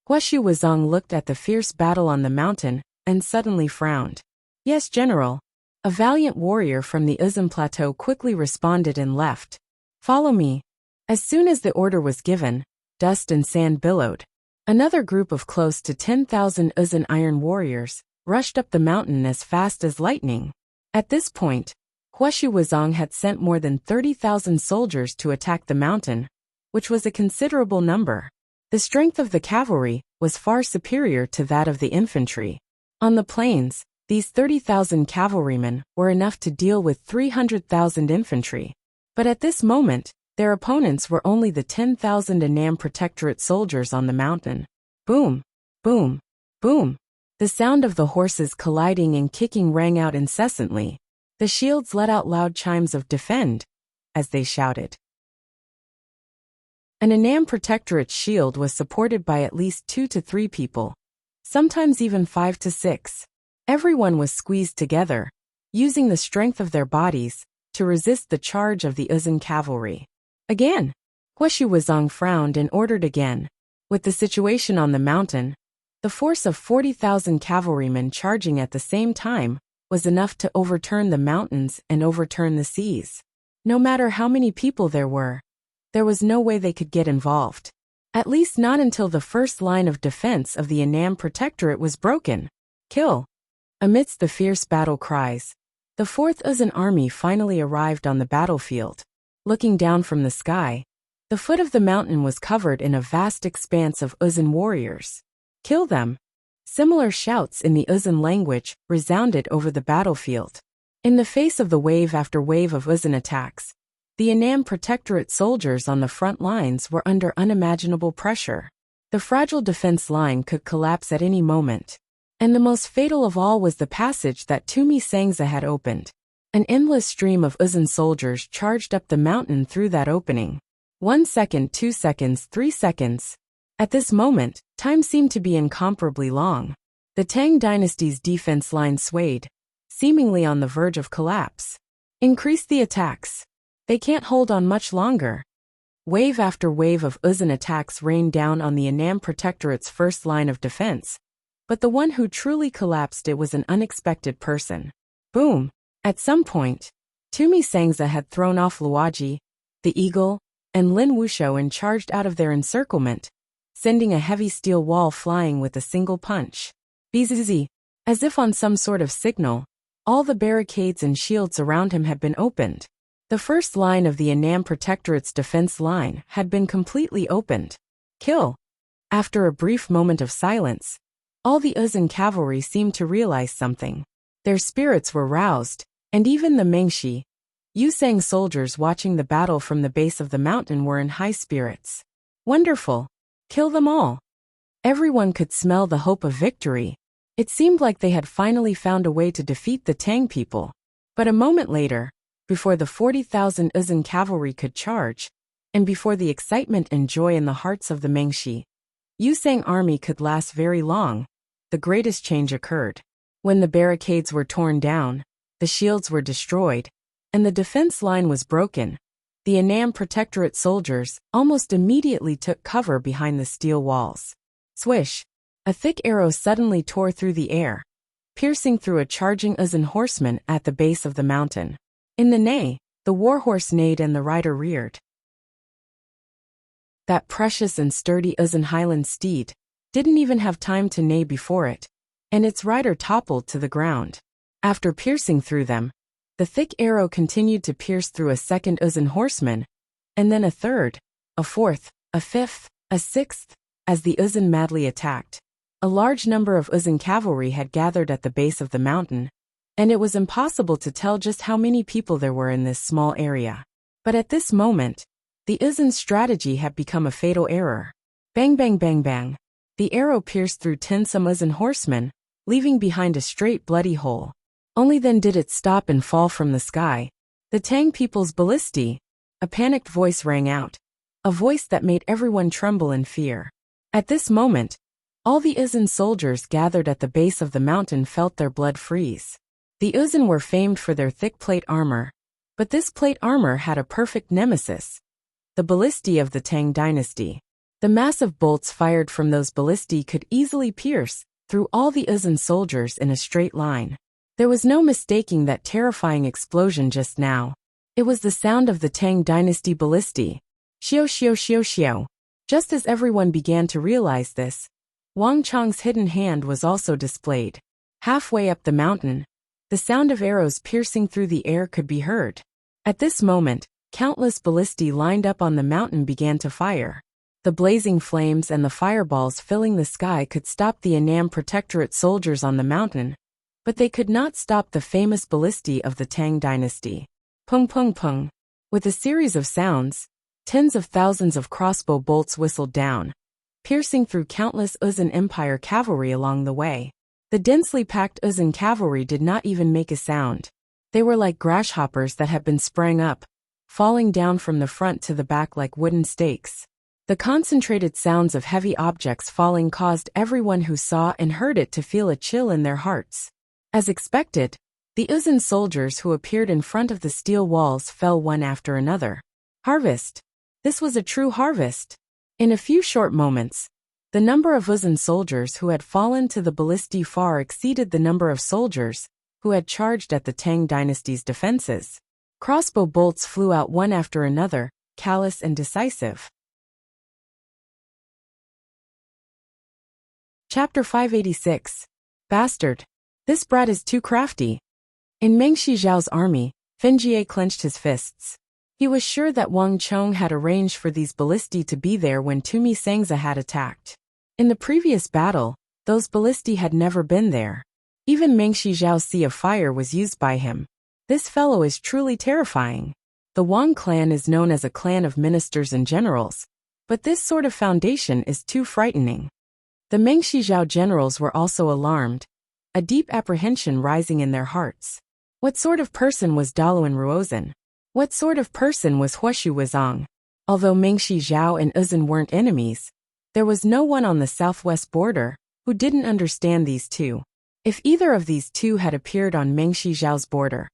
Guoshu Wuzong looked at the fierce battle on the mountain and suddenly frowned. "Yes, General." A valiant warrior from the Uzun Plateau quickly responded and left. "Follow me." As soon as the order was given, dust and sand billowed. Another group of close to 10,000 Uzun iron warriors rushed up the mountain as fast as lightning. At this point, Guoshu Wuzong had sent more than 30,000 soldiers to attack the mountain, which was a considerable number. The strength of the cavalry was far superior to that of the infantry. On the plains, these 30,000 cavalrymen were enough to deal with 300,000 infantry. But at this moment, their opponents were only the 10,000 Annam Protectorate soldiers on the mountain. Boom! Boom! Boom! The sound of the horses colliding and kicking rang out incessantly. The shields let out loud chimes of "defend" as they shouted. An Annam Protectorate shield was supported by at least 2 to 3 people, sometimes even 5 to 6. Everyone was squeezed together, using the strength of their bodies to resist the charge of the Uzun cavalry. Again, Guoshu Wuzong frowned and ordered again. With the situation on the mountain, the force of 40,000 cavalrymen charging at the same time was enough to overturn the mountains and overturn the seas. No matter how many people there was no way they could get involved. At least not until the first line of defense of the Annam Protectorate was broken. Kill! Amidst the fierce battle cries, the 4th Uzun Army finally arrived on the battlefield. Looking down from the sky, the foot of the mountain was covered in a vast expanse of Uzun warriors. "Kill them!" Similar shouts in the Uzun language resounded over the battlefield. In the face of the wave after wave of Uzun attacks, the Annam Protectorate soldiers on the front lines were under unimaginable pressure. The fragile defense line could collapse at any moment. And the most fatal of all was the passage that Tumi Sangza had opened. An endless stream of Uzun soldiers charged up the mountain through that opening. 1 second, 2 seconds, 3 seconds. At this moment, time seemed to be incomparably long. The Tang dynasty's defense line swayed, seemingly on the verge of collapse. "Increase the attacks. They can't hold on much longer." Wave after wave of Uzun attacks rained down on the Annam Protectorate's first line of defense. But the one who truly collapsed it was an unexpected person. Boom! At some point, Tumi Sangza had thrown off Luoji, the Eagle, and Lin Wuxiao and charged out of their encirclement, sending a heavy steel wall flying with a single punch. Bzzz! As if on some sort of signal, all the barricades and shields around him had been opened. The first line of the Annam Protectorate's defense line had been completely opened. Kill! After a brief moment of silence, all the Uzun cavalry seemed to realize something. Their spirits were roused, And even the Mengshi, Yusang soldiers watching the battle from the base of the mountain were in high spirits. Wonderful! Kill them all! Everyone could smell the hope of victory. It seemed like they had finally found a way to defeat the Tang people. But a moment later, before the 40,000 Uzun cavalry could charge, and before the excitement and joy in the hearts of the Mengshi, Yusang army could last very long, the greatest change occurred. When the barricades were torn down, the shields were destroyed, and the defense line was broken, the Annam Protectorate soldiers almost immediately took cover behind the steel walls. Swish! A thick arrow suddenly tore through the air, piercing through a charging Uzun horseman at the base of the mountain. In the neigh, the warhorse neighed and the rider reared. That precious and sturdy Uzun Highland steed didn't even have time to neigh before it, and its rider toppled to the ground. After piercing through them, the thick arrow continued to pierce through a second Uzun horseman, and then a third, a fourth, a fifth, a sixth, as the Uzun madly attacked. A large number of Uzun cavalry had gathered at the base of the mountain, and it was impossible to tell just how many people there were in this small area. But at this moment, the Uzun's strategy had become a fatal error. Bang bang bang bang. The arrow pierced through some Uzun horsemen, leaving behind a straight bloody hole. Only then did it stop and fall from the sky. The Tang people's ballistae! A panicked voice rang out. A voice that made everyone tremble in fear. At this moment, all the Uzun soldiers gathered at the base of the mountain felt their blood freeze. The Uzun were famed for their thick plate armor, but this plate armor had a perfect nemesis: the ballistae of the Tang dynasty. The massive bolts fired from those ballistae could easily pierce through all the Uzun soldiers in a straight line. There was no mistaking that terrifying explosion just now. It was the sound of the Tang dynasty ballistae. Xiao xiao xiao xiao. Just as everyone began to realize this, Wang Chong's hidden hand was also displayed. Halfway up the mountain, the sound of arrows piercing through the air could be heard. At this moment, countless ballistae lined up on the mountain began to fire. The blazing flames and the fireballs filling the sky could stop the Annam Protectorate soldiers on the mountain, but they could not stop the famous ballistae of the Tang dynasty. Pung pung pung. With a series of sounds, tens of thousands of crossbow bolts whistled down, piercing through countless Uzun Empire cavalry along the way. The densely packed Uzun cavalry did not even make a sound. They were like grasshoppers that had been sprang up, falling down from the front to the back like wooden stakes. The concentrated sounds of heavy objects falling caused everyone who saw and heard it to feel a chill in their hearts. As expected, the Uzun soldiers who appeared in front of the steel walls fell one after another. Harvest! This was a true harvest. In a few short moments, the number of Uzun soldiers who had fallen to the ballistae far exceeded the number of soldiers who had charged at the Tang dynasty's defenses. Crossbow bolts flew out one after another, callous and decisive. Chapter 586. Bastard. This brat is too crafty. In Meng Shizhao's army, Fenjie clenched his fists. He was sure that Wang Chong had arranged for these ballistae to be there when Tumi Sangza had attacked. In the previous battle, those ballistae had never been there. Even Meng Shizhao's Sea of Fire was used by him. This fellow is truly terrifying. The Wang clan is known as a clan of ministers and generals, but this sort of foundation is too frightening. The Meng Shizhao generals were also alarmed, a deep apprehension rising in their hearts. What sort of person was Daluan Ruozhen? What sort of person was Huashu Wuzong? Although Meng Shizhao and Uzun weren't enemies, there was no one on the southwest border who didn't understand these two. If either of these two had appeared on Meng Shizhao's border,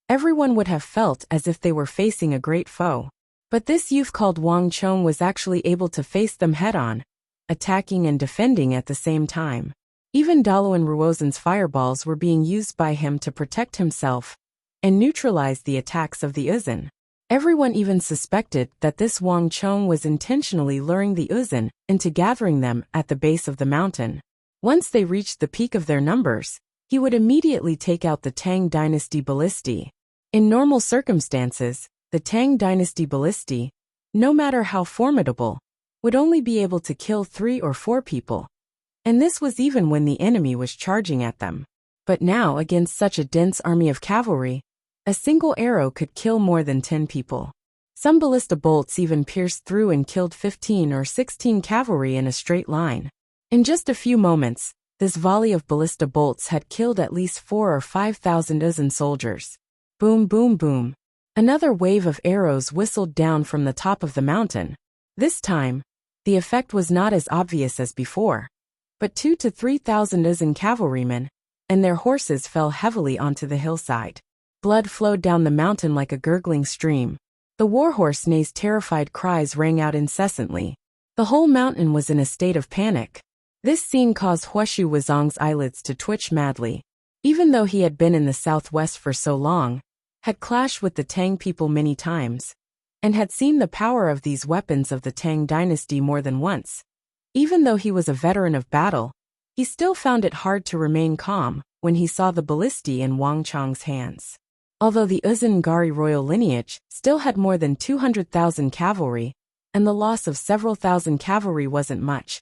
everyone would have felt as if they were facing a great foe. But this youth called Wang Chong was actually able to face them head-on, attacking and defending at the same time. Even Daluan Ruozhen's fireballs were being used by him to protect himself and neutralize the attacks of the Uzun. Everyone even suspected that this Wang Chong was intentionally luring the Uzun into gathering them at the base of the mountain. Once they reached the peak of their numbers, he would immediately take out the Tang dynasty ballistae. In normal circumstances, the Tang dynasty ballistae, no matter how formidable, would only be able to kill 3 or 4 people. And this was even when the enemy was charging at them. But now, against such a dense army of cavalry, A single arrow could kill more than 10 people. Some ballista bolts even pierced through and killed 15 or 16 cavalry in a straight line. In just a few moments, this volley of ballista bolts had killed at least 4,000 or 5,000 Uzun soldiers. Boom, boom, boom. Another wave of arrows whistled down from the top of the mountain. This time, the effect was not as obvious as before, but 2,000 to 3,000 Uzun cavalrymen and their horses fell heavily onto the hillside. Blood flowed down the mountain like a gurgling stream. The warhorse neigh's terrified cries rang out incessantly. The whole mountain was in a state of panic. This scene caused Huashu Wuzong's eyelids to twitch madly. Even though he had been in the southwest for so long, had clashed with the Tang people many times, and had seen the power of these weapons of the Tang dynasty more than once. Even though he was a veteran of battle, he still found it hard to remain calm when he saw the ballistae in Wang Chong's hands. Although the Uzun Gari royal lineage still had more than 200,000 cavalry, and the loss of several thousand cavalry wasn't much,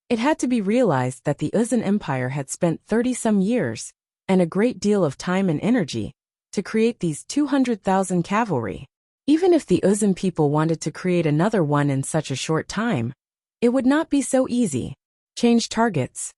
it had to be realized that the Uzun Empire had spent 30-some years, and a great deal of time and energy, to create these 200,000 cavalry. Even if the Uzun people wanted to create another one in such a short time, it would not be so easy. Change targets.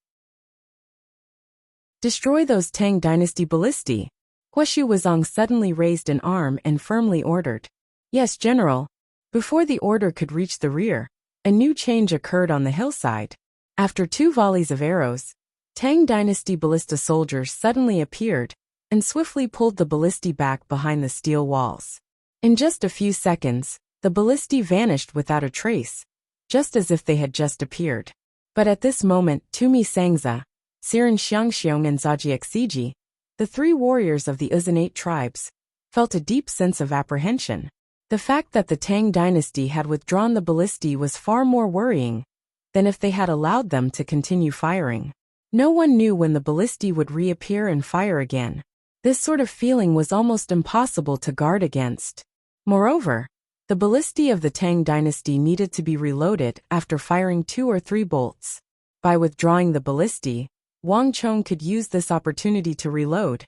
Destroy those Tang dynasty ballistae. Huashu Wuzong suddenly raised an arm and firmly ordered. Yes, General. Before the order could reach the rear, a new change occurred on the hillside. After 2 volleys of arrows, Tang dynasty ballista soldiers suddenly appeared and swiftly pulled the ballistae back behind the steel walls. In just a few seconds, the ballistae vanished without a trace, just as if they had just appeared. But at this moment, Tumi Sangza, Siren Xiangxiong and Zhajiexiji, the 3 warriors of the Uzun 8 tribes, felt a deep sense of apprehension. The fact that the Tang dynasty had withdrawn the ballistae was far more worrying than if they had allowed them to continue firing. No one knew when the ballistae would reappear and fire again. This sort of feeling was almost impossible to guard against. Moreover, the ballistae of the Tang dynasty needed to be reloaded after firing 2 or 3 bolts. By withdrawing the ballistae, Wang Chong could use this opportunity to reload,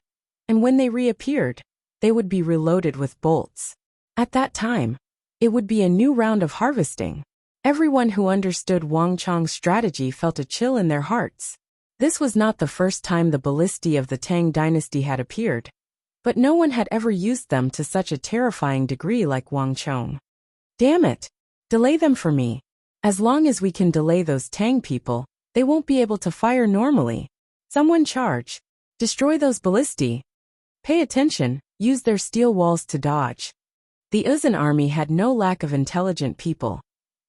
and when they reappeared, they would be reloaded with bolts. At that time, it would be a new round of harvesting. Everyone who understood Wang Chong's strategy felt a chill in their hearts. This was not the first time the ballistae of the Tang dynasty had appeared, but no one had ever used them to such a terrifying degree like Wang Chong. Damn it! Delay them for me. As long as we can delay those Tang people, they won't be able to fire normally. Someone charge. Destroy those ballistae. Pay attention, use their steel walls to dodge. The Uzun army had no lack of intelligent people,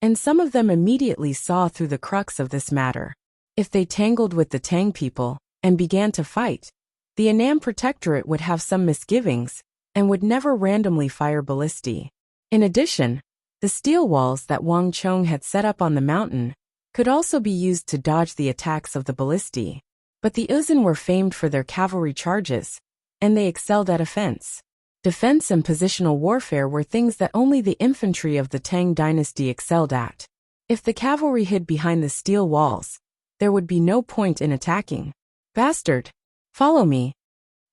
and some of them immediately saw through the crux of this matter. If they tangled with the Tang people and began to fight, the Annam Protectorate would have some misgivings and would never randomly fire ballistae. In addition, the steel walls that Wang Chong had set up on the mountain could also be used to dodge the attacks of the ballistae. But the Uzun were famed for their cavalry charges, and they excelled at offense. Defense and positional warfare were things that only the infantry of the Tang dynasty excelled at. If the cavalry hid behind the steel walls, there would be no point in attacking. Bastard! Follow me!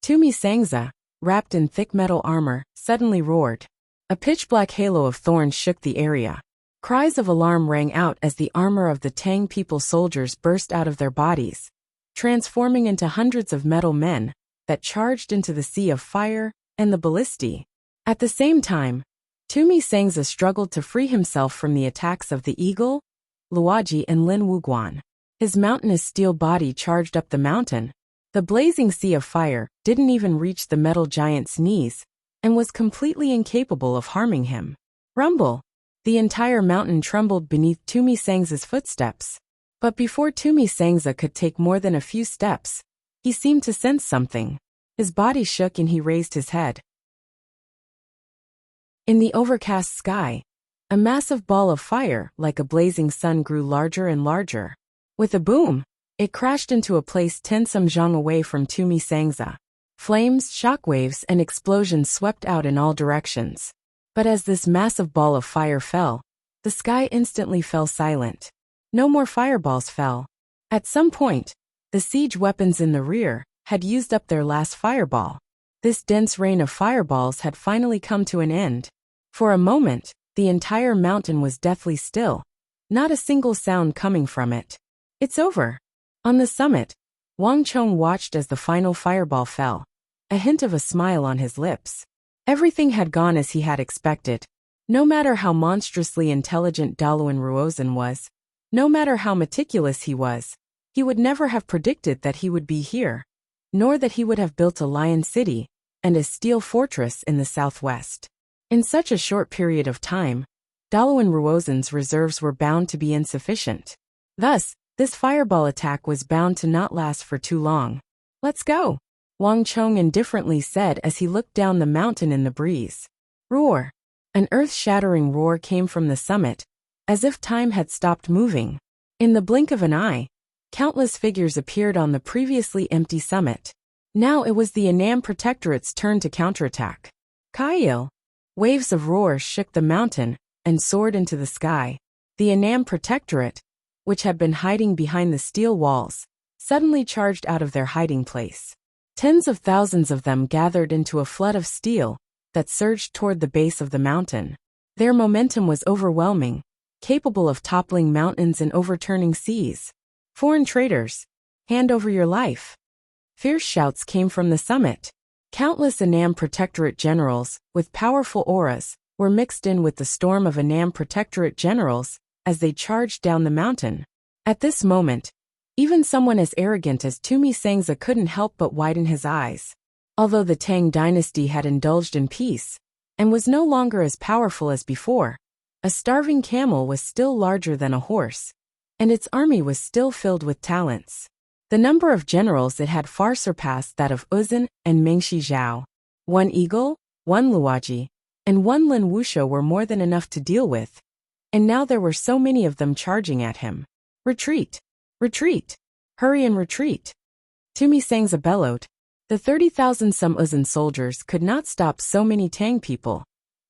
Tumi Sangza, wrapped in thick metal armor, suddenly roared. A pitch-black halo of thorns shook the area. Cries of alarm rang out as the armor of the Tang people soldiers burst out of their bodies, transforming into hundreds of metal men that charged into the sea of fire and the ballistae. At the same time, Tumi Sangza struggled to free himself from the attacks of the Eagle, Luoji and Lin Wuguan. His mountainous steel body charged up the mountain. The blazing sea of fire didn't even reach the metal giant's knees and was completely incapable of harming him. Rumble! The entire mountain trembled beneath Tumi Sangza's footsteps. But before Tumi Sangza could take more than a few steps, he seemed to sense something. His body shook and he raised his head. In the overcast sky, a massive ball of fire like a blazing sun grew larger and larger. With a boom, it crashed into a place 10 some zhang away from Tumi Sangza. Flames, shockwaves, and explosions swept out in all directions. But as this massive ball of fire fell, the sky instantly fell silent. No more fireballs fell. At some point, the siege weapons in the rear had used up their last fireball. This dense rain of fireballs had finally come to an end. For a moment, the entire mountain was deathly still, not a single sound coming from it. It's over. On the summit, Wang Chong watched as the final fireball fell, a hint of a smile on his lips. Everything had gone as he had expected. No matter how monstrously intelligent Daluan Ruozhen was, no matter how meticulous he was, he would never have predicted that he would be here, nor that he would have built a lion city and a steel fortress in the southwest. In such a short period of time, Daluan Ruozhen's reserves were bound to be insufficient. Thus, this fireball attack was bound to not last for too long. Let's go, Wang Chong indifferently said as he looked down the mountain in the breeze. Roar! An earth-shattering roar came from the summit, as if time had stopped moving. In the blink of an eye, countless figures appeared on the previously empty summit. Now it was the Annam Protectorate's turn to counterattack. Kail! Waves of roars shook the mountain and soared into the sky. The Annam Protectorate, which had been hiding behind the steel walls, suddenly charged out of their hiding place. Tens of thousands of them gathered into a flood of steel that surged toward the base of the mountain. Their momentum was overwhelming, capable of toppling mountains and overturning seas. Foreign traitors, hand over your life. Fierce shouts came from the summit. Countless Annam Protectorate generals, with powerful auras, were mixed in with the storm of Annam Protectorate generals as they charged down the mountain. At this moment, even someone as arrogant as Tumi Sangza couldn't help but widen his eyes. Although the Tang dynasty had indulged in peace and was no longer as powerful as before, a starving camel was still larger than a horse, and its army was still filled with talents. The number of generals it had far surpassed that of Uzun and Mengshi Zhao. One eagle, one luaji, and one Lin Wuxia were more than enough to deal with, and now there were so many of them charging at him. Retreat! Retreat! Hurry and retreat! Tumi Sangza bellowed. The 30,000-some Uzun soldiers could not stop so many Tang people,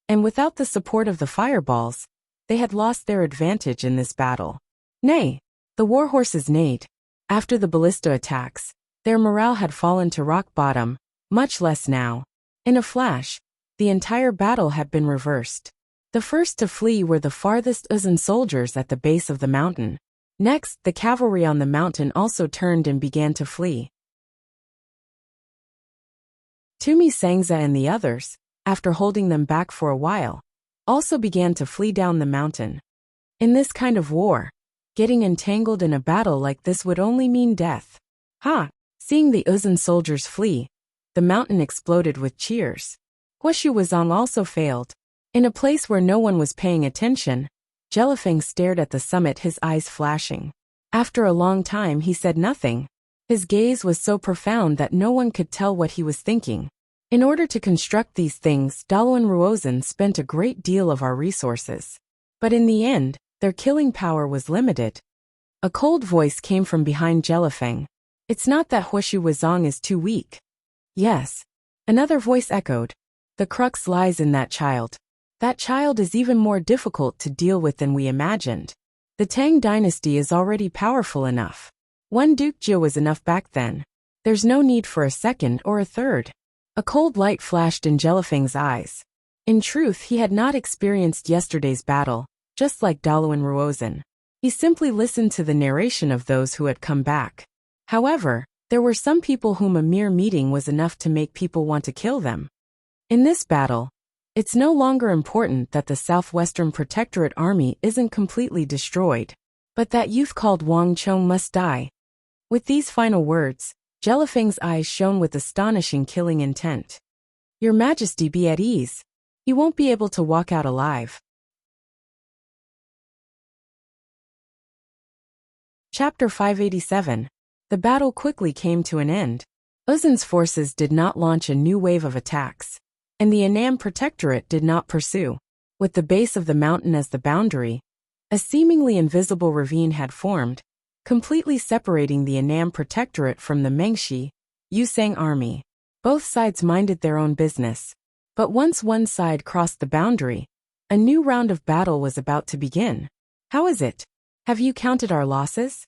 and without the support of the fireballs, they had lost their advantage in this battle. Nay, the war horses neighed. After the ballista attacks, their morale had fallen to rock bottom, much less now. In a flash, the entire battle had been reversed. The first to flee were the farthest Uzun soldiers at the base of the mountain. Next, the cavalry on the mountain also turned and began to flee. Tumi Sangza and the others, after holding them back for a while, also began to flee down the mountain. In this kind of war, getting entangled in a battle like this would only mean death. Ha! Seeing the Uzun soldiers flee, the mountain exploded with cheers. Huashu Wuzong also failed. In a place where no one was paying attention, Jelifeng stared at the summit, his eyes flashing. After a long time he said nothing. His gaze was so profound that no one could tell what he was thinking. In order to construct these things, Daluan Ruozhen spent a great deal of our resources. But in the end, their killing power was limited. A cold voice came from behind Jelifeng. It's not that Huashu Wuzong is too weak. Yes. Another voice echoed. The crux lies in that child. That child is even more difficult to deal with than we imagined. The Tang dynasty is already powerful enough. One Duke Jia was enough back then. There's no need for a second or a third. A cold light flashed in Jelifeng's eyes. In truth, he had not experienced yesterday's battle, just like Daluan Ruozhen. He simply listened to the narration of those who had come back. However, there were some people whom a mere meeting was enough to make people want to kill them. In this battle, it's no longer important that the Southwestern Protectorate army isn't completely destroyed, but that youth called Wang Chong must die. With these final words, Jelifeng's eyes shone with astonishing killing intent. Your Majesty, be at ease. You won't be able to walk out alive. Chapter 587. The battle quickly came to an end. Uzun's forces did not launch a new wave of attacks, and the Annam Protectorate did not pursue. With the base of the mountain as the boundary, a seemingly invisible ravine had formed, completely separating the Annam Protectorate from the Mengshi, Yusang army. Both sides minded their own business. But once one side crossed the boundary, a new round of battle was about to begin. How is it? Have you counted our losses?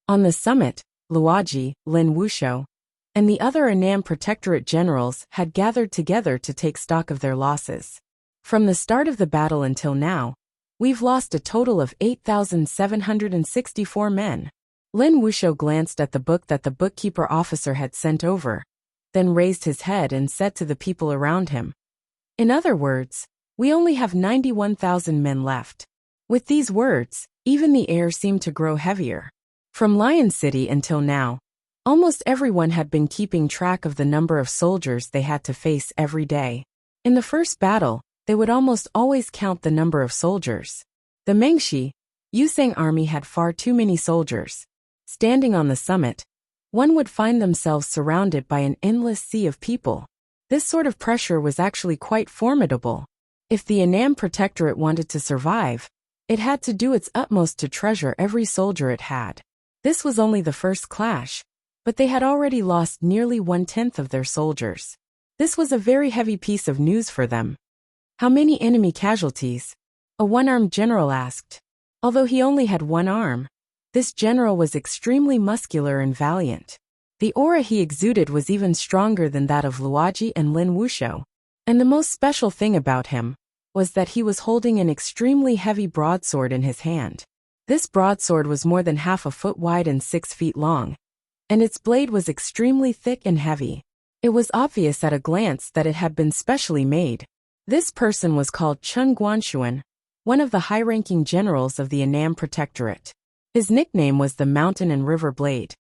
On the summit, Luaji, Lin Wuxia, and the other Annam Protectorate generals had gathered together to take stock of their losses. From the start of the battle until now, we've lost a total of 8,764 men. Lin Wuxiu glanced at the book that the bookkeeper officer had sent over, then raised his head and said to the people around him, "In other words, we only have 91,000 men left." With these words, even the air seemed to grow heavier. From Lion City until now, almost everyone had been keeping track of the number of soldiers they had to face every day. In the first battle, they would almost always count the number of soldiers. The Mengshi, Yusang army had far too many soldiers. Standing on the summit, one would find themselves surrounded by an endless sea of people. This sort of pressure was actually quite formidable. If the Annam Protectorate wanted to survive, it had to do its utmost to treasure every soldier it had. This was only the first clash, but they had already lost nearly 1/10 of their soldiers. This was a very heavy piece of news for them. "How many enemy casualties?" a one-armed general asked. Although he only had one arm, this general was extremely muscular and valiant. The aura he exuded was even stronger than that of Luoji and Lin Wuxiu. And the most special thing about him was that he was holding an extremely heavy broadsword in his hand. This broadsword was more than 1/2 foot wide and 6 feet long, and its blade was extremely thick and heavy. It was obvious at a glance that it had been specially made. This person was called Chen Guanshuan, one of the high-ranking generals of the Annam Protectorate. His nickname was the Mountain and River Blade,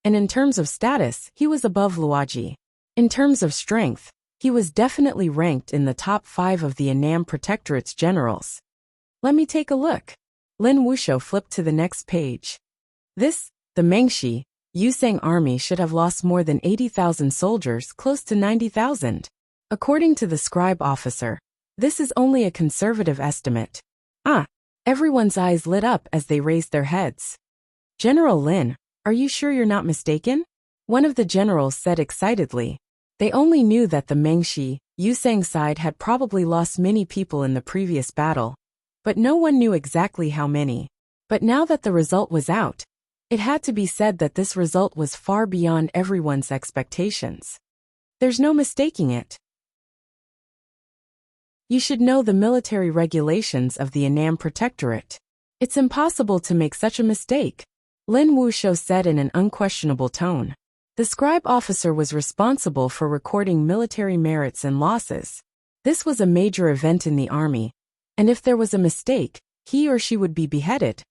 and in terms of status, he was above Luoji. In terms of strength, he was definitely ranked in the top 5 of the Annam Protectorate's generals. "Let me take a look." Lin Wuxiu flipped to the next page. The Mengshi, Yusang army should have lost more than 80,000 soldiers, close to 90,000. According to the scribe officer, this is only a conservative estimate. Everyone's eyes lit up as they raised their heads. "General Lin, are you sure you're not mistaken?" one of the generals said excitedly. They only knew that the Mengshi, Yusang side had probably lost many people in the previous battle, but no one knew exactly how many. But now that the result was out, it had to be said that this result was far beyond everyone's expectations. There's no mistaking it. You should know the military regulations of the Annam Protectorate. It's impossible to make such a mistake, Lin Wuxiu said in an unquestionable tone. The scribe officer was responsible for recording military merits and losses. This was a major event in the army, and if there was a mistake, he or she would be beheaded.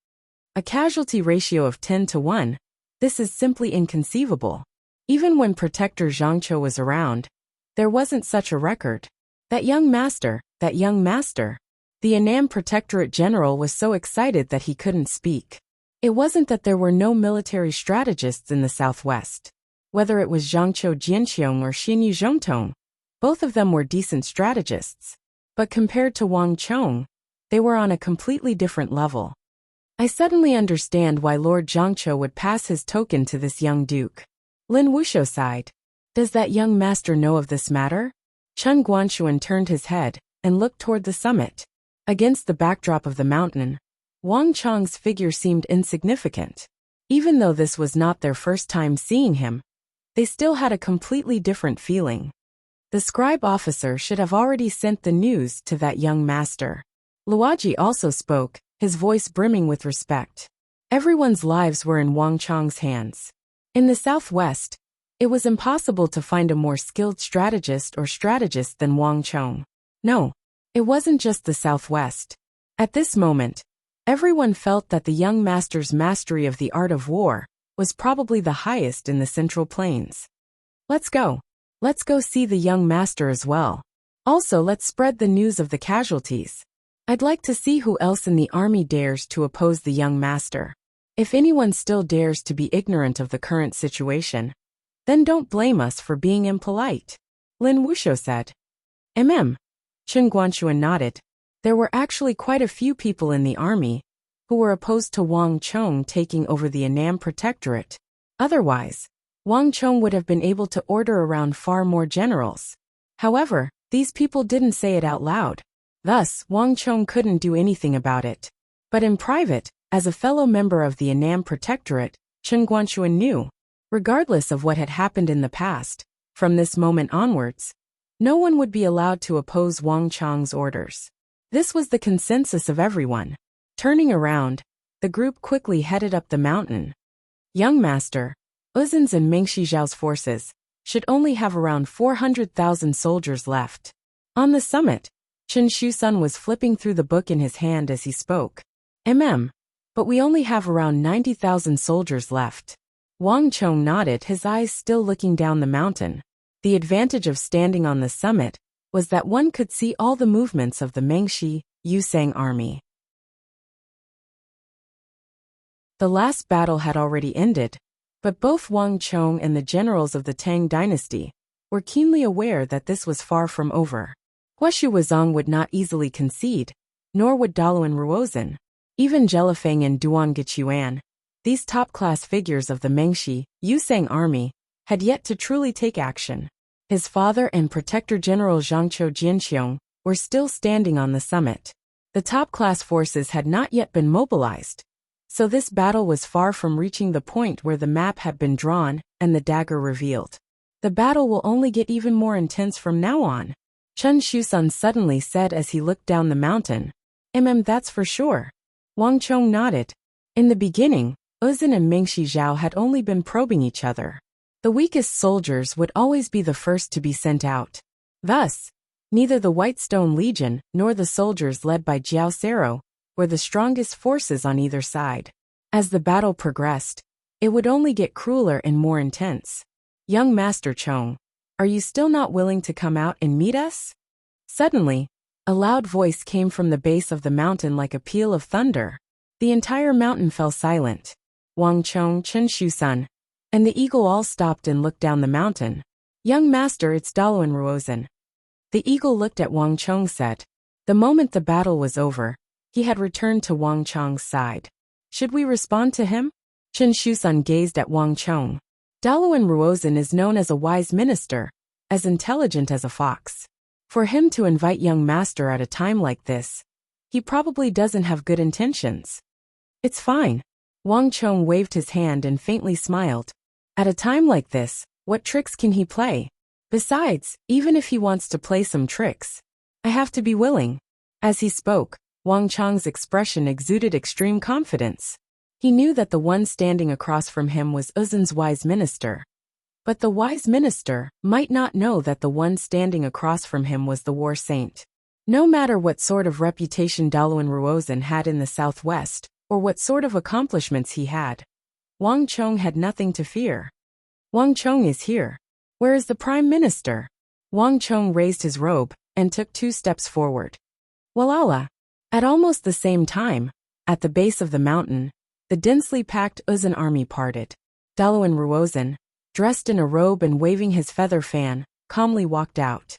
A casualty ratio of 10 to 1, this is simply inconceivable. Even when Protector Zhangqiu was around, there wasn't such a record. That young master. The Annam Protectorate general was so excited that he couldn't speak. It wasn't that there were no military strategists in the southwest. Whether it was Zhangqiu Jianqiong or Xinyu Zhongtong, both of them were decent strategists. But compared to Wang Chong, they were on a completely different level. I suddenly understand why Lord Zhangqiu would pass his token to this young duke. Lin Wuxiu sighed. Does that young master know of this matter? Chen Guanshuan turned his head and looked toward the summit. Against the backdrop of the mountain, Wang Chong's figure seemed insignificant. Even though this was not their first time seeing him, they still had a completely different feeling. The scribe officer should have already sent the news to that young master. Luoji also spoke, his voice brimming with respect. Everyone's lives were in Wang Chong's hands. In the southwest, it was impossible to find a more skilled strategist than Wang Chong. No, it wasn't just the southwest. At this moment, everyone felt that the young master's mastery of the art of war was probably the highest in the Central Plains. Let's go see the young master as well. Also, let's spread the news of the casualties. I'd like to see who else in the army dares to oppose the young master. If anyone still dares to be ignorant of the current situation, then don't blame us for being impolite, Lin Wuxiu said. Chen Guanshuan nodded. There were actually quite a few people in the army who were opposed to Wang Chong taking over the Annam Protectorate. Otherwise, Wang Chong would have been able to order around far more generals. However, these people didn't say it out loud. Thus, Wang Chong couldn't do anything about it. But in private, as a fellow member of the Annam Protectorate, Chen Guanshuan knew Regardless of what had happened in the past, from this moment onwards, no one would be allowed to oppose Wang Chong's orders. This was the consensus of everyone. Turning around, the group quickly headed up the mountain. Young Master, Uzin's and Meng Shijiao's forces should only have around 400,000 soldiers left. On the summit, Chen Shusun was flipping through the book in his hand as he spoke. But we only have around 90,000 soldiers left. Wang Chong nodded, his eyes still looking down the mountain. The advantage of standing on the summit was that one could see all the movements of the Mengshi, Yusang army. The last battle had already ended, but both Wang Chong and the generals of the Tang dynasty were keenly aware that this was far from over. Guoshu Wuzong would not easily concede, nor would Daluan Ruozhen. Even Jelifeng and Duan Gechuan, these top-class figures of the Mengshi, Yusang army, had yet to truly take action. His father and Protector General Zhangqiu Jianqiong were still standing on the summit. The top-class forces had not yet been mobilized, so this battle was far from reaching the point where the map had been drawn and the dagger revealed. The battle will only get even more intense from now on, Chen Shusun suddenly said as he looked down the mountain. That's for sure. Wang Chong nodded. In the beginning, Uzin and Meng Shijiao had only been probing each other. The weakest soldiers would always be the first to be sent out. Thus, neither the Whitestone Legion nor the soldiers led by Jiao Sero were the strongest forces on either side. As the battle progressed, it would only get crueler and more intense. Young Master Chong, are you still not willing to come out and meet us? Suddenly, a loud voice came from the base of the mountain like a peal of thunder. The entire mountain fell silent. Wang Chong, Chen Shusun, and the eagle all stopped and looked down the mountain. Young Master, it's Daluan Ruozhen. The eagle looked at Wang Chong said. The moment the battle was over, he had returned to Wang Chong's side. Should we respond to him? Chen Shusun gazed at Wang Chong. Daluan Ruozhen is known as a wise minister, as intelligent as a fox. For him to invite young master at a time like this, he probably doesn't have good intentions. It's fine. Wang Chong waved his hand and faintly smiled. At a time like this, what tricks can he play? Besides, even if he wants to play some tricks, I have to be willing. As he spoke, Wang Chong's expression exuded extreme confidence. He knew that the one standing across from him was Uzin's wise minister. But the wise minister might not know that the one standing across from him was the war saint. No matter what sort of reputation Daluan Ruozhen had in the southwest, or what sort of accomplishments he had, Wang Chong had nothing to fear. Wang Chong is here. Where is the prime minister? Wang Chong raised his robe and took 2 steps forward. Walala. At almost the same time, at the base of the mountain, the densely packed Uzin army parted. Daluan Ruozhen, dressed in a robe and waving his feather fan, calmly walked out.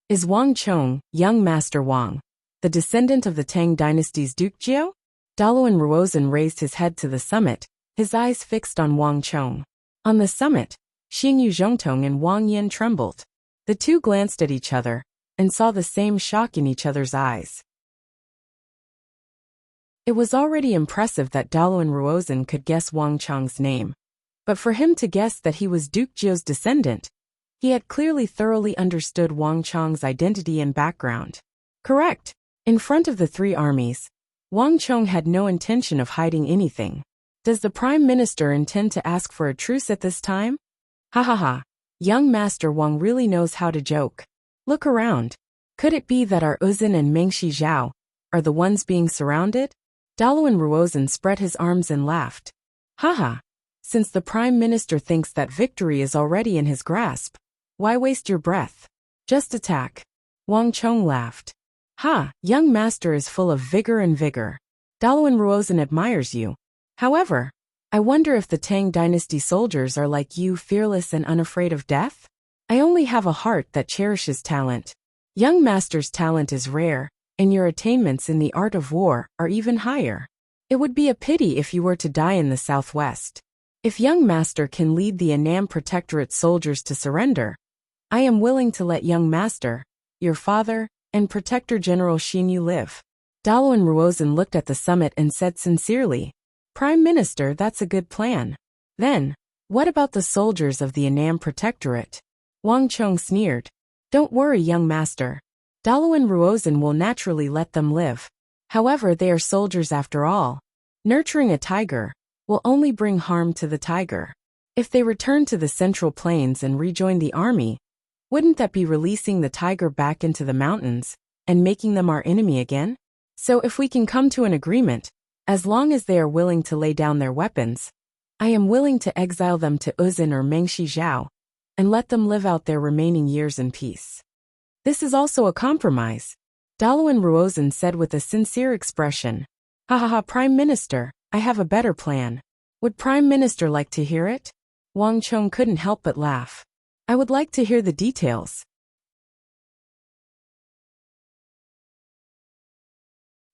Is Wang Chong, young Master Wang, the descendant of the Tang dynasty's Duke Jiao? Daluan Ruozhen raised his head to the summit, his eyes fixed on Wang Chong. On the summit, Xingyu Zhongtong and Wang Yin trembled. The two glanced at each other and saw the same shock in each other's eyes. It was already impressive that Daluan Ruozhen could guess Wang Chong's name. But for him to guess that he was Duke Jiao's descendant, he had clearly thoroughly understood Wang Chong's identity and background. Correct. In front of the 3 armies, Wang Chong had no intention of hiding anything. Does the Prime Minister intend to ask for a truce at this time? Ha ha ha. Young Master Wang really knows how to joke. Look around. Could it be that our Uzin and Meng Shijiao are the ones being surrounded? Daluan Ruozhen spread his arms and laughed. Haha. Since the Prime Minister thinks that victory is already in his grasp, why waste your breath? Just attack. Wang Chong laughed. Ha, young master is full of vigor and vigor. Daluan Ruozhen admires you. However, I wonder if the Tang dynasty soldiers are like you, fearless and unafraid of death? I only have a heart that cherishes talent. Young master's talent is rare, and your attainments in the art of war are even higher. It would be a pity if you were to die in the southwest. If young master can lead the Annam Protectorate soldiers to surrender, I am willing to let young master, your father, and Protector General Xinyu live. Daluan Ruozhen looked at the summit and said sincerely, Prime Minister, that's a good plan. Then, What about the soldiers of the Annam Protectorate? Wang Chong sneered. Don't worry, young master. Dalawan Ruozan will naturally let them live. However, they are soldiers after all. Nurturing a tiger will only bring harm to the tiger. If they return to the Central Plains and rejoin the army, wouldn't that be releasing the tiger back into the mountains and making them our enemy again? So if we can come to an agreement, as long as they are willing to lay down their weapons, I am willing to exile them to Uzin or Mengshi and let them live out their remaining years in peace. This is also a compromise, Dalawan Ruozan said with a sincere expression. Ha ha ha, Prime Minister, I have a better plan. Would Prime Minister like to hear it? Wang Chong couldn't help but laugh. I would like to hear the details.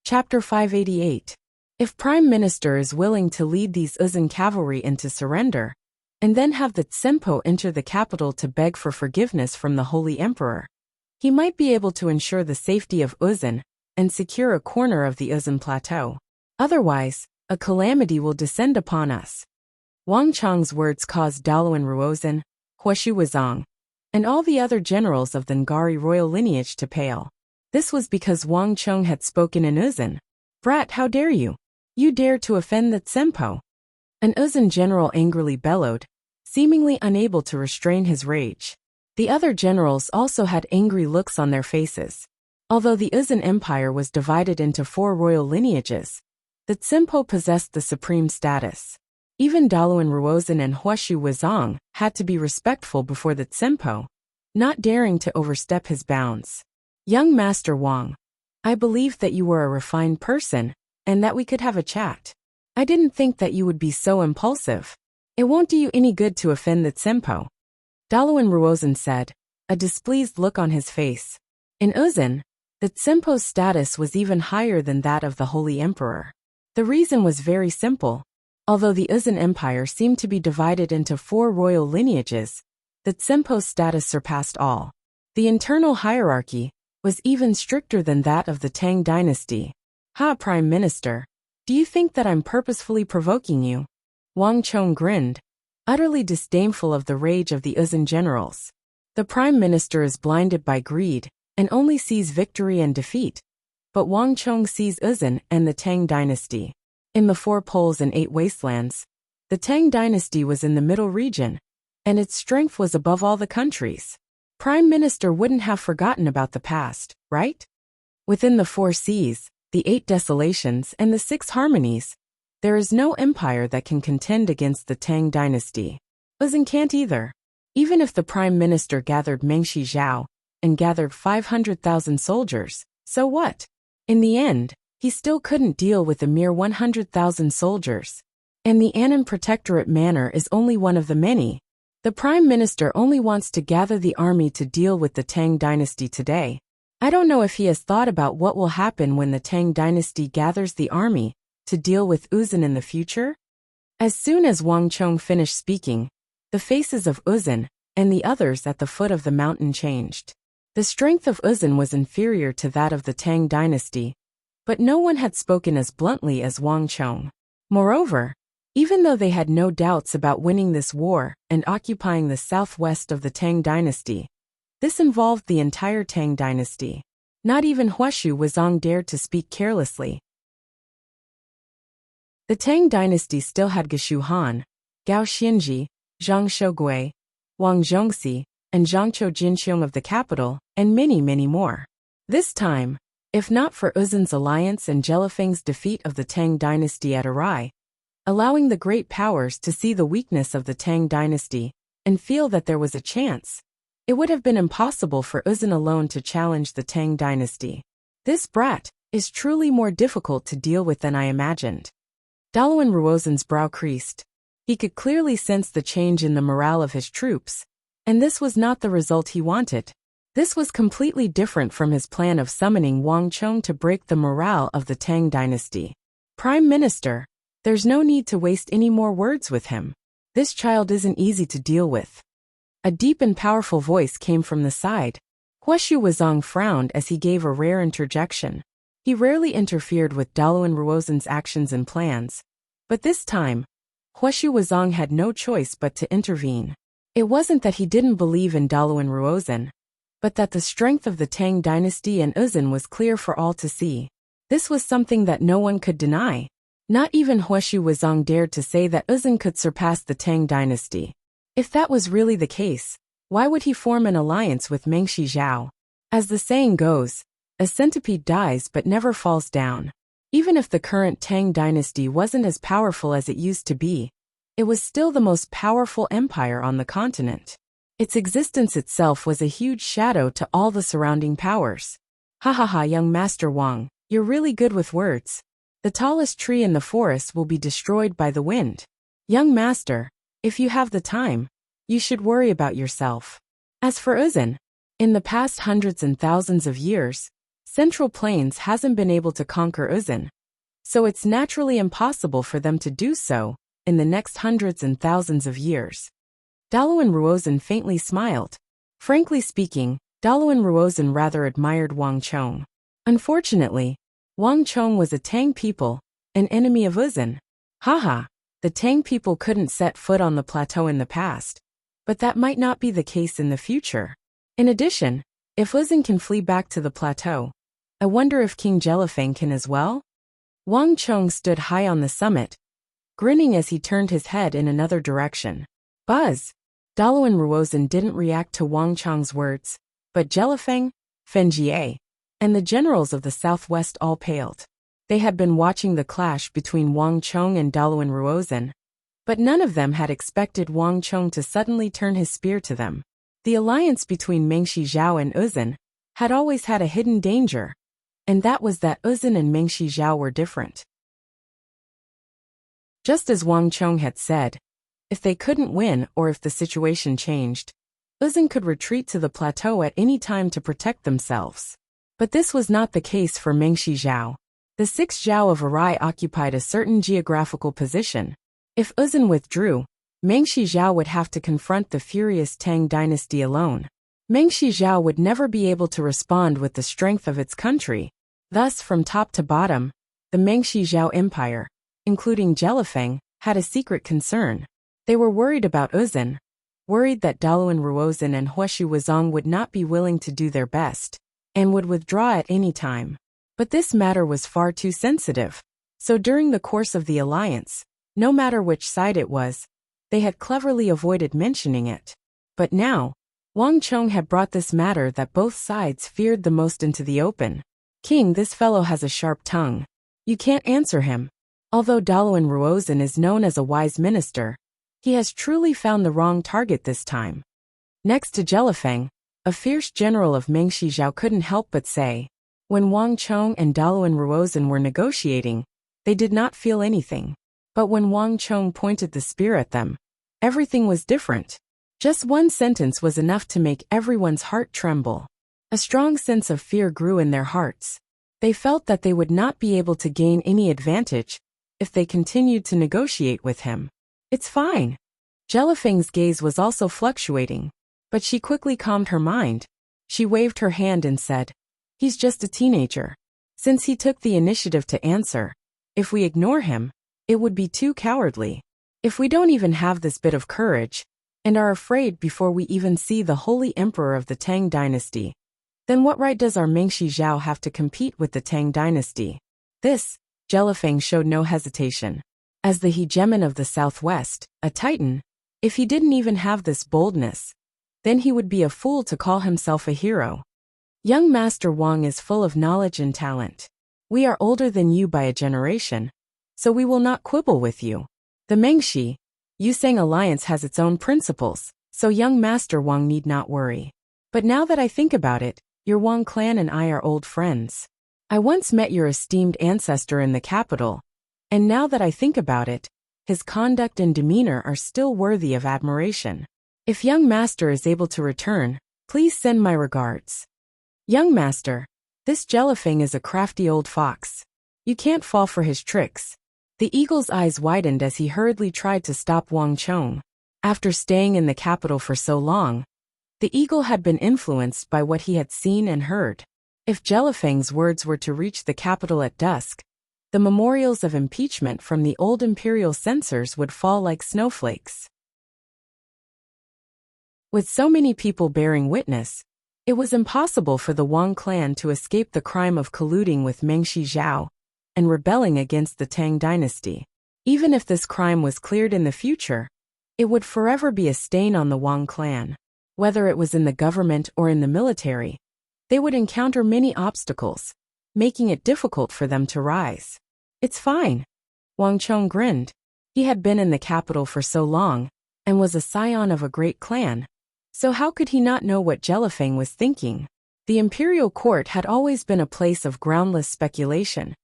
Chapter 588. If Prime Minister is willing to lead these Uzin cavalry into surrender, and then have the Tsempo enter the capital to beg for forgiveness from the Holy Emperor, he might be able to ensure the safety of Uzin and secure a corner of the Uzin plateau. Otherwise, a calamity will descend upon us. Wang Chong's words caused Dalawan Ruozan, Huashu Wuzong, and all the other generals of the Ngari royal lineage to pale. This was because Wang Chong had spoken in Uzin. Brat, how dare you? You dare to offend the Tsempo? An Uzin general angrily bellowed, seemingly unable to restrain his rage. The other generals also had angry looks on their faces. Although the Uzin Empire was divided into 4 royal lineages, the Tsempo possessed the supreme status. Even Dalawan Ruozan and Huashu Wuzong had to be respectful before the Tsempo, not daring to overstep his bounds. Young Master Wang, I believed that you were a refined person, and that we could have a chat. I didn't think that you would be so impulsive. It won't do you any good to offend the Tsempo. Dalawan Ruozan said, a displeased look on his face. In Uzin, the Tsempo's status was even higher than that of the Holy Emperor. The reason was very simple. Although the Uzin Empire seemed to be divided into 4 royal lineages, the Tsempo's status surpassed all. The internal hierarchy was even stricter than that of the Tang dynasty. Ha, Prime Minister, do you think that I'm purposefully provoking you? Wang Chong grinned, utterly disdainful of the rage of the Uzin generals. The Prime Minister is blinded by greed and only sees victory and defeat. But Wang Chong sees Uzin and the Tang dynasty. In the 4 poles and 8 wastelands, the Tang dynasty was in the middle region, and its strength was above all the countries. Prime Minister wouldn't have forgotten about the past, right? Within the 4 seas, the 8 desolations and the 6 harmonies, there is no empire that can contend against the Tang dynasty. Uzin can't either. Even if the Prime Minister gathered Mengshi Zhao and gathered 500,000 soldiers, so what? In the end, he still couldn't deal with a mere 100,000 soldiers. And the Annam Protectorate Manor is only one of the many. The Prime Minister only wants to gather the army to deal with the Tang dynasty today. I don't know if he has thought about what will happen when the Tang dynasty gathers the army to deal with Uzin in the future. As soon as Wang Chong finished speaking, the faces of Uzin and the others at the foot of the mountain changed. The strength of Uzin was inferior to that of the Tang dynasty, but no one had spoken as bluntly as Wang Chong. Moreover, even though they had no doubts about winning this war and occupying the southwest of the Tang dynasty, this involved the entire Tang dynasty. Not even Huashu Wuzong dared to speak carelessly. The Tang dynasty still had Geshu Han, Gao Xinji, Zhang Shougui, Wang Zhongxi, and Zhangqiu Jinxiong of the capital, and many, many more. This time, if not for Uzin's alliance and Jelifeng's defeat of the Tang dynasty at Arai, allowing the great powers to see the weakness of the Tang dynasty and feel that there was a chance, it would have been impossible for Uzin alone to challenge the Tang dynasty. This brat is truly more difficult to deal with than I imagined. Dalawan Ruozan's brow creased. He could clearly sense the change in the morale of his troops, and this was not the result he wanted. This was completely different from his plan of summoning Wang Chong to break the morale of the Tang dynasty. Prime Minister, there's no need to waste any more words with him. This child isn't easy to deal with. A deep and powerful voice came from the side. Huashu Wuzong frowned as he gave a rare interjection. He rarely interfered with Dalawan Ruozan's actions and plans, but this time, Huashu Wuzong had no choice but to intervene. It wasn't that he didn't believe in Dalawan Ruozhen, but that the strength of the Tang dynasty and Uzhen was clear for all to see. This was something that no one could deny. Not even Huashu Wuzong dared to say that Uzhen could surpass the Tang dynasty. If that was really the case, why would he form an alliance with Mengshi Zhao? As the saying goes, a centipede dies but never falls down. Even if the current Tang dynasty wasn't as powerful as it used to be, it was still the most powerful empire on the continent. Its existence itself was a huge shadow to all the surrounding powers. Ha ha ha, young Master Wang, you're really good with words. The tallest tree in the forest will be destroyed by the wind. Young Master, if you have the time, you should worry about yourself. As for Uzhen, in the past hundreds and thousands of years, Central Plains hasn't been able to conquer Uzhen, so it's naturally impossible for them to do so in the next hundreds and thousands of years. Dalawan Ruozhen faintly smiled. Frankly speaking, Dalawan Ruozhen rather admired Wang Chong. Unfortunately, Wang Chong was a Tang people, an enemy of Uzhen. Haha, the Tang people couldn't set foot on the plateau in the past, but that might not be the case in the future. In addition, if Uzhen can flee back to the plateau, I wonder if King Jelifeng can as well? Wang Chong stood high on the summit, grinning as he turned his head in another direction. Buzz! Dalawan Ruozhen didn't react to Wang Chong's words, but Jelifeng, Fenjie, and the generals of the southwest all paled. They had been watching the clash between Wang Chong and Dalawan Ruozhen, but none of them had expected Wang Chong to suddenly turn his spear to them. The alliance between Mengshi Zhao and Uzhen had always had a hidden danger, and that was that Uzhen and Mengshi Zhao were different. Just as Wang Chong had said, if they couldn't win or if the situation changed, Uzhen could retreat to the plateau at any time to protect themselves. But this was not the case for Mengshi Zhao. The 6 Zhao of Arai occupied a certain geographical position. If Uzhen withdrew, Mengshi Zhao would have to confront the furious Tang dynasty alone. Mengshi Zhao would never be able to respond with the strength of its country. Thus, from top to bottom, the Mengshi Zhao Empire, including Jelifeng, had a secret concern. They were worried about Uzhen, worried that Dalawan Ruozhen and Huashu Wuzong would not be willing to do their best, and would withdraw at any time. But this matter was far too sensitive, so during the course of the alliance, no matter which side it was, they had cleverly avoided mentioning it. But now, Wang Chong had brought this matter that both sides feared the most into the open. King, this fellow has a sharp tongue. You can't answer him. Although Dalawan Ruozhen is known as a wise minister, he has truly found the wrong target this time. Next to Jelifeng, a fierce general of Mengshi Zhao couldn't help but say, when Wang Chong and Dalawan Ruozhen were negotiating, they did not feel anything. But when Wang Chong pointed the spear at them, everything was different. Just one sentence was enough to make everyone's heart tremble. A strong sense of fear grew in their hearts. They felt that they would not be able to gain any advantage if they continued to negotiate with him. It's fine. Jelifeng's gaze was also fluctuating, but she quickly calmed her mind. She waved her hand and said, he's just a teenager. Since he took the initiative to answer, if we ignore him, it would be too cowardly. If we don't even have this bit of courage, and are afraid before we even see the holy emperor of the Tang dynasty, then what right does our Mengshi Zhao have to compete with the Tang dynasty? This, Jelifeng showed no hesitation. As the hegemon of the southwest, a titan, if he didn't even have this boldness, then he would be a fool to call himself a hero. Young Master Wang is full of knowledge and talent. We are older than you by a generation, so we will not quibble with you. The Mengshi Yusang alliance has its own principles, so young Master Wang need not worry. But now that I think about it, your Wang clan and I are old friends. I once met your esteemed ancestor in the capital, and now that I think about it, his conduct and demeanor are still worthy of admiration. If young master is able to return, please send my regards. Young master, this Jelifeng is a crafty old fox. You can't fall for his tricks. The eagle's eyes widened as he hurriedly tried to stop Wang Chong. After staying in the capital for so long, the eagle had been influenced by what he had seen and heard. If Jelifeng's words were to reach the capital at dusk, The memorials of impeachment from the old imperial censors would fall like snowflakes. With so many people bearing witness, it was impossible for the Wang clan to escape the crime of colluding with Mengshi Zhao and rebelling against the Tang dynasty. Even if this crime was cleared in the future, it would forever be a stain on the Wang clan. Whether it was in the government or in the military, they would encounter many obstacles, making it difficult for them to rise. It's fine. Wang Chong grinned. He had been in the capital for so long, and was a scion of a great clan. So how could he not know what Jelifeng was thinking? The imperial court had always been a place of groundless speculation,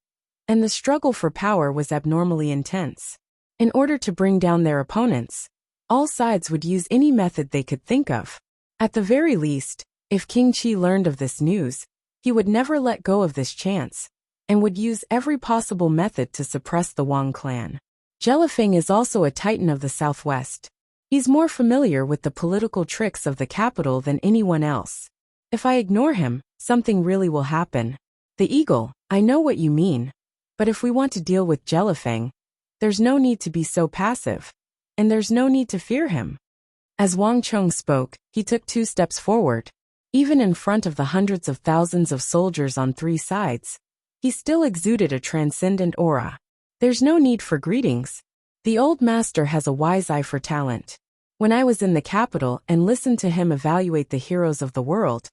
and the struggle for power was abnormally intense. In order to bring down their opponents, all sides would use any method they could think of. At the very least, if King Qi learned of this news, he would never let go of this chance, and would use every possible method to suppress the Wang clan. Jelifeng is also a titan of the southwest. He's more familiar with the political tricks of the capital than anyone else. If I ignore him, something really will happen. The eagle, I know what you mean. But if we want to deal with Jelifeng, there's no need to be so passive. And there's no need to fear him. As Wang Chong spoke, he took 2 steps forward. Even in front of the hundreds of thousands of soldiers on 3 sides, he still exuded a transcendent aura. There's no need for greetings. The old master has a wise eye for talent. When I was in the capital and listened to him evaluate the heroes of the world,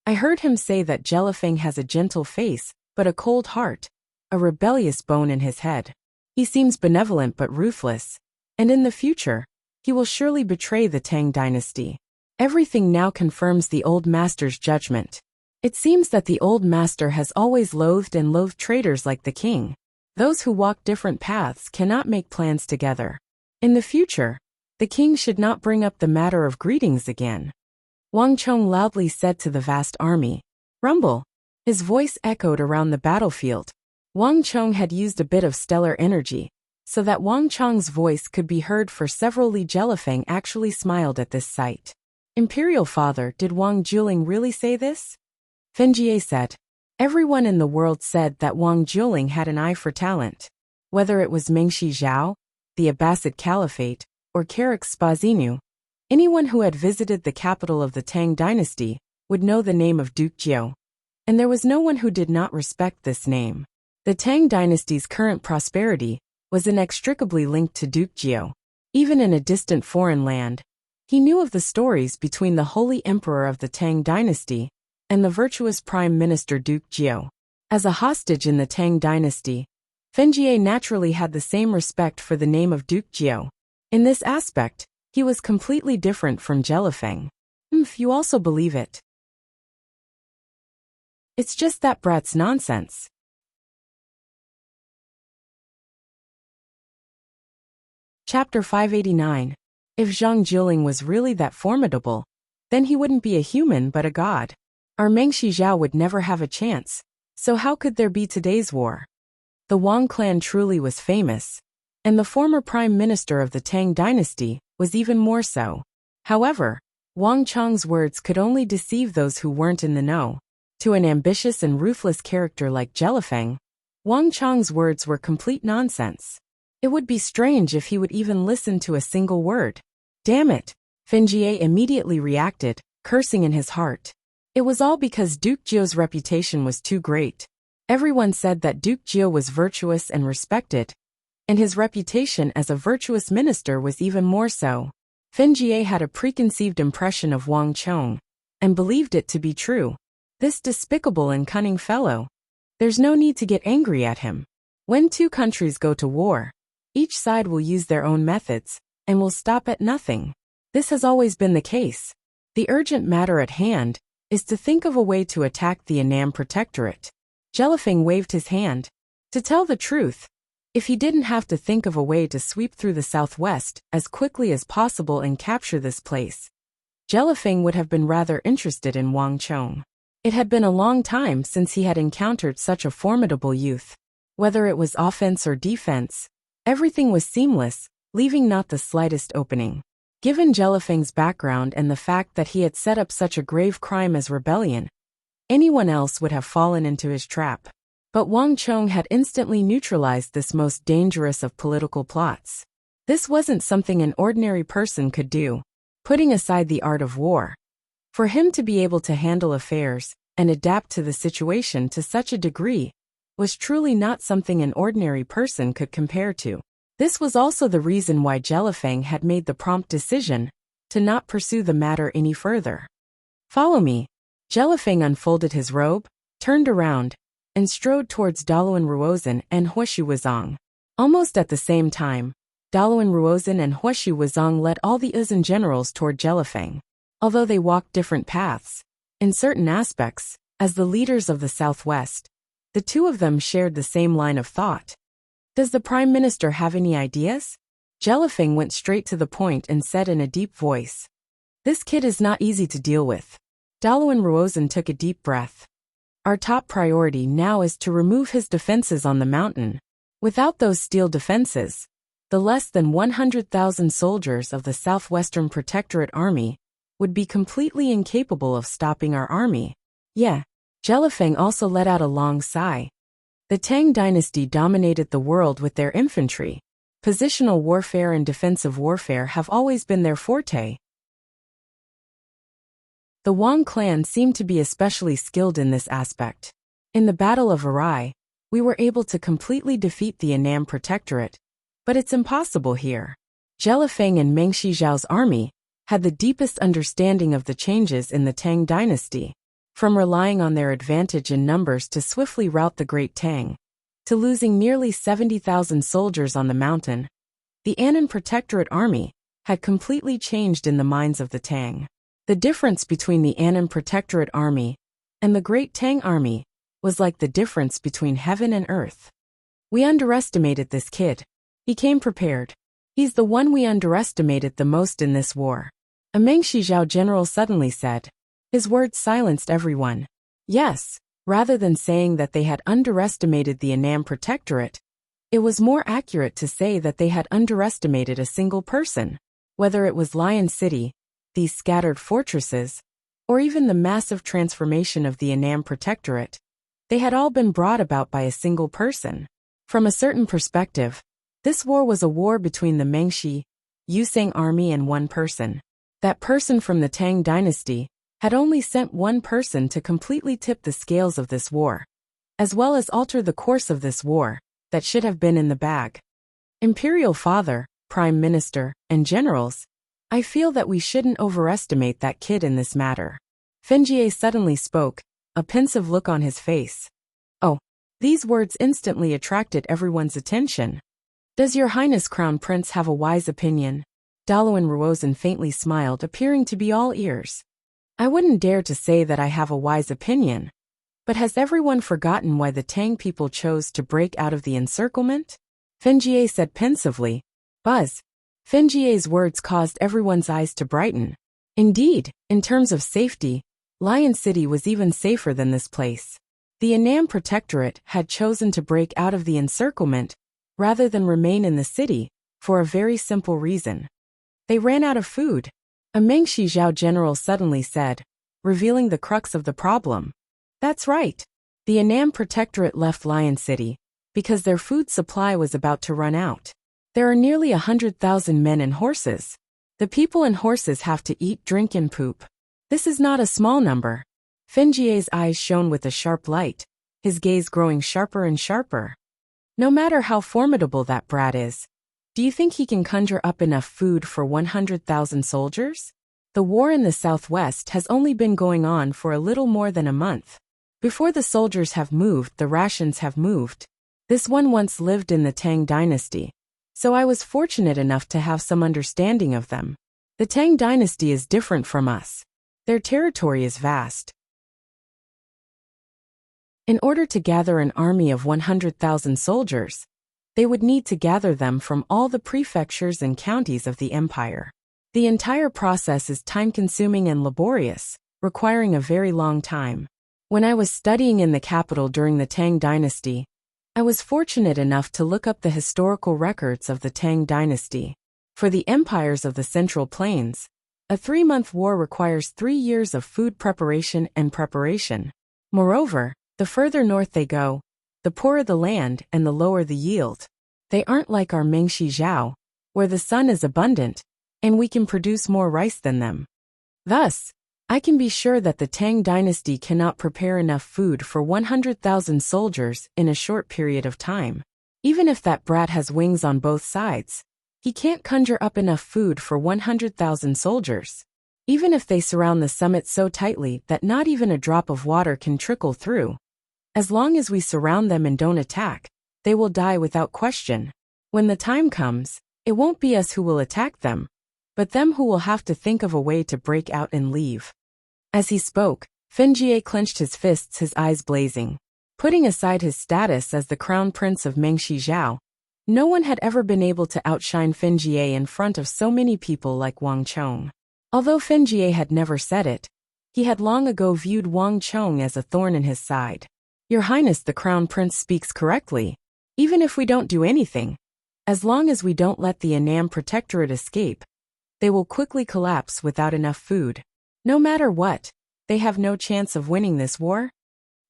I heard him say that Jelifeng has a gentle face, but a cold heart, a rebellious bone in his head. He seems benevolent but ruthless, and in the future, he will surely betray the Tang dynasty. Everything now confirms the old master's judgment. It seems that the old master has always loathed traitors like the king. Those who walk different paths cannot make plans together. In the future, the king should not bring up the matter of greetings again. Wang Chong loudly said to the vast army. Rumble. His voice echoed around the battlefield. Wang Chong had used a bit of stellar energy, so that Wang Chong's voice could be heard for several li. Jelifeng actually smiled at this sight. Imperial father, did Wang Juling really say this? Fenjie said. Everyone in the world said that Wang Juling had an eye for talent. Whether it was Mengshi Zhao, the Abbasid Caliphate, or Karak Spazinu, anyone who had visited the capital of the Tang dynasty would know the name of Duke Jiao. And there was no one who did not respect this name. The Tang dynasty's current prosperity was inextricably linked to Duke Jiao. Even in a distant foreign land, he knew of the stories between the holy emperor of the Tang dynasty and the virtuous prime minister Duke Jiao. As a hostage in the Tang dynasty, Fenjie naturally had the same respect for the name of Duke Jiao. In this aspect, he was completely different from Jelifeng. You also believe it. It's just that brat's nonsense. Chapter 589. If Zhang Jiling was really that formidable, then he wouldn't be a human but a god. Our Mengshi Zhao would never have a chance, so how could there be today's war? The Wang clan truly was famous, and the former prime minister of the Tang dynasty was even more so. However, Wang Chong's words could only deceive those who weren't in the know. To an ambitious and ruthless character like Jelifeng, Wang Chong's words were complete nonsense. It would be strange if he would even listen to a single word. Damn it! Fenjie immediately reacted, cursing in his heart. It was all because Duke Jiao's reputation was too great. Everyone said that Duke Jiao was virtuous and respected, and his reputation as a virtuous minister was even more so. Fenjie had a preconceived impression of Wang Chong, and believed it to be true. This despicable and cunning fellow. There's no need to get angry at him. When 2 countries go to war, each side will use their own methods, and will stop at nothing. This has always been the case. The urgent matter at hand is to think of a way to attack the Annam Protectorate. Jelifeng waved his hand. To tell the truth, if he didn't have to think of a way to sweep through the southwest as quickly as possible and capture this place, Jelifeng would have been rather interested in Wang Chong. It had been a long time since he had encountered such a formidable youth. Whether it was offense or defense, everything was seamless, leaving not the slightest opening. Given Jelifeng's background and the fact that he had set up such a grave crime as rebellion, anyone else would have fallen into his trap. But Wang Chong had instantly neutralized this most dangerous of political plots. This wasn't something an ordinary person could do, putting aside the art of war. For him to be able to handle affairs and adapt to the situation to such a degree was truly not something an ordinary person could compare to. This was also the reason why Jelifeng had made the prompt decision to not pursue the matter any further. "Follow me." Jelifeng unfolded his robe, turned around, and strode towards Dalawan Ruozhen and Huashu Wuzong. Almost at the same time, Dalawan Ruozhen and Huashu Wuzong led all the Uzan generals toward Jelifeng. Although they walked different paths, in certain aspects, as the leaders of the Southwest, the two of them shared the same line of thought. "Does the Prime Minister have any ideas?" Jelifeng went straight to the point and said in a deep voice. "This kid is not easy to deal with." Dalawan Ruozhen took a deep breath. "Our top priority now is to remove his defenses on the mountain. Without those steel defenses, the less than 100,000 soldiers of the Southwestern Protectorate Army would be completely incapable of stopping our army." "Yeah." Jelifeng also let out a long sigh. The Tang dynasty dominated the world with their infantry. Positional warfare and defensive warfare have always been their forte. The Wang clan seemed to be especially skilled in this aspect. In the Battle of Arai, we were able to completely defeat the Annam Protectorate, but it's impossible here. Jelifeng and Meng Shizhao's army had the deepest understanding of the changes in the Tang dynasty, from relying on their advantage in numbers to swiftly rout the Great Tang, to losing nearly 70,000 soldiers on the mountain. The Annan Protectorate Army had completely changed in the minds of the Tang. The difference between the Annan Protectorate Army and the Great Tang Army was like the difference between heaven and earth. "We underestimated this kid. He came prepared. He's the one we underestimated the most in this war," a Meng Shizhao general suddenly said. His words silenced everyone. Yes, rather than saying that they had underestimated the Annam Protectorate, it was more accurate to say that they had underestimated a single person. Whether it was Lion City, these scattered fortresses, or even the massive transformation of the Annam Protectorate, they had all been brought about by a single person. From a certain perspective, this war was a war between the Mengshi, Yusang army and one person. That person from the Tang dynasty had only sent one person to completely tip the scales of this war, as well as alter the course of this war that should have been in the bag. Imperial Father, Prime Minister, and generals, I feel that we shouldn't overestimate that kid in this matter. Fenjie suddenly spoke, a pensive look on his face. Oh, these words instantly attracted everyone's attention. "Does Your Highness Crown Prince have a wise opinion?" Dalawan Ruozhen faintly smiled, appearing to be all ears. "I wouldn't dare to say that I have a wise opinion. But has everyone forgotten why the Tang people chose to break out of the encirclement?" Fenjie said pensively. "Buzz." Fenjie's words caused everyone's eyes to brighten. Indeed, in terms of safety, Lion City was even safer than this place. The Annam Protectorate had chosen to break out of the encirclement rather than remain in the city, for a very simple reason. They ran out of food, a Meng Shizhao general suddenly said, revealing the crux of the problem. That's right. The Annam Protectorate left Lion City because their food supply was about to run out. There are nearly 100,000 men and horses. The people and horses have to eat, drink, and poop. This is not a small number. Fenjie's eyes shone with a sharp light, his gaze growing sharper and sharper. No matter how formidable that brat is, do you think he can conjure up enough food for 100,000 soldiers? The war in the Southwest has only been going on for a little more than a month. Before the soldiers have moved, the rations have moved. This one once lived in the Tang dynasty, so I was fortunate enough to have some understanding of them. The Tang dynasty is different from us. Their territory is vast. In order to gather an army of 100,000 soldiers, they would need to gather them from all the prefectures and counties of the empire. The entire process is time-consuming and laborious, requiring a very long time. When I was studying in the capital during the Tang dynasty, I was fortunate enough to look up the historical records of the Tang dynasty. For the empires of the Central Plains, a 3-month war requires 3 years of food preparation and preparation. Moreover, the further north they go, the poorer the land and the lower the yield. They aren't like our Mengshi Zhao, where the sun is abundant, and we can produce more rice than them. Thus, I can be sure that the Tang dynasty cannot prepare enough food for 100,000 soldiers in a short period of time. Even if that brat has wings on both sides, he can't conjure up enough food for 100,000 soldiers. Even if they surround the summit so tightly that not even a drop of water can trickle through. As long as we surround them and don't attack, they will die without question. When the time comes, it won't be us who will attack them, but them who will have to think of a way to break out and leave. As he spoke, Fenjie clenched his fists, his eyes blazing. Putting aside his status as the crown prince of Mengshi Zhao, no one had ever been able to outshine Fenjie in front of so many people like Wang Chong. Although Fenjie had never said it, he had long ago viewed Wang Chong as a thorn in his side. Your Highness, the crown prince speaks correctly. Even if we don't do anything, as long as we don't let the Annam Protectorate escape, they will quickly collapse without enough food. No matter what, they have no chance of winning this war.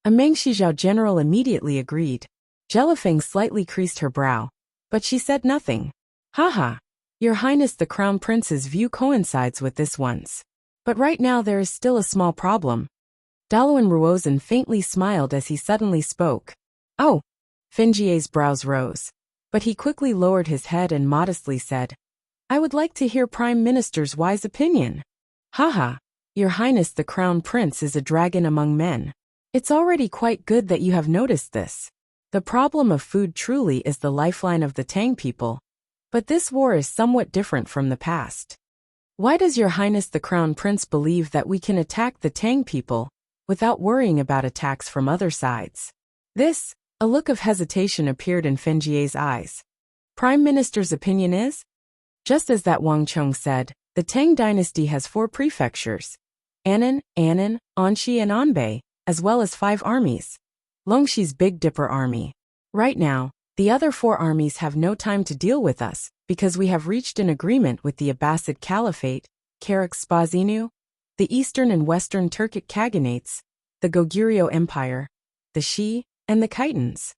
A Mengshi Zhao general immediately agreed. Jelifeng slightly creased her brow, but she said nothing. Haha, Your Highness, the Crown Prince's view coincides with this one's. But right now there is still a small problem. Daluan Ruozhen faintly smiled as he suddenly spoke. Oh! Fenjie's brows rose, but he quickly lowered his head and modestly said, I would like to hear Prime Minister's wise opinion. Haha, Your Highness, the Crown Prince is a dragon among men. It's already quite good that you have noticed this. The problem of food truly is the lifeline of the Tang people. But this war is somewhat different from the past. Why does Your Highness the Crown Prince believe that we can attack the Tang people without worrying about attacks from other sides? A look of hesitation appeared in Fenjie's eyes. Prime Minister's opinion is? Just as that Wang Chong said, the Tang dynasty has 4 prefectures. Annan, Anshi and Anbei, as well as 5 armies. Longshi's Big Dipper army. Right now, the other 4 armies have no time to deal with us, because we have reached an agreement with the Abbasid Caliphate, Karak Spazinu, the Eastern and Western Turkic Khaganates, the Goguryeo Empire, the Shi, and the Khitans.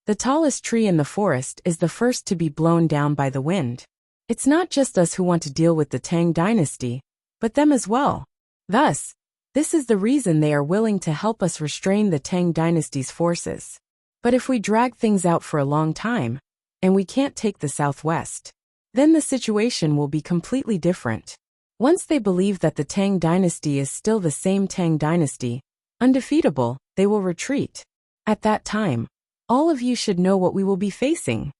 The tallest tree in the forest is the first to be blown down by the wind. It's not just us who want to deal with the Tang dynasty, but them as well. Thus, this is the reason they are willing to help us restrain the Tang dynasty's forces. But if we drag things out for a long time, and we can't take the southwest, then the situation will be completely different. Once they believe that the Tang dynasty is still the same Tang dynasty, undefeatable, they will retreat. At that time, all of you should know what we will be facing.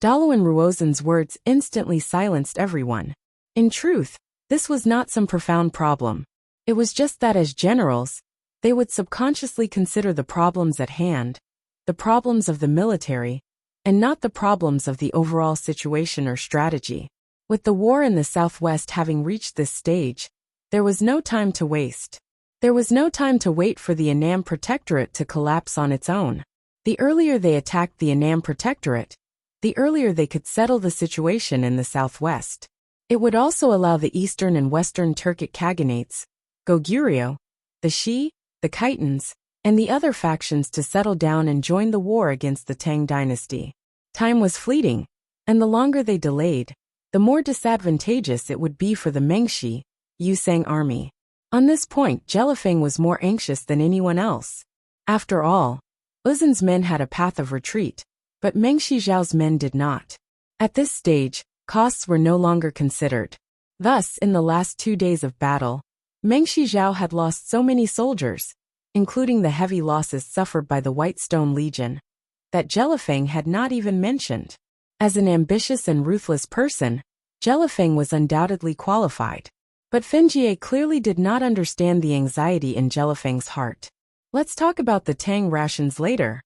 Daluan Ruozhen's words instantly silenced everyone. In truth, this was not some profound problem. It was just that as generals, they would subconsciously consider the problems at hand, the problems of the military, and not the problems of the overall situation or strategy. With the war in the southwest having reached this stage, there was no time to waste. There was no time to wait for the Annam Protectorate to collapse on its own. The earlier they attacked the Annam Protectorate, the earlier they could settle the situation in the southwest. It would also allow the Eastern and Western Turkic Khaganates, Goguryeo, the Shi, the Khitans, and the other factions to settle down and join the war against the Tang dynasty. Time was fleeting, and the longer they delayed, the more disadvantageous it would be for the Mengshi, Yusang army. On this point, Jelifeng was more anxious than anyone else. After all, Uzun's men had a path of retreat, but Mengshi Zhao's men did not. At this stage, costs were no longer considered. Thus, in the last 2 days of battle, Mengshi Zhao had lost so many soldiers, including the heavy losses suffered by the White Stone Legion, that Jelifeng had not even mentioned. As an ambitious and ruthless person, Jelifeng was undoubtedly qualified. But Fenjie clearly did not understand the anxiety in Jelifeng's heart. Let's talk about the Tang rations later.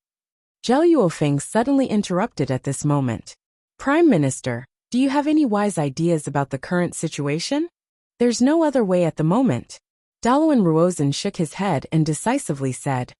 Zhao suddenly interrupted at this moment. Prime Minister, do you have any wise ideas about the current situation? There's no other way at the moment. Daluan Ruozhen shook his head and decisively said,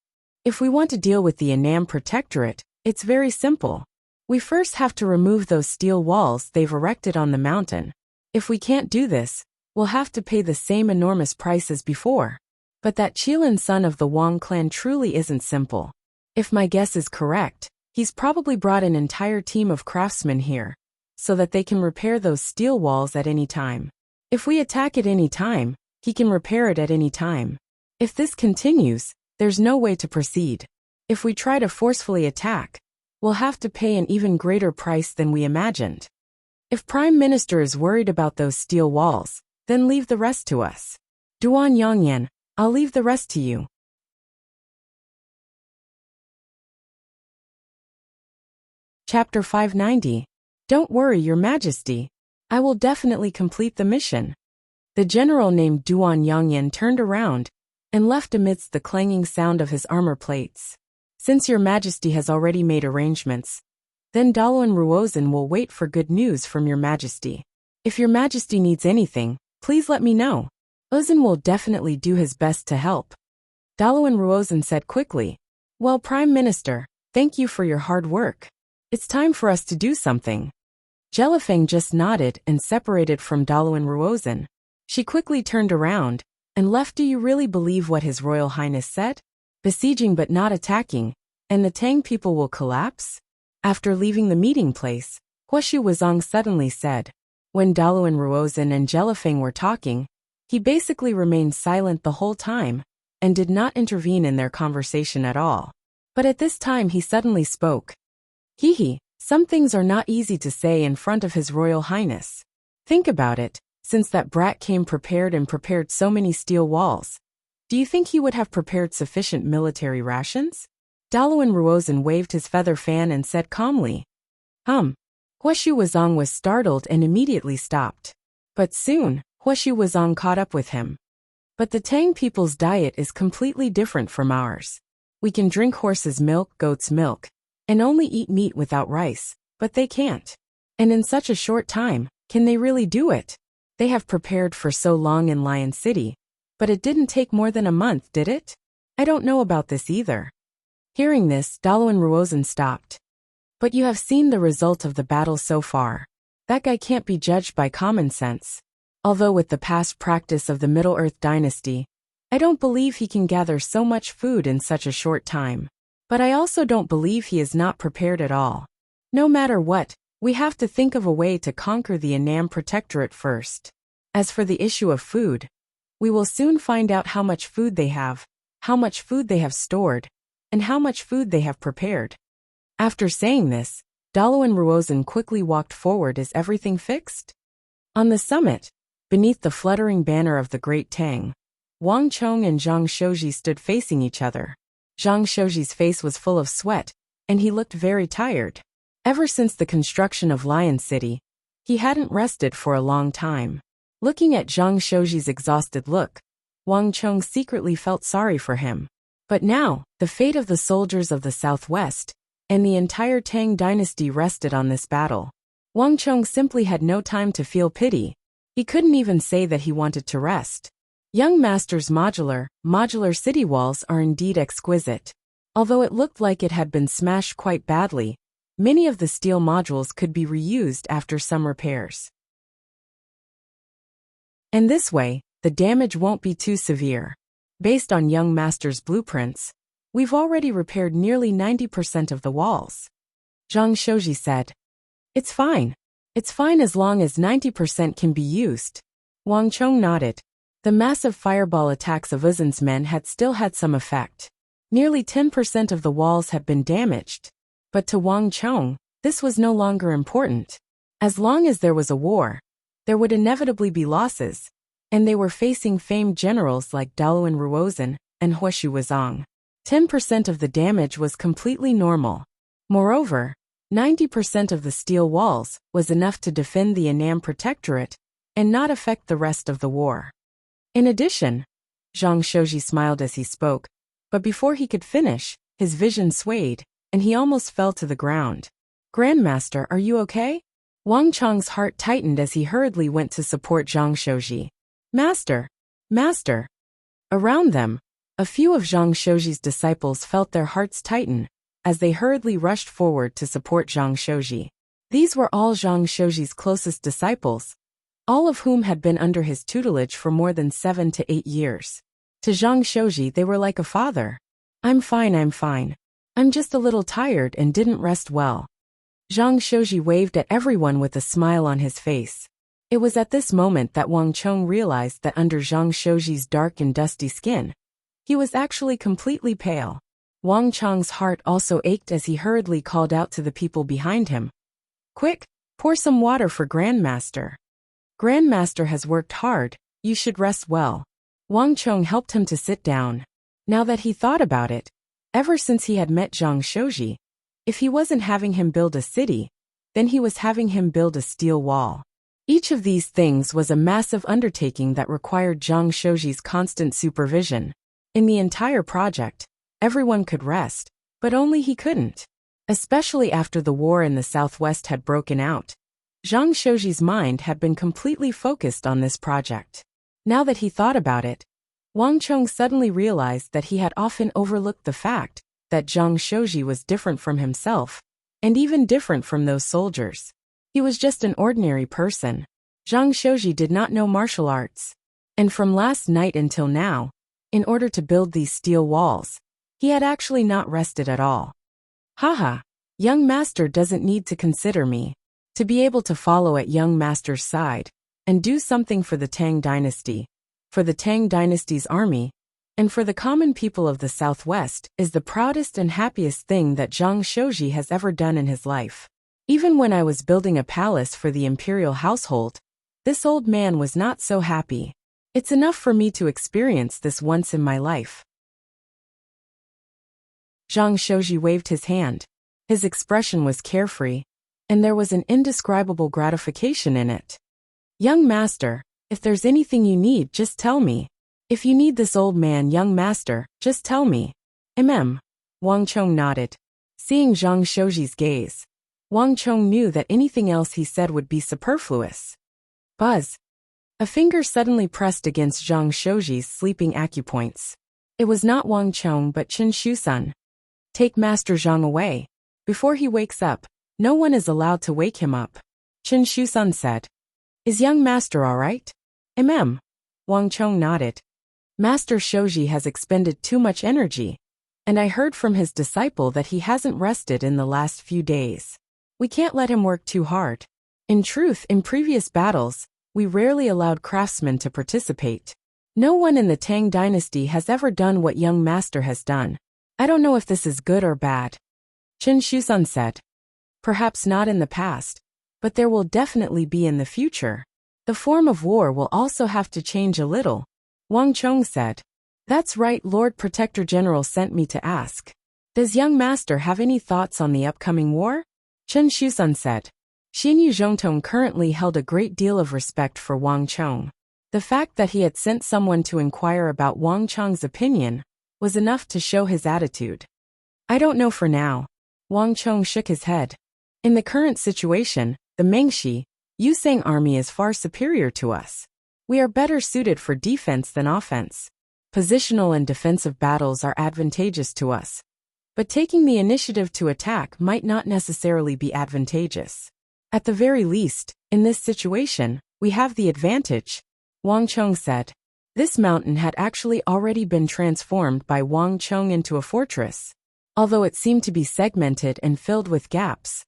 If we want to deal with the Annam Protectorate, it's very simple. We first have to remove those steel walls they've erected on the mountain. If we can't do this, we'll have to pay the same enormous price as before. But that Qilin son of the Wang clan truly isn't simple. If my guess is correct, he's probably brought an entire team of craftsmen here, so that they can repair those steel walls at any time. If we attack at any time, he can repair it at any time. If this continues, there's no way to proceed. If we try to forcefully attack, we'll have to pay an even greater price than we imagined. If Prime Minister is worried about those steel walls, then leave the rest to us. Duan Yongyan, I'll leave the rest to you. Chapter 590. Don't worry, Your Majesty. I will definitely complete the mission. The general named Duan Yongyan turned around and left amidst the clanging sound of his armor plates. Since Your Majesty has already made arrangements, then Dalawan Ruozan will wait for good news from Your Majesty. If Your Majesty needs anything, please let me know. Uzan will definitely do his best to help. Dalawan Ruozan said quickly. Well, Prime Minister, thank you for your hard work. It's time for us to do something. Jelifeng just nodded and separated from Dalawan Ruozan. She quickly turned around and left. Do you really believe what His Royal Highness said? Besieging but not attacking, and the Tang people will collapse? After leaving the meeting place, Huashu Wuzong suddenly said. When Dalawan Ruozan and Jelifeng were talking, he basically remained silent the whole time and did not intervene in their conversation at all. But at this time he suddenly spoke. Some things are not easy to say in front of His Royal Highness. Think about it, since that brat came prepared and prepared so many steel walls. Do you think he would have prepared sufficient military rations? Dalawan Ruozan waved his feather fan and said calmly. Huashu Wuzong was startled and immediately stopped. But soon, Huashu Wuzong caught up with him. But the Tang people's diet is completely different from ours. We can drink horse's milk, goat's milk, and only eat meat without rice, but they can't. And in such a short time, can they really do it? They have prepared for so long in Lion City, but it didn't take more than a month, did it? I don't know about this either. Hearing this, Dalawan Ruozan stopped. But you have seen the result of the battle so far. That guy can't be judged by common sense. Although with the past practice of the Middle-earth dynasty, I don't believe he can gather so much food in such a short time. But I also don't believe he is not prepared at all. No matter what, we have to think of a way to conquer the Annam Protectorate first. As for the issue of food, we will soon find out how much food they have stored, and how much food they have prepared. After saying this, Dalawan Ruozan quickly walked forward. Is everything fixed? On the summit, beneath the fluttering banner of the Great Tang, Wang Chong and Zhang Shouji stood facing each other. Zhang Shouji's face was full of sweat, and he looked very tired. Ever since the construction of Lion City, he hadn't rested for a long time. Looking at Zhang Shouji's exhausted look, Wang Chong secretly felt sorry for him. But now, the fate of the soldiers of the southwest and the entire Tang dynasty rested on this battle. Wang Chong simply had no time to feel pity. He couldn't even say that he wanted to rest. Young Master's modular city walls are indeed exquisite. Although it looked like it had been smashed quite badly, many of the steel modules could be reused after some repairs. And this way, the damage won't be too severe. Based on Young Master's blueprints, we've already repaired nearly 90% of the walls. Zhang Shouji said. It's fine. It's fine as long as 90% can be used. Wang Chong nodded. The massive fireball attacks of Uzan's men had still had some effect. Nearly 10% of the walls had been damaged. But to Wang Chong, this was no longer important. As long as there was a war, there would inevitably be losses, and they were facing famed generals like Dalawan Ruozan and Huashu Wuzong. 10% of the damage was completely normal. Moreover, 90% of the steel walls was enough to defend the Annam Protectorate and not affect the rest of the war. In addition, Zhang Shouji smiled as he spoke, but before he could finish, his vision swayed, and he almost fell to the ground. Grandmaster, are you okay? Wang Chong's heart tightened as he hurriedly went to support Zhang Shouji. Master! Master! Around them, a few of Zhang Shouji's disciples felt their hearts tighten as they hurriedly rushed forward to support Zhang Shouji. These were all Zhang Shouji's closest disciples, all of whom had been under his tutelage for more than 7 to 8 years. To Zhang Shouji they were like a father. I'm fine. I'm just a little tired and didn't rest well. Zhang Shouji waved at everyone with a smile on his face. It was at this moment that Wang Chong realized that under Zhang Shouji's dark and dusty skin, he was actually completely pale. Wang Chong's heart also ached as he hurriedly called out to the people behind him. Quick, pour some water for Grandmaster. Grandmaster has worked hard, you should rest well. Wang Chong helped him to sit down. Now that he thought about it, ever since he had met Zhang Shouji, if he wasn't having him build a city, then he was having him build a steel wall. Each of these things was a massive undertaking that required Zhang Shouji's constant supervision. In the entire project, everyone could rest, but only he couldn't. Especially after the war in the southwest had broken out, Zhang Shouji's mind had been completely focused on this project. Now that he thought about it, Wang Chong suddenly realized that he had often overlooked the fact that Zhang Shouji was different from himself, and even different from those soldiers. He was just an ordinary person. Zhang Shouji did not know martial arts. And from last night until now, in order to build these steel walls, he had actually not rested at all. Haha, young master doesn't need to consider me. To be able to follow at young master's side, and do something for the Tang dynasty, for the Tang dynasty's army, and for the common people of the southwest is the proudest and happiest thing that Zhang Shouji has ever done in his life. Even when I was building a palace for the imperial household, this old man was not so happy. It's enough for me to experience this once in my life. Zhang Shouji waved his hand. His expression was carefree, and there was an indescribable gratification in it. Young master, if there's anything you need, just tell me. If you need this old man, young master, just tell me. Wang Chong nodded. Seeing Zhang Shouji's gaze, Wang Chong knew that anything else he said would be superfluous. Buzz. A finger suddenly pressed against Zhang Shouji's sleeping acupoints. It was not Wang Chong but Qin Shusun. Take Master Zhang away. Before he wakes up, no one is allowed to wake him up. Qin Shusun said. Is young master all right? Wang Chong nodded. Master Shouji has expended too much energy, and I heard from his disciple that he hasn't rested in the last few days. We can't let him work too hard. In truth, in previous battles, we rarely allowed craftsmen to participate. No one in the Tang dynasty has ever done what young master has done. I don't know if this is good or bad. Qin Shusun said. Perhaps not in the past, but there will definitely be in the future. The form of war will also have to change a little, Wang Chong said. That's right, Lord Protector General sent me to ask. Does young master have any thoughts on the upcoming war? Qin Shusun said. Xinyu Zhongtong currently held a great deal of respect for Wang Chong. The fact that he had sent someone to inquire about Wang Chong's opinion was enough to show his attitude. I don't know for now. Wang Chong shook his head. In the current situation, the Mengshi, Yusang army is far superior to us. We are better suited for defense than offense. Positional and defensive battles are advantageous to us. But taking the initiative to attack might not necessarily be advantageous. At the very least, in this situation, we have the advantage, Wang Chong said. This mountain had actually already been transformed by Wang Chong into a fortress. Although it seemed to be segmented and filled with gaps,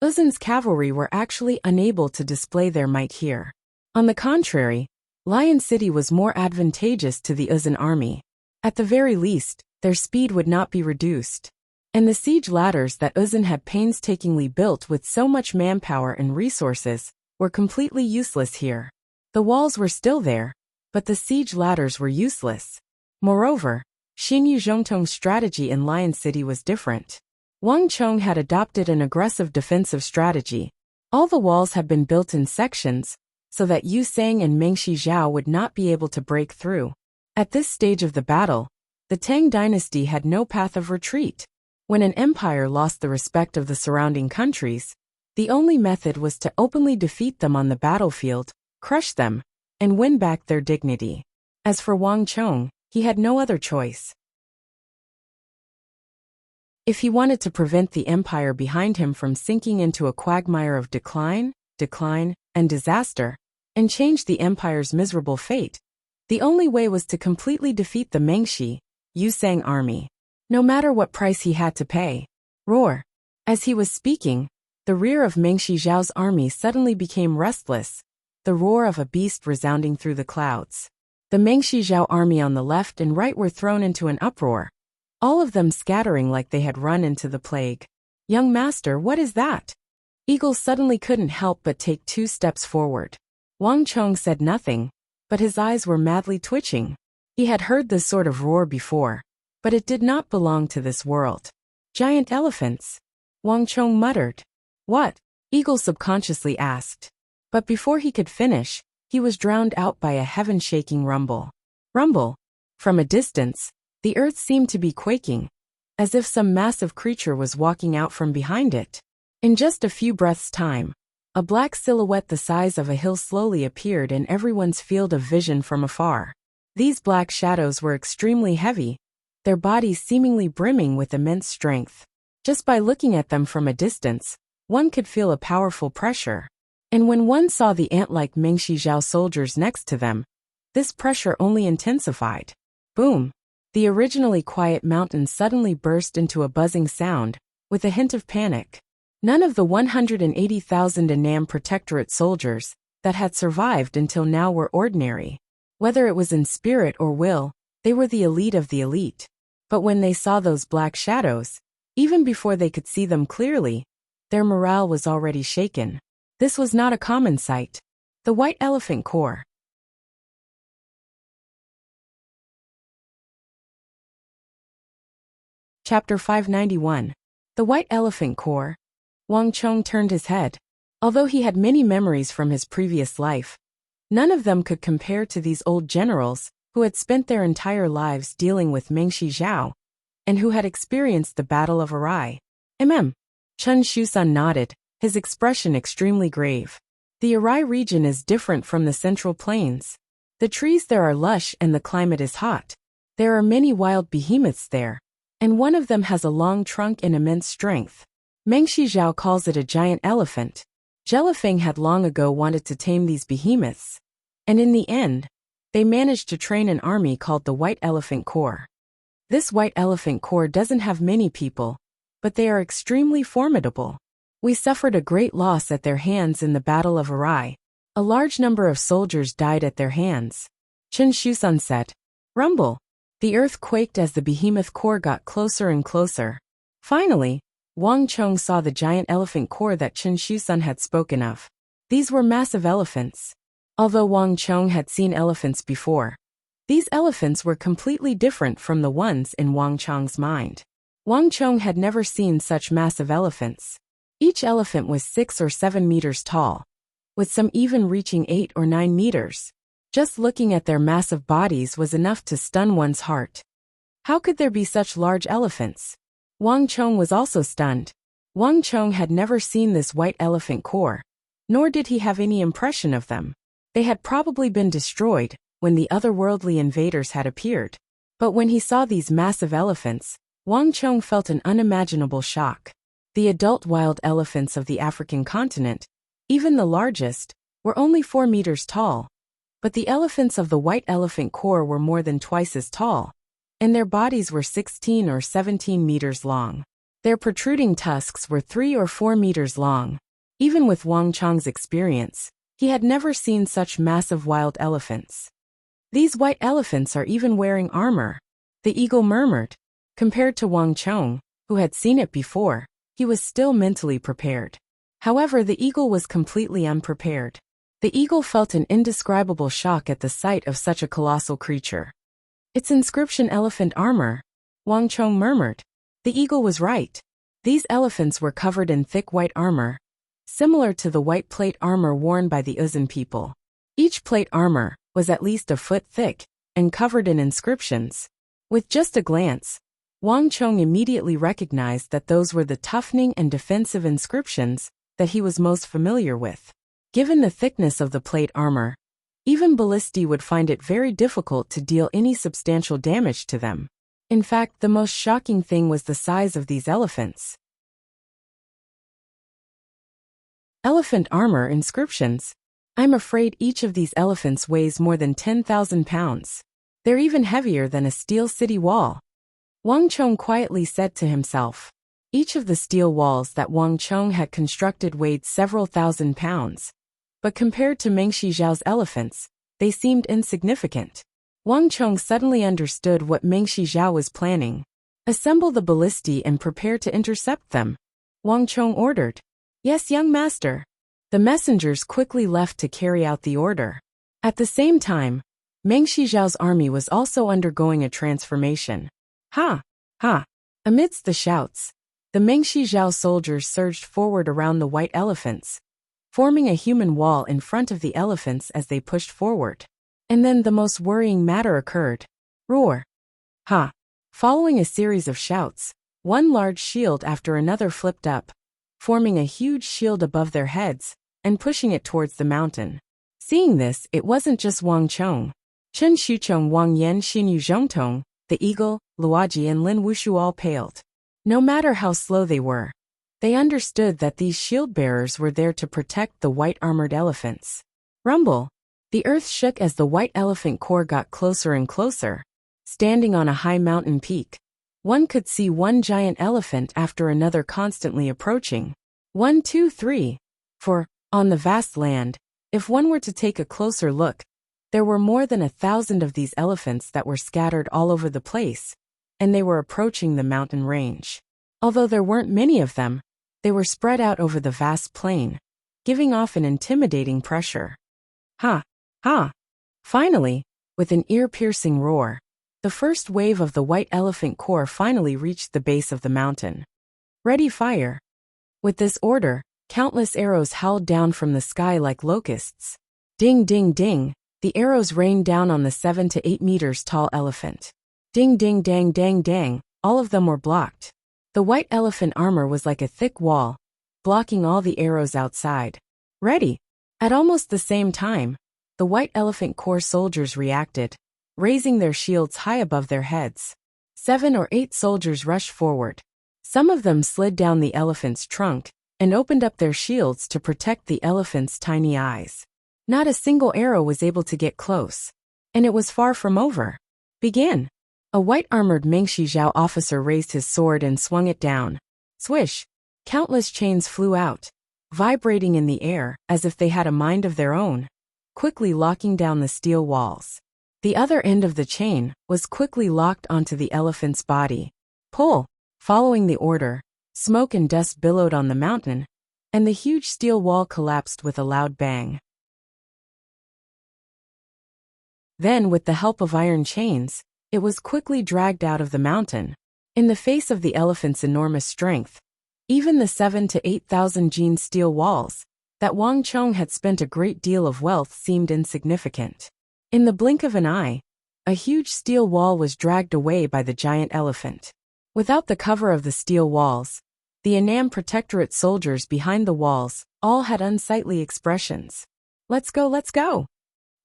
Uzun's cavalry were actually unable to display their might here. On the contrary, Lion City was more advantageous to the Uzun army. At the very least, their speed would not be reduced. And the siege ladders that Uzun had painstakingly built with so much manpower and resources were completely useless here. The walls were still there, but the siege ladders were useless. Moreover, Xinyu Zhongtong's strategy in Lion City was different. Wang Chong had adopted an aggressive defensive strategy. All the walls had been built in sections, so that Yu Sang and Mengshi Zhao would not be able to break through. At this stage of the battle, the Tang dynasty had no path of retreat. When an empire lost the respect of the surrounding countries, the only method was to openly defeat them on the battlefield, crush them, and win back their dignity. As for Wang Chong, he had no other choice. If he wanted to prevent the empire behind him from sinking into a quagmire of decline, and disaster, and change the empire's miserable fate, The only way was to completely defeat the Mengshi, Yusang army. No matter what price he had to pay. Roar. As he was speaking, the rear of Mengshi Zhao's army suddenly became restless, the roar of a beast resounding through the clouds. The Mengshi Zhao army on the left and right were thrown into an uproar, all of them scattering like they had run into the plague. Young master, what is that? Eagle suddenly couldn't help but take 2 steps forward. Wang Chong said nothing, but his eyes were madly twitching. He had heard this sort of roar before, but it did not belong to this world. Giant elephants. Wang Chong muttered. What? Eagle subconsciously asked. But before he could finish, he was drowned out by a heaven-shaking rumble. Rumble. From a distance, the earth seemed to be quaking, as if some massive creature was walking out from behind it. In just a few breaths' time, a black silhouette the size of a hill slowly appeared in everyone's field of vision from afar. These black shadows were extremely heavy, their bodies seemingly brimming with immense strength. Just by looking at them from a distance, one could feel a powerful pressure. And when one saw the ant-like Mengshi Zhao soldiers next to them, this pressure only intensified. Boom! The originally quiet mountain suddenly burst into a buzzing sound, with a hint of panic. None of the 180,000 Annam Protectorate soldiers that had survived until now were ordinary. Whether it was in spirit or will, they were the elite of the elite. But when they saw those black shadows, even before they could see them clearly, their morale was already shaken. This was not a common sight. The White Elephant Corps. Chapter 591. The White Elephant Corps. Wang Chong turned his head. Although he had many memories from his previous life, none of them could compare to these old generals who had spent their entire lives dealing with Mengshi Zhao, and who had experienced the Battle of Arai. Chen Shusun nodded, his expression extremely grave. The Arai region is different from the Central Plains. The trees there are lush and the climate is hot. There are many wild behemoths there, and one of them has a long trunk and immense strength. Mengshi Zhao calls it a giant elephant. Jelifeng had long ago wanted to tame these behemoths, and in the end, they managed to train an army called the White Elephant Corps. This White Elephant Corps doesn't have many people, but they are extremely formidable. We suffered a great loss at their hands in the Battle of Arai. A large number of soldiers died at their hands. Chen Shusun said. Rumble. The earth quaked as the behemoth corps got closer and closer. Finally, Wang Chong saw the giant elephant corps that Chen Shusun had spoken of. These were massive elephants. Although Wang Chong had seen elephants before, these elephants were completely different from the ones in Wang Chong's mind. Wang Chong had never seen such massive elephants. Each elephant was 6 or 7 meters tall, with some even reaching 8 or 9 meters. Just looking at their massive bodies was enough to stun one's heart. How could there be such large elephants? Wang Chong was also stunned. Wang Chong had never seen this White Elephant Corps, nor did he have any impression of them. They had probably been destroyed when the otherworldly invaders had appeared. But when he saw these massive elephants, Wang Chong felt an unimaginable shock. The adult wild elephants of the African continent, even the largest, were only 4 meters tall. But the elephants of the White Elephant Corps were more than twice as tall, and their bodies were 16 or 17 meters long. Their protruding tusks were 3 or 4 meters long. Even with Wang Chong's experience, he had never seen such massive wild elephants. These white elephants are even wearing armor, the eagle murmured. Compared to Wang Chong, who had seen it before, he was still mentally prepared. However, the eagle was completely unprepared. The eagle felt an indescribable shock at the sight of such a colossal creature. Its inscription elephant armor, Wang Chong murmured. The eagle was right. These elephants were covered in thick white armor, similar to the white plate armor worn by the Uzun people. Each plate armor was at least a foot thick and covered in inscriptions. With just a glance, Wang Chong immediately recognized that those were the toughening and defensive inscriptions that he was most familiar with. Given the thickness of the plate armor, even ballistae would find it very difficult to deal any substantial damage to them. In fact, the most shocking thing was the size of these elephants. Elephant armor inscriptions. I'm afraid each of these elephants weighs more than 10,000 pounds. They're even heavier than a steel city wall. Wang Chong quietly said to himself. Each of the steel walls that Wang Chong had constructed weighed several thousand pounds. But compared to Meng Shijiao's elephants, they seemed insignificant. Wang Chong suddenly understood what Meng Shijiao was planning. Assemble the ballistae and prepare to intercept them, Wang Chong ordered. Yes, young master. The messengers quickly left to carry out the order. At the same time, Meng Shijiao's army was also undergoing a transformation. Ha! Ha! Amidst the shouts, the Meng Shijiao soldiers surged forward around the white elephants, forming a human wall in front of the elephants as they pushed forward. And then the most worrying matter occurred. Roar! Ha! Following a series of shouts, one large shield after another flipped up, forming a huge shield above their heads and pushing it towards the mountain. Seeing this, it wasn't just Wang Chong. Chen Xuchong, Wang Yan, Xinyu Zhongtong, the Eagle, Luoji and Lin Wushu all paled. No matter how slow they were, they understood that these shield bearers were there to protect the white armored elephants. Rumble! The earth shook as the white elephant corps got closer and closer. Standing on a high mountain peak, one could see one giant elephant after another constantly approaching. 1, 2, 3. For, on the vast land, if one were to take a closer look, there were more than 1,000 of these elephants that were scattered all over the place, and they were approaching the mountain range. Although there weren't many of them, they were spread out over the vast plain, giving off an intimidating pressure. Ha! Ha! Finally, with an ear-piercing roar, the first wave of the white elephant corps finally reached the base of the mountain. Ready, fire! With this order, countless arrows howled down from the sky like locusts. Ding, ding, ding! The arrows rained down on the 7 to 8 meters tall elephant. Ding, ding, dang, dang, dang! All of them were blocked. The white elephant armor was like a thick wall, blocking all the arrows outside. Ready! At almost the same time, the white elephant corps soldiers reacted, raising their shields high above their heads. 7 or 8 soldiers rushed forward. Some of them slid down the elephant's trunk and opened up their shields to protect the elephant's tiny eyes. Not a single arrow was able to get close, and it was far from over. Begin! A white-armored Meng Shijiao officer raised his sword and swung it down. Swish! Countless chains flew out, vibrating in the air as if they had a mind of their own, quickly locking down the steel walls. The other end of the chain was quickly locked onto the elephant's body. Pull! Following the order, smoke and dust billowed on the mountain, and the huge steel wall collapsed with a loud bang. Then, with the help of iron chains, it was quickly dragged out of the mountain. In the face of the elephant's enormous strength, even the 7 to 8,000 gene steel walls that Wang Chong had spent a great deal of wealth seemed insignificant. In the blink of an eye, a huge steel wall was dragged away by the giant elephant. Without the cover of the steel walls, the Annam Protectorate soldiers behind the walls all had unsightly expressions. Let's go, let's go!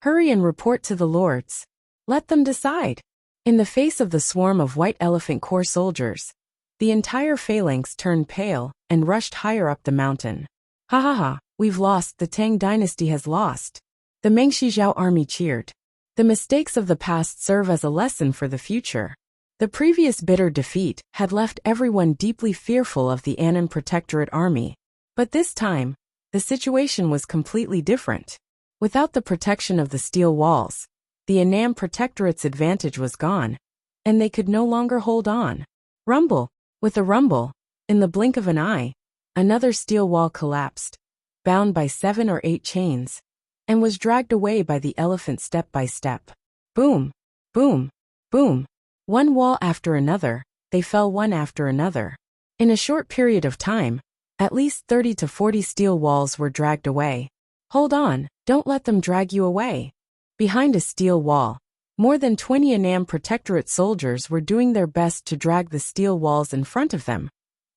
Hurry and report to the lords. Let them decide. In the face of the swarm of white elephant corps soldiers, the entire phalanx turned pale and rushed higher up the mountain. Ha ha ha, we've lost, the Tang dynasty has lost. The Meng Shijiao army cheered. The mistakes of the past serve as a lesson for the future. The previous bitter defeat had left everyone deeply fearful of the Annam Protectorate army. But this time, the situation was completely different. Without the protection of the steel walls, the Annam Protectorate's advantage was gone, and they could no longer hold on. Rumble! With a rumble, in the blink of an eye, another steel wall collapsed, bound by 7 or 8 chains, and was dragged away by the elephant step by step. Boom! Boom! Boom! One wall after another, they fell one after another. In a short period of time, at least 30 to 40 steel walls were dragged away. Hold on, don't let them drag you away. Behind a steel wall, more than 20 Annam Protectorate soldiers were doing their best to drag the steel walls in front of them,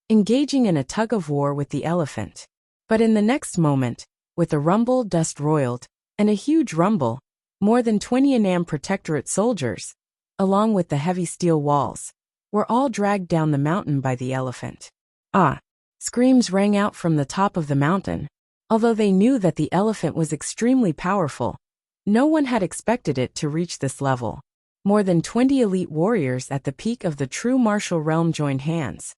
engaging in a tug-of-war with the elephant. But in the next moment, with a rumble, dust roiled, and a huge rumble, more than 20 Annam Protectorate soldiers, along with the heavy steel walls, were all dragged down the mountain by the elephant. Ah! Screams rang out from the top of the mountain. Although they knew that the elephant was extremely powerful, no one had expected it to reach this level. More than 20 elite warriors at the peak of the true martial realm joined hands.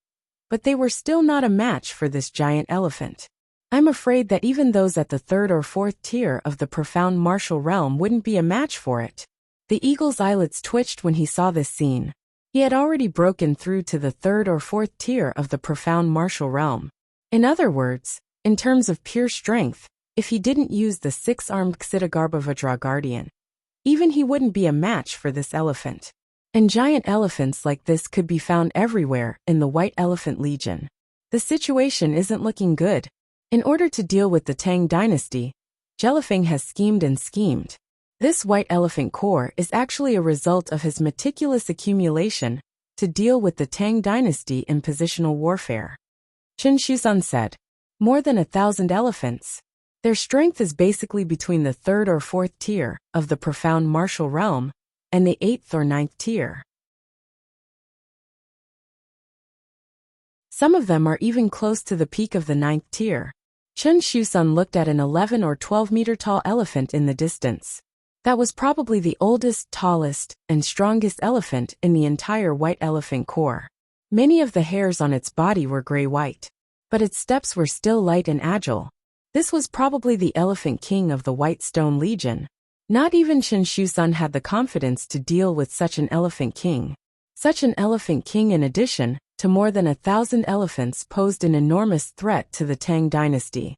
But they were still not a match for this giant elephant. I'm afraid that even those at the third or fourth tier of the profound martial realm wouldn't be a match for it. The eagle's eyelids twitched when he saw this scene. He had already broken through to the third or fourth tier of the profound martial realm. In other words, in terms of pure strength, if he didn't use the six-armed Ksitigarbhavajra guardian, even he wouldn't be a match for this elephant. And giant elephants like this could be found everywhere in the White Elephant Legion. The situation isn't looking good. In order to deal with the Tang dynasty, Jelifeng has schemed and schemed. This White Elephant Corps is actually a result of his meticulous accumulation to deal with the Tang dynasty in positional warfare. Chen Shuzan said, more than 1,000 elephants. Their strength is basically between the third or fourth tier of the profound martial realm and the 8th or 9th tier. Some of them are even close to the peak of the 9th tier. Chen Shuzan looked at an 11 or 12 meter tall elephant in the distance. That was probably the oldest, tallest, and strongest elephant in the entire White Elephant Corps. Many of the hairs on its body were gray-white, but its steps were still light and agile. This was probably the Elephant King of the White Stone Legion. Not even Chen Shuzan had the confidence to deal with such an Elephant King. Such an Elephant King, in addition to more than 1,000 elephants, posed an enormous threat to the Tang dynasty.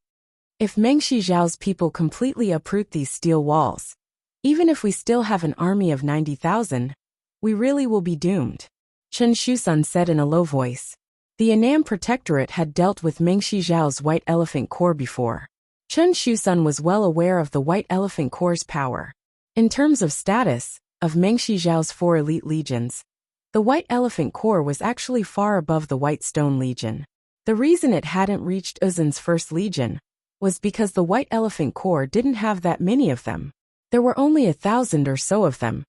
If Meng Shijiao's people completely uproot these steel walls, even if we still have an army of 90,000, we really will be doomed. Chen Shuzan said in a low voice. The Annam Protectorate had dealt with Meng Shijiao's White Elephant Corps before. Chen Shuzan was well aware of the White Elephant Corps' power. In terms of status, of Meng Shijiao's 4 elite legions, the White Elephant Corps was actually far above the White Stone Legion. The reason it hadn't reached Uzin's first legion was because the White Elephant Corps didn't have that many of them. There were only 1,000 or so of them.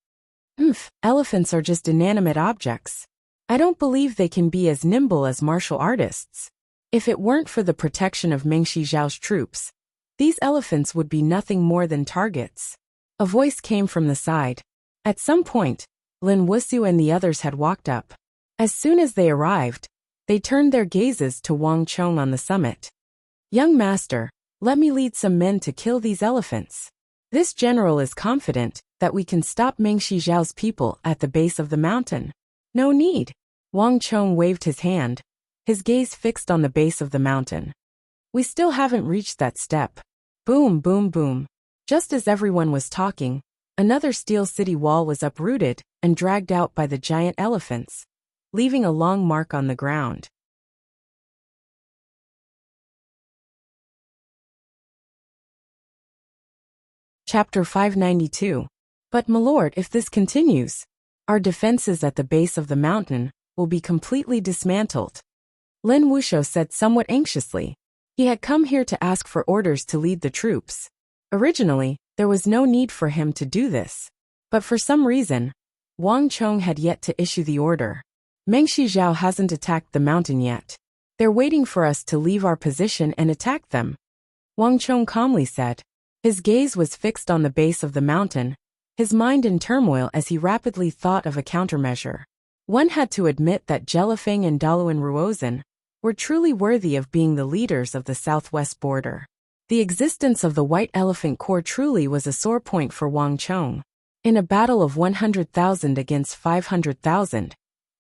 Elephants are just inanimate objects. I don't believe they can be as nimble as martial artists. If it weren't for the protection of Meng Shijiao's troops, these elephants would be nothing more than targets. A voice came from the side. At some point, Lin Wuxia and the others had walked up. As soon as they arrived, they turned their gazes to Wang Chong on the summit. Young master, let me lead some men to kill these elephants. This general is confident that we can stop Meng Shijiao's people at the base of the mountain. No need. Wang Chong waved his hand, his gaze fixed on the base of the mountain. We still haven't reached that step. Boom, boom, boom. Just as everyone was talking, another steel city wall was uprooted and dragged out by the giant elephants, leaving a long mark on the ground. Chapter 592. But my lord, if this continues, our defenses at the base of the mountain will be completely dismantled. Lin Wuxia said somewhat anxiously. He had come here to ask for orders to lead the troops. Originally, there was no need for him to do this. But for some reason, Wang Chong had yet to issue the order. Meng Shijiao hasn't attacked the mountain yet. They're waiting for us to leave our position and attack them. Wang Chong calmly said. His gaze was fixed on the base of the mountain, his mind in turmoil as he rapidly thought of a countermeasure. One had to admit that Jelifeng and Daluan Ruozhen were truly worthy of being the leaders of the southwest border. The existence of the White Elephant Corps truly was a sore point for Wang Chong. In a battle of 100,000 against 500,000,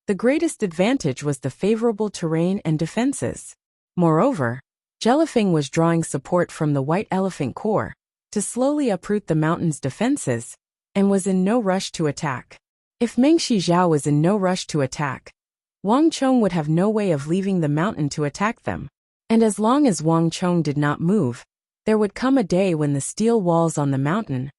the greatest advantage was the favorable terrain and defenses. Moreover, Jelifeng was drawing support from the White Elephant Corps to slowly uproot the mountain's defenses, and was in no rush to attack. If Meng Shijiao was in no rush to attack, Wang Chong would have no way of leaving the mountain to attack them. And as long as Wang Chong did not move, there would come a day when the steel walls on the mountain,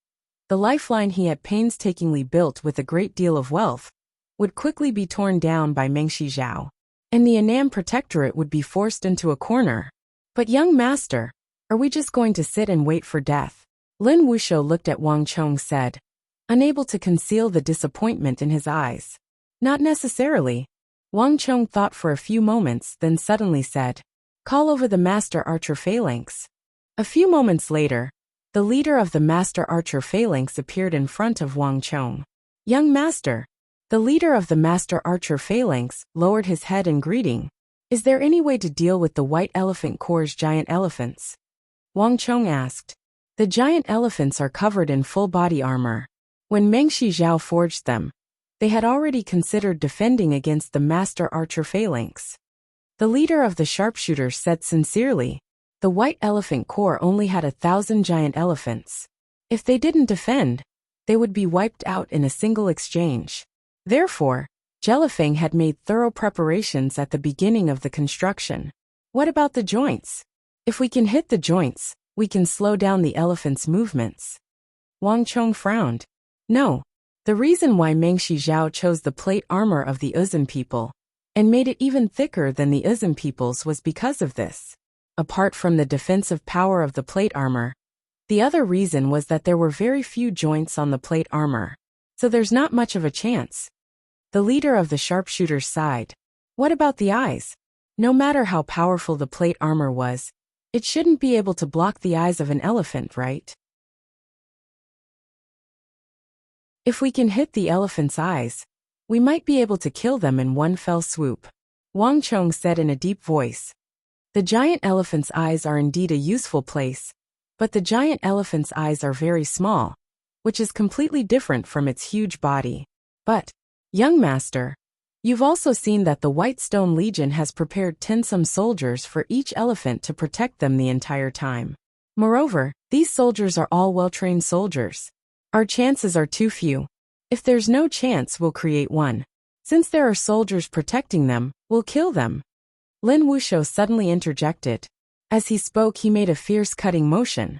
the lifeline he had painstakingly built with a great deal of wealth, would quickly be torn down by Meng Shijiao, and the Annam Protectorate would be forced into a corner. But young master, are we just going to sit and wait for death? Lin Wuxia looked at Wang Chong said, unable to conceal the disappointment in his eyes. Not necessarily. Wang Chong thought for a few moments, then suddenly said, call over the master archer phalanx. A few moments later, the leader of the master archer phalanx appeared in front of Wang Chong. Young master. The leader of the master archer phalanx lowered his head in greeting. Is there any way to deal with the White Elephant Corps' giant elephants? Wang Chong asked. The giant elephants are covered in full body armor. When Meng Shizhao forged them, they had already considered defending against the master archer phalanx. The leader of the sharpshooters said sincerely, the White Elephant Corps only had 1,000 giant elephants. If they didn't defend, they would be wiped out in a single exchange. Therefore, Jelifeng had made thorough preparations at the beginning of the construction. What about the joints? If we can hit the joints, we can slow down the elephant's movements. Wang Chong frowned. No. The reason why Meng Shizhao chose the plate armor of the Uzun people and made it even thicker than the Uzun people's was because of this. Apart from the defensive power of the plate armor, the other reason was that there were very few joints on the plate armor, so there's not much of a chance. The leader of the sharpshooters sighed. What about the eyes? No matter how powerful the plate armor was, it shouldn't be able to block the eyes of an elephant, right? If we can hit the elephant's eyes, we might be able to kill them in one fell swoop. Wang Chong said in a deep voice. The giant elephant's eyes are indeed a useful place, but the giant elephant's eyes are very small, which is completely different from its huge body. But, young master, you've also seen that the White Stone Legion has prepared 10 soldiers for each elephant to protect them the entire time. Moreover, these soldiers are all well-trained soldiers. Our chances are too few. If there's no chance, we'll create one. Since there are soldiers protecting them, we'll kill them. Lin Wuxiao suddenly interjected. As he spoke, he made a fierce cutting motion.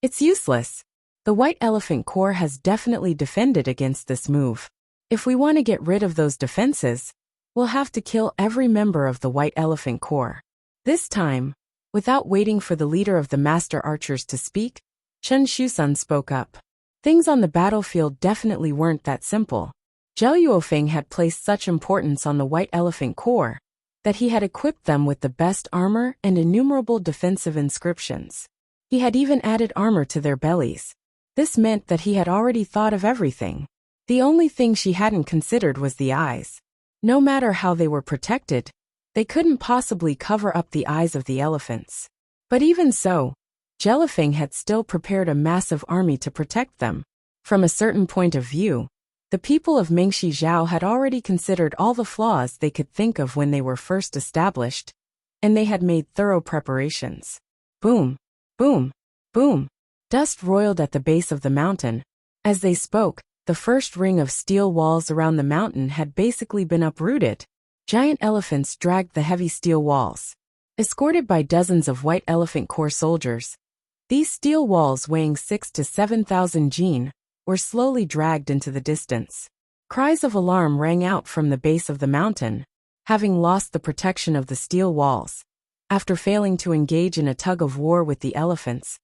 It's useless. The White Elephant Corps has definitely defended against this move. If we want to get rid of those defenses, we'll have to kill every member of the White Elephant Corps. This time, without waiting for the leader of the master archers to speak, Chen Shusun spoke up. Things on the battlefield definitely weren't that simple. Zhou Yuofeng had placed such importance on the White Elephant Corps that he had equipped them with the best armor and innumerable defensive inscriptions. He had even added armor to their bellies. This meant that he had already thought of everything. The only thing she hadn't considered was the eyes. No matter how they were protected, they couldn't possibly cover up the eyes of the elephants. But even so, Jelifeng had still prepared a massive army to protect them. From a certain point of view, the people of Meng Shizhao had already considered all the flaws they could think of when they were first established, and they had made thorough preparations. Boom, boom, boom. Dust roiled at the base of the mountain. As they spoke, the first ring of steel walls around the mountain had basically been uprooted. Giant elephants dragged the heavy steel walls. Escorted by dozens of White Elephant Corps soldiers, these steel walls weighing 6,000 to 7,000 jin were slowly dragged into the distance. Cries of alarm rang out from the base of the mountain, having lost the protection of the steel walls. After failing to engage in a tug-of-war with the elephants,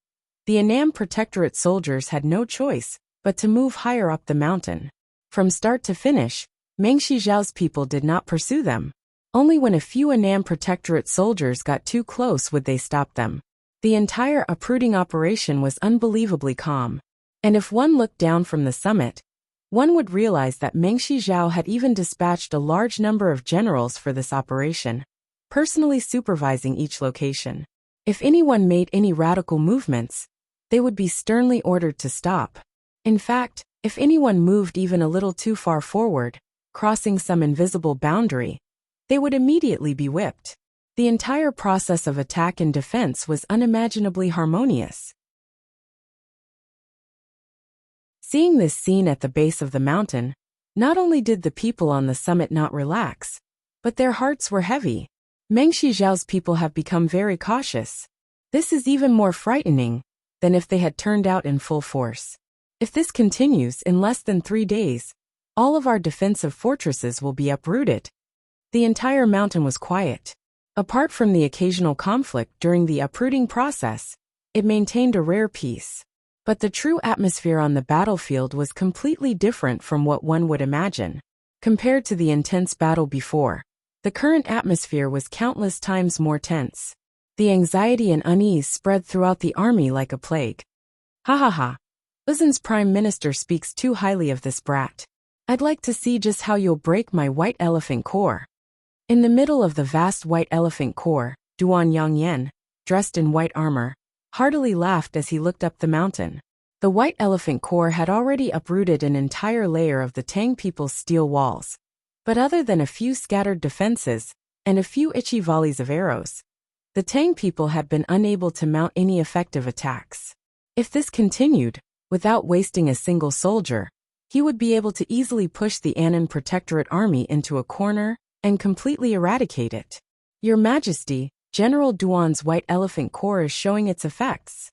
the Annam Protectorate soldiers had no choice but to move higher up the mountain. From start to finish, Meng Shizhao's people did not pursue them. Only when a few Annam Protectorate soldiers got too close would they stop them. The entire uprooting operation was unbelievably calm. And if one looked down from the summit, one would realize that Meng Shizhao had even dispatched a large number of generals for this operation, personally supervising each location. If anyone made any radical movements, they would be sternly ordered to stop. In fact, if anyone moved even a little too far forward, crossing some invisible boundary, they would immediately be whipped. The entire process of attack and defense was unimaginably harmonious. Seeing this scene at the base of the mountain, not only did the people on the summit not relax, but their hearts were heavy. Meng Shizhao's people have become very cautious. This is even more frightening than if they had turned out in full force. If this continues, in less than 3 days, all of our defensive fortresses will be uprooted. The entire mountain was quiet. Apart from the occasional conflict during the uprooting process, it maintained a rare peace. But the true atmosphere on the battlefield was completely different from what one would imagine. Compared to the intense battle before, the current atmosphere was countless times more tense. The anxiety and unease spread throughout the army like a plague. Ha ha ha. Uzin's prime minister speaks too highly of this brat. I'd like to see just how you'll break my white elephant core. In the middle of the vast white elephant core, Duan Yongyan, dressed in white armor, heartily laughed as he looked up the mountain. The white elephant core had already uprooted an entire layer of the Tang people's steel walls. But other than a few scattered defenses, and a few itchy volleys of arrows, the Tang people had been unable to mount any effective attacks. If this continued, without wasting a single soldier, he would be able to easily push the Annan Protectorate army into a corner and completely eradicate it. Your Majesty, General Duan's white elephant corps is showing its effects.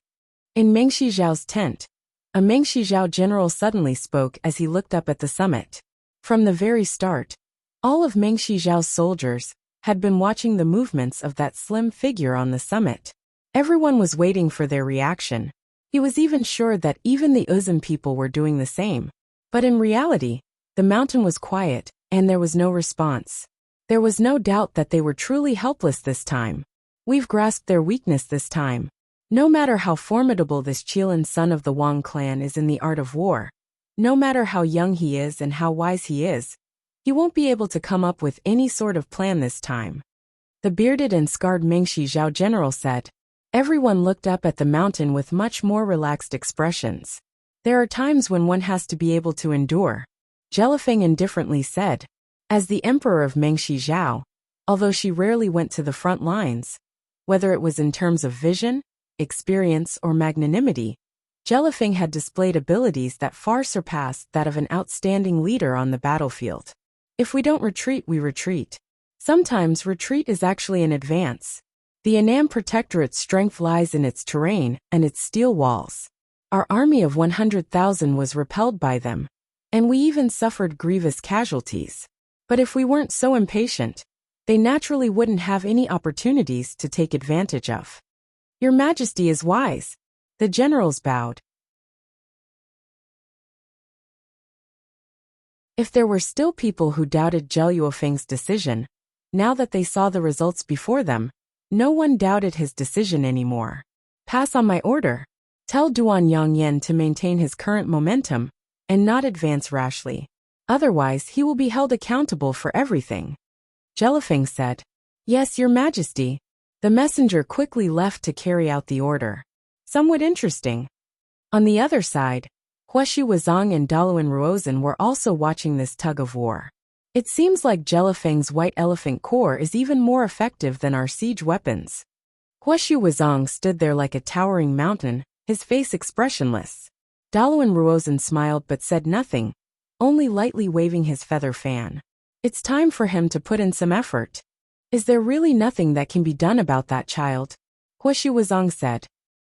In Meng Shizhao's tent, a Meng Shizhao general suddenly spoke as he looked up at the summit. From the very start, all of Meng Shizhao's soldiers had been watching the movements of that slim figure on the summit. Everyone was waiting for their reaction. He was even sure that even the Uzun people were doing the same. But in reality, the mountain was quiet, and there was no response. There was no doubt that they were truly helpless this time. We've grasped their weakness this time. No matter how formidable this Qilin son of the Wang clan is in the art of war, no matter how young he is and how wise he is, he won't be able to come up with any sort of plan this time. The bearded and scarred Meng Shizhao general said. Everyone looked up at the mountain with much more relaxed expressions. There are times when one has to be able to endure, Jelifeng indifferently said. As the emperor of Meng Shizhao, although she rarely went to the front lines, whether it was in terms of vision, experience, or magnanimity, Jelifeng had displayed abilities that far surpassed that of an outstanding leader on the battlefield. If we don't retreat, we retreat. Sometimes retreat is actually an advance. The Annan Protectorate's strength lies in its terrain and its steel walls. Our army of 100,000 was repelled by them, and we even suffered grievous casualties. But if we weren't so impatient, they naturally wouldn't have any opportunities to take advantage of. Your Majesty is wise. The generals bowed. If there were still people who doubted Zhou Yuofeng's decision, now that they saw the results before them, no one doubted his decision anymore. Pass on my order. Tell Duan Yongyan to maintain his current momentum and not advance rashly. Otherwise, he will be held accountable for everything. Jelifeng said. Yes, Your Majesty. The messenger quickly left to carry out the order. Somewhat interesting. On the other side, Huaxu Wuzong and Daluan Ruozhen were also watching this tug of war. It seems like Jelifeng's white elephant corps is even more effective than our siege weapons. Huaxu Wuzong stood there like a towering mountain, his face expressionless. Daluan Ruozhen smiled but said nothing, only lightly waving his feather fan. It's time for him to put in some effort. Is there really nothing that can be done about that child? Huaxu Wuzong said.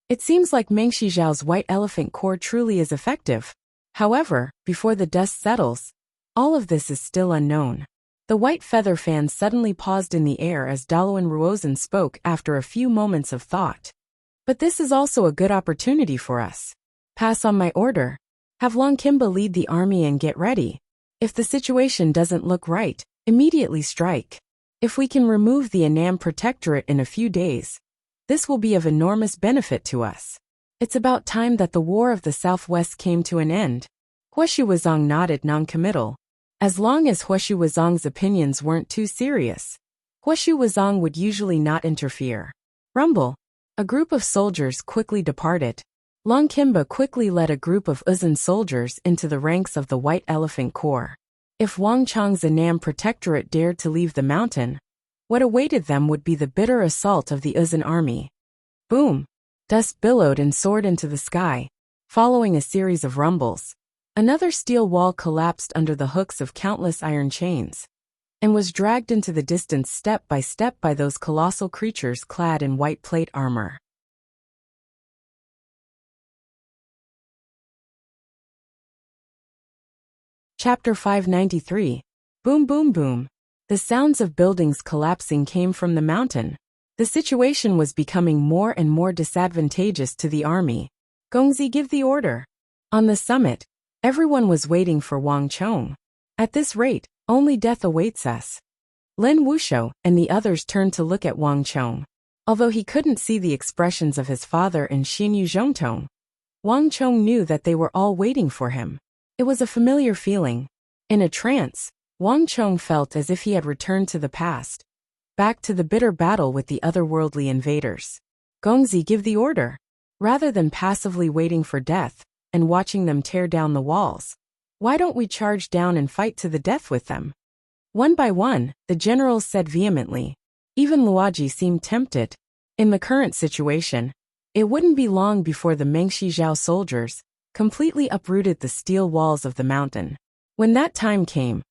It seems like Meng Shizhao's white elephant corps truly is effective. However, before the dust settles, all of this is still unknown. The white feather fan suddenly paused in the air as Daluan Ruozhen spoke after a few moments of thought. But this is also a good opportunity for us. Pass on my order. Have Longkimba lead the army and get ready. If the situation doesn't look right, immediately strike. If we can remove the Annan Protectorate in a few days, this will be of enormous benefit to us. It's about time that the War of the Southwest came to an end. Huaxu Wuzong nodded non-committal. As long as Huaxu Wuzong's opinions weren't too serious, Huaxu Wuzong would usually not interfere. Rumble. A group of soldiers quickly departed. Longkimba quickly led a group of Uzun soldiers into the ranks of the White Elephant Corps. If Wang Chang's Annan Protectorate dared to leave the mountain, what awaited them would be the bitter assault of the Uzun army. Boom! Dust billowed and soared into the sky, following a series of rumbles. Another steel wall collapsed under the hooks of countless iron chains, and was dragged into the distance step by those colossal creatures clad in white plate armor. Chapter 593. Boom boom boom. The sounds of buildings collapsing came from the mountain. The situation was becoming more and more disadvantageous to the army. Gongzi, give the order. On the summit, everyone was waiting for Wang Chong. At this rate, only death awaits us. Lin Wuxiu and the others turned to look at Wang Chong. Although he couldn't see the expressions of his father and Xinyu Zhongtong, Wang Chong knew that they were all waiting for him. It was a familiar feeling. In a trance, Wang Chong felt as if he had returned to the past, back to the bitter battle with the otherworldly invaders. Gongzi, give the order. Rather than passively waiting for death and watching them tear down the walls, why don't we charge down and fight to the death with them? One by one, the generals said vehemently. Even Luoji seemed tempted. In the current situation, it wouldn't be long before the Mengshi Zhao soldiers completely uprooted the steel walls of the mountain. When that time came,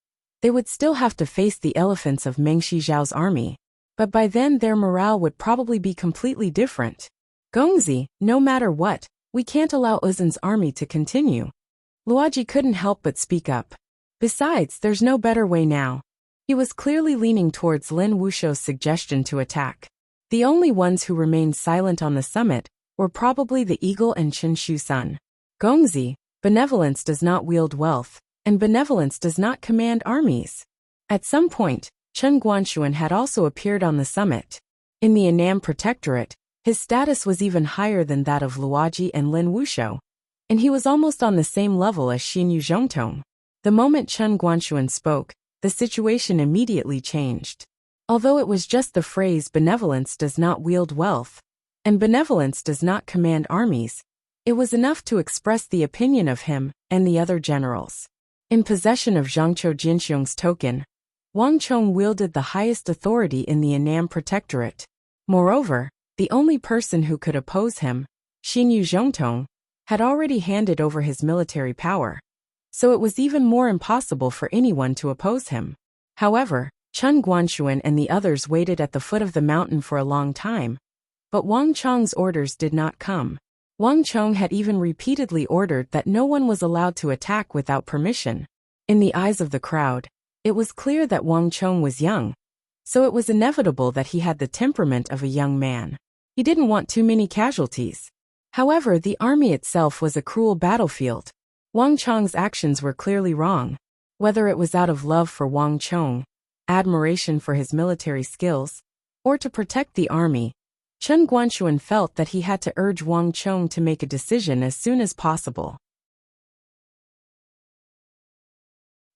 they would still have to face the elephants of Mengshi Zhao's army, but by then their morale would probably be completely different. Gongzi, no matter what, we can't allow Uzin's army to continue. Luoji couldn't help but speak up. Besides, there's no better way now. He was clearly leaning towards Lin Wuxiao's suggestion to attack. The only ones who remained silent on the summit were probably the eagle and Chen Shusun. Gongzi, benevolence does not wield wealth, and benevolence does not command armies. At some point, Chen Guanshuan had also appeared on the summit. In the Annam Protectorate, his status was even higher than that of Luoji and Lin Wuxiao, and he was almost on the same level as Xinyu Zhongtong. The moment Chen Guanshuan spoke, the situation immediately changed. Although it was just the phrase benevolence does not wield wealth, and benevolence does not command armies, it was enough to express the opinion of him and the other generals. In possession of Zhangqiu Jinxiong's token, Wang Chong wielded the highest authority in the Annam Protectorate. Moreover, the only person who could oppose him, Xinyu Zhongtong, had already handed over his military power, so it was even more impossible for anyone to oppose him. However, Chen Guanshuan and the others waited at the foot of the mountain for a long time, but Wang Chong's orders did not come. Wang Chong had even repeatedly ordered that no one was allowed to attack without permission. In the eyes of the crowd, it was clear that Wang Chong was young, so it was inevitable that he had the temperament of a young man. He didn't want too many casualties. However, the army itself was a cruel battlefield. Wang Chong's actions were clearly wrong. Whether it was out of love for Wang Chong, admiration for his military skills, or to protect the army, Chen Guanshuan felt that he had to urge Wang Chong to make a decision as soon as possible.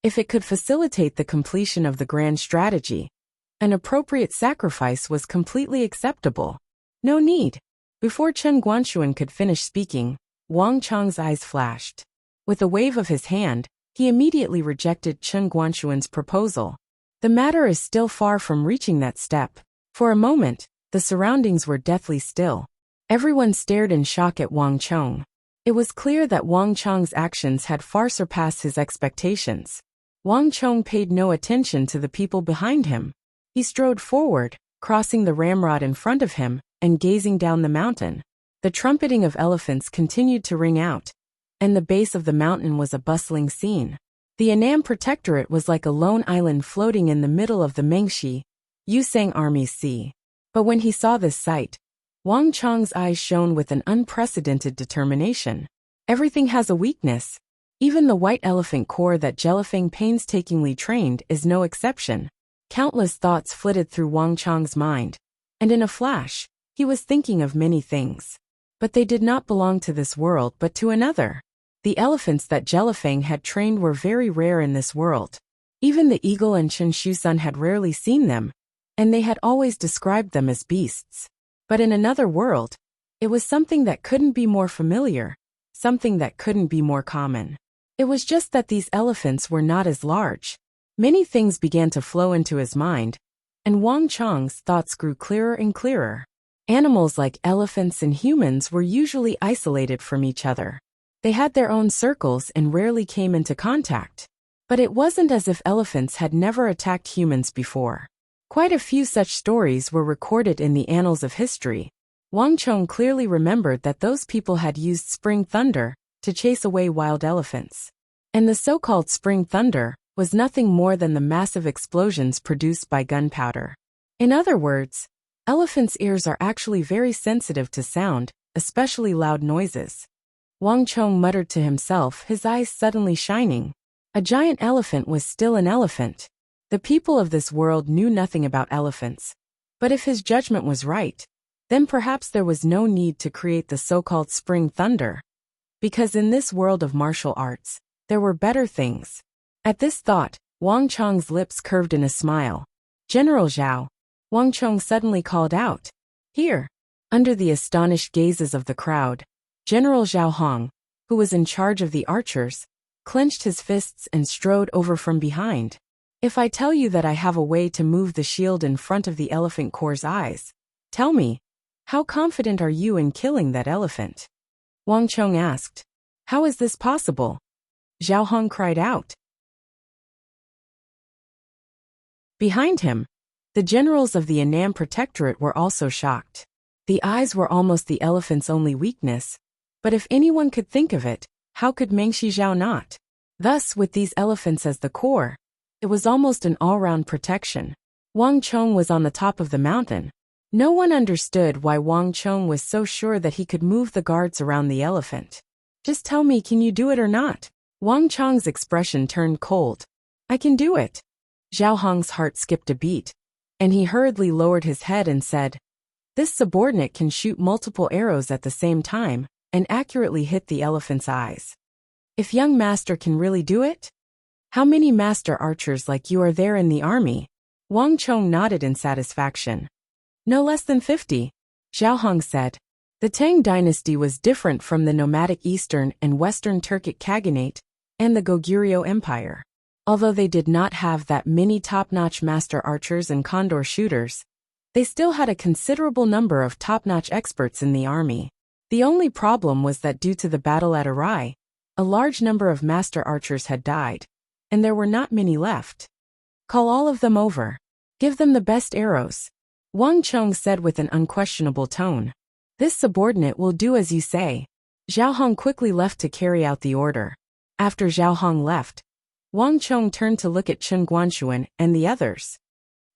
If it could facilitate the completion of the grand strategy, an appropriate sacrifice was completely acceptable. No need. Before Chen Guanshuan could finish speaking, Wang Chong's eyes flashed. With a wave of his hand, he immediately rejected Chen Guanshuan's proposal. The matter is still far from reaching that step. For a moment, the surroundings were deathly still. Everyone stared in shock at Wang Chong. It was clear that Wang Chong's actions had far surpassed his expectations. Wang Chong paid no attention to the people behind him. He strode forward, crossing the ramrod in front of him, and gazing down the mountain. The trumpeting of elephants continued to ring out, and the base of the mountain was a bustling scene. The Annam Protectorate was like a lone island floating in the middle of the Mengshi, Yusang Army's sea. But when he saw this sight, Wang Chong's eyes shone with an unprecedented determination. Everything has a weakness. Even the White Elephant Corps that Jelifeng painstakingly trained is no exception. Countless thoughts flitted through Wang Chong's mind, and in a flash, he was thinking of many things. But they did not belong to this world but to another. The elephants that Jelifeng had trained were very rare in this world. Even the eagle and Chen Shusun had rarely seen them, and they had always described them as beasts. But in another world, it was something that couldn't be more familiar, something that couldn't be more common. It was just that these elephants were not as large. Many things began to flow into his mind, and Wang Chong's thoughts grew clearer and clearer. Animals like elephants and humans were usually isolated from each other. They had their own circles and rarely came into contact. But it wasn't as if elephants had never attacked humans before. Quite a few such stories were recorded in the annals of history. Wang Chong clearly remembered that those people had used spring thunder to chase away wild elephants. And the so-called spring thunder was nothing more than the massive explosions produced by gunpowder. In other words, elephants' ears are actually very sensitive to sound, especially loud noises. Wang Chong muttered to himself, his eyes suddenly shining. A giant elephant was still an elephant. The people of this world knew nothing about elephants. But if his judgment was right, Then perhaps there was no need to create the so-called spring thunder. Because in this world of martial arts, there were better things. At this thought, Wang Chong's lips curved in a smile. General Zhao, Wang Chong suddenly called out. Here. Under the astonished gazes of the crowd, General Zhao Hong, who was in charge of the archers, clenched his fists and strode over from behind. If I tell you that I have a way to move the shield in front of the elephant core's eyes, tell me, how confident are you in killing that elephant? Wang Chong asked. How is this possible? Zhao Hong cried out. Behind him, the generals of the Annam Protectorate were also shocked. The eyes were almost the elephant's only weakness, but if anyone could think of it, how could Mengshi Zhao not? Thus, with these elephants as the core, it was almost an all-round protection. Wang Chong was on the top of the mountain. No one understood why Wang Chong was so sure that he could move the guards around the elephant. Just tell me, can you do it or not? Wang Chong's expression turned cold. I can do it. Zhao Hong's heart skipped a beat, and he hurriedly lowered his head and said, This subordinate can shoot multiple arrows at the same time and accurately hit the elephant's eyes. If young master can really do it? How many master archers like you are there in the army? Wang Chong nodded in satisfaction. No less than 50, Zhao Hong said. The Tang dynasty was different from the nomadic Eastern and Western Turkic Khaganate and the Goguryeo Empire. Although they did not have that many top-notch master archers and condor shooters, they still had a considerable number of top-notch experts in the army. The only problem was that due to the battle at Arai, a large number of master archers had died, and there were not many left. Call all of them over. Give them the best arrows, Wang Chong said with an unquestionable tone. This subordinate will do as you say. Zhao Hong quickly left to carry out the order. After Zhao Hong left, Wang Chong turned to look at Chen Guanxuan and the others.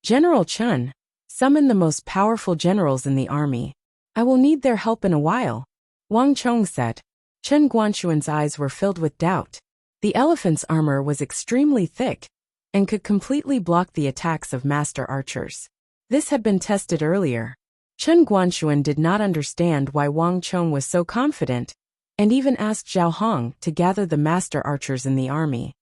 General Chen, summon the most powerful generals in the army. I will need their help in a while, Wang Chong said. Chen Guanxuan's eyes were filled with doubt. The elephant's armor was extremely thick and could completely block the attacks of master archers. This had been tested earlier. Chen Guanxuan did not understand why Wang Chong was so confident, and even asked Zhao Hong to gather the master archers in the army.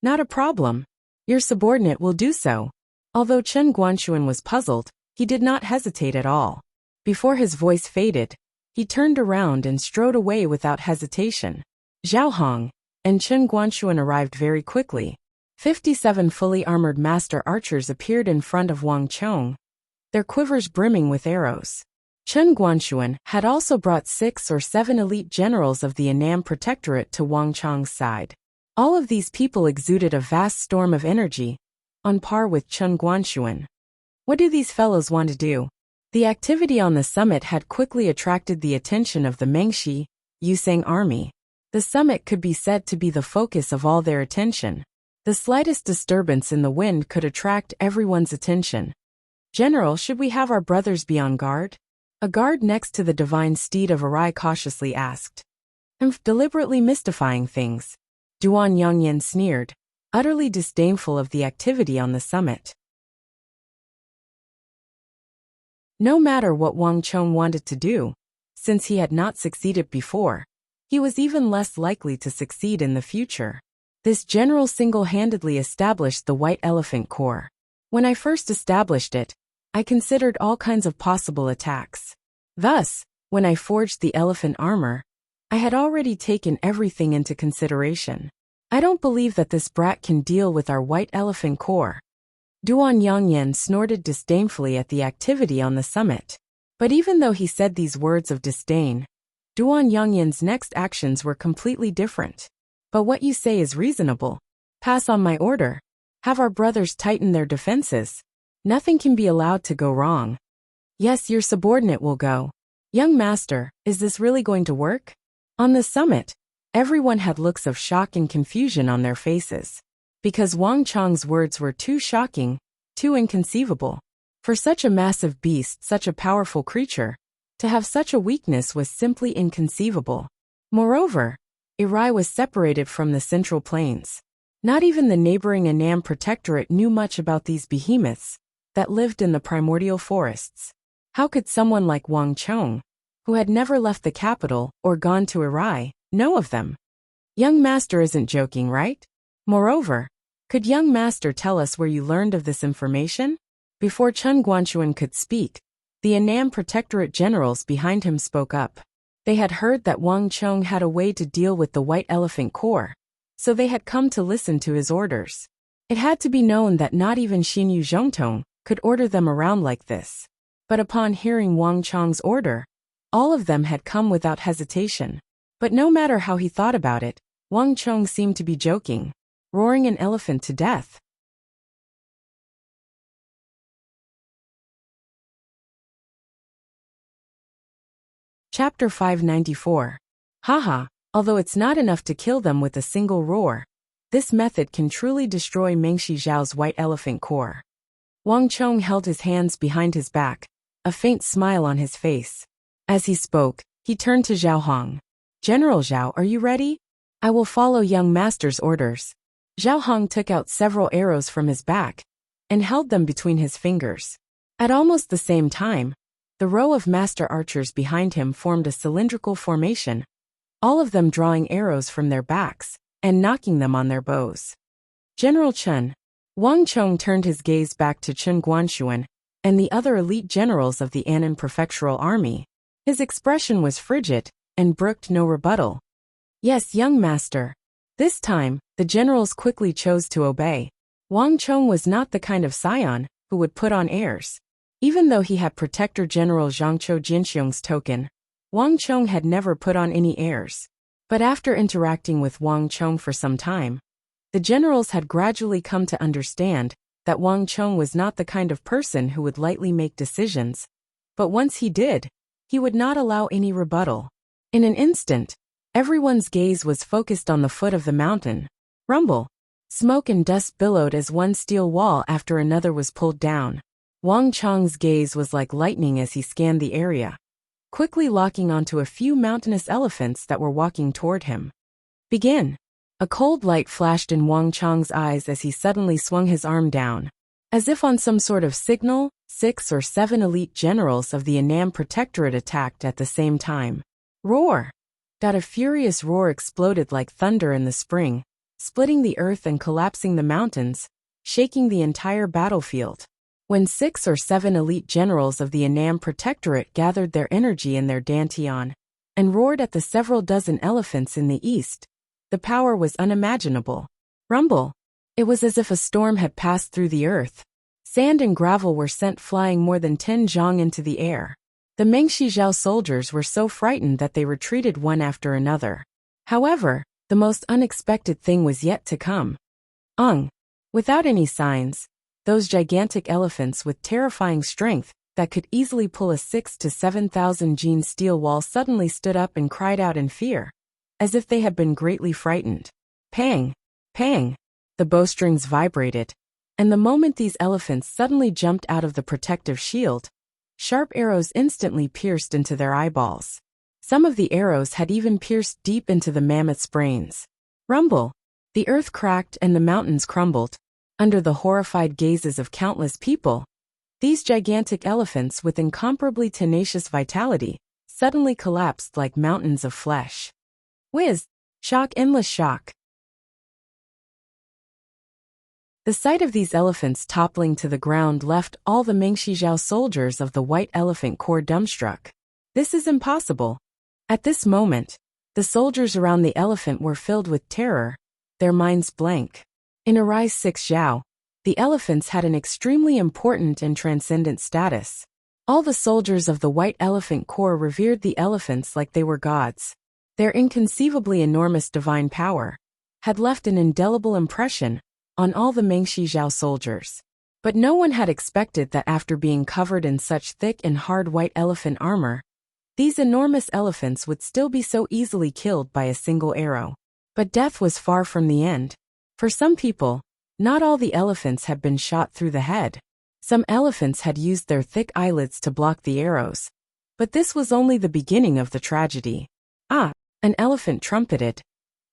Not a problem. Your subordinate will do so. Although Chen Guanxuan was puzzled, he did not hesitate at all. Before his voice faded, he turned around and strode away without hesitation. Zhao Hong and Chen Guanxuan arrived very quickly. 57 fully armored master archers appeared in front of Wang Chong, their quivers brimming with arrows. Chen Guanxuan had also brought 6 or 7 elite generals of the Annam Protectorate to Wang Chong's side. All of these people exuded a vast storm of energy, on par with Chen Guanxuan. What do these fellows want to do? The activity on the summit had quickly attracted the attention of the Mengshi, Yusang army. The summit could be said to be the focus of all their attention. The slightest disturbance in the wind could attract everyone's attention. General, should we have our brothers be on guard? A guard next to the divine steed of Arai cautiously asked. I'm deliberately mystifying things. Duan Yongyan sneered, utterly disdainful of the activity on the summit. No matter what Wang Chong wanted to do, since he had not succeeded before, he was even less likely to succeed in the future. This general single-handedly established the White Elephant Corps. When I first established it, I considered all kinds of possible attacks. Thus, when I forged the elephant armor, I had already taken everything into consideration. I don't believe that this brat can deal with our White Elephant Corps. Duan Yongyan snorted disdainfully at the activity on the summit. But even though he said these words of disdain, Duan Yongyan's next actions were completely different. But what you say is reasonable. Pass on my order. Have our brothers tighten their defenses. Nothing can be allowed to go wrong. Yes, your subordinate will go. Young master, is this really going to work? On the summit, everyone had looks of shock and confusion on their faces. Because Wang Chong's words were too shocking, too inconceivable. For such a massive beast, such a powerful creature, to have such a weakness was simply inconceivable. Moreover, Arai was separated from the Central Plains. Not even the neighboring Annam Protectorate knew much about these behemoths that lived in the primordial forests. How could someone like Wang Chong, who had never left the capital or gone to Irai, know of them? Young master isn't joking, right? Moreover, could young master tell us where you learned of this information? Before Chen Guanchuan could speak, the Annam Protectorate generals behind him spoke up. They had heard that Wang Chong had a way to deal with the White Elephant Corps, so they had come to listen to his orders. It had to be known that not even Xinyu Zhongtong could order them around like this. But upon hearing Wang Chong's order, all of them had come without hesitation. But no matter how he thought about it, Wang Chong seemed to be joking, roaring an elephant to death. Chapter 594. Haha, although it's not enough to kill them with a single roar, this method can truly destroy Mengshi Zhao's White Elephant Corps. Wang Chong held his hands behind his back, a faint smile on his face. As he spoke, he turned to Zhao Hong. General Zhao, are you ready? I will follow young master's orders. Zhao Hong took out several arrows from his back and held them between his fingers. At almost the same time, the row of master archers behind him formed a cylindrical formation, all of them drawing arrows from their backs and knocking them on their bows. General Chen. Wang Chong turned his gaze back to Chen Guanxuan and the other elite generals of the Annan Prefectural Army. His expression was frigid and brooked no rebuttal. Yes, young master. This time, the generals quickly chose to obey. Wang Chong was not the kind of scion who would put on airs. Even though he had Protector General Zhangqiu Jinxiong's token, Wang Chong had never put on any airs. But after interacting with Wang Chong for some time, the generals had gradually come to understand that Wang Chong was not the kind of person who would lightly make decisions. But once he did, he would not allow any rebuttal. In an instant, everyone's gaze was focused on the foot of the mountain. Rumble. Smoke and dust billowed as one steel wall after another was pulled down. Wang Chong's gaze was like lightning as he scanned the area, quickly locking onto a few mountainous elephants that were walking toward him. Begin. A cold light flashed in Wang Chong's eyes as he suddenly swung his arm down. As if on some sort of signal, 6 or 7 elite generals of the Annam Protectorate attacked at the same time. Roar! A furious roar exploded like thunder in the spring, splitting the earth and collapsing the mountains, shaking the entire battlefield. When 6 or 7 elite generals of the Annam Protectorate gathered their energy in their dantian and roared at the several dozen elephants in the east, the power was unimaginable. Rumble. It was as if a storm had passed through the earth. Sand and gravel were sent flying more than 10 zhang into the air. The Mengshi Zhao soldiers were so frightened that they retreated one after another. However, the most unexpected thing was yet to come. Without any signs, those gigantic elephants with terrifying strength that could easily pull a 6,000 to 7,000 gene steel wall suddenly stood up and cried out in fear, as if they had been greatly frightened. Pang! Pang! The bowstrings vibrated, and the moment these elephants suddenly jumped out of the protective shield, sharp arrows instantly pierced into their eyeballs. Some of the arrows had even pierced deep into the mammoth's brains. Rumble! The earth cracked and the mountains crumbled. Under the horrified gazes of countless people, these gigantic elephants with incomparably tenacious vitality suddenly collapsed like mountains of flesh. Whiz! Shock, endless shock. The sight of these elephants toppling to the ground left all the Mengshi Zhao soldiers of the White Elephant Corps dumbstruck. This is impossible. At this moment, the soldiers around the elephant were filled with terror, their minds blank. In Arise 6 Zhao, the elephants had an extremely important and transcendent status. All the soldiers of the White Elephant Corps revered the elephants like they were gods. Their inconceivably enormous divine power had left an indelible impression on all the Mengshi Zhao soldiers. But no one had expected that after being covered in such thick and hard white elephant armor, these enormous elephants would still be so easily killed by a single arrow. But death was far from the end. For some people, not all the elephants had been shot through the head. Some elephants had used their thick eyelids to block the arrows. But this was only the beginning of the tragedy. An elephant trumpeted,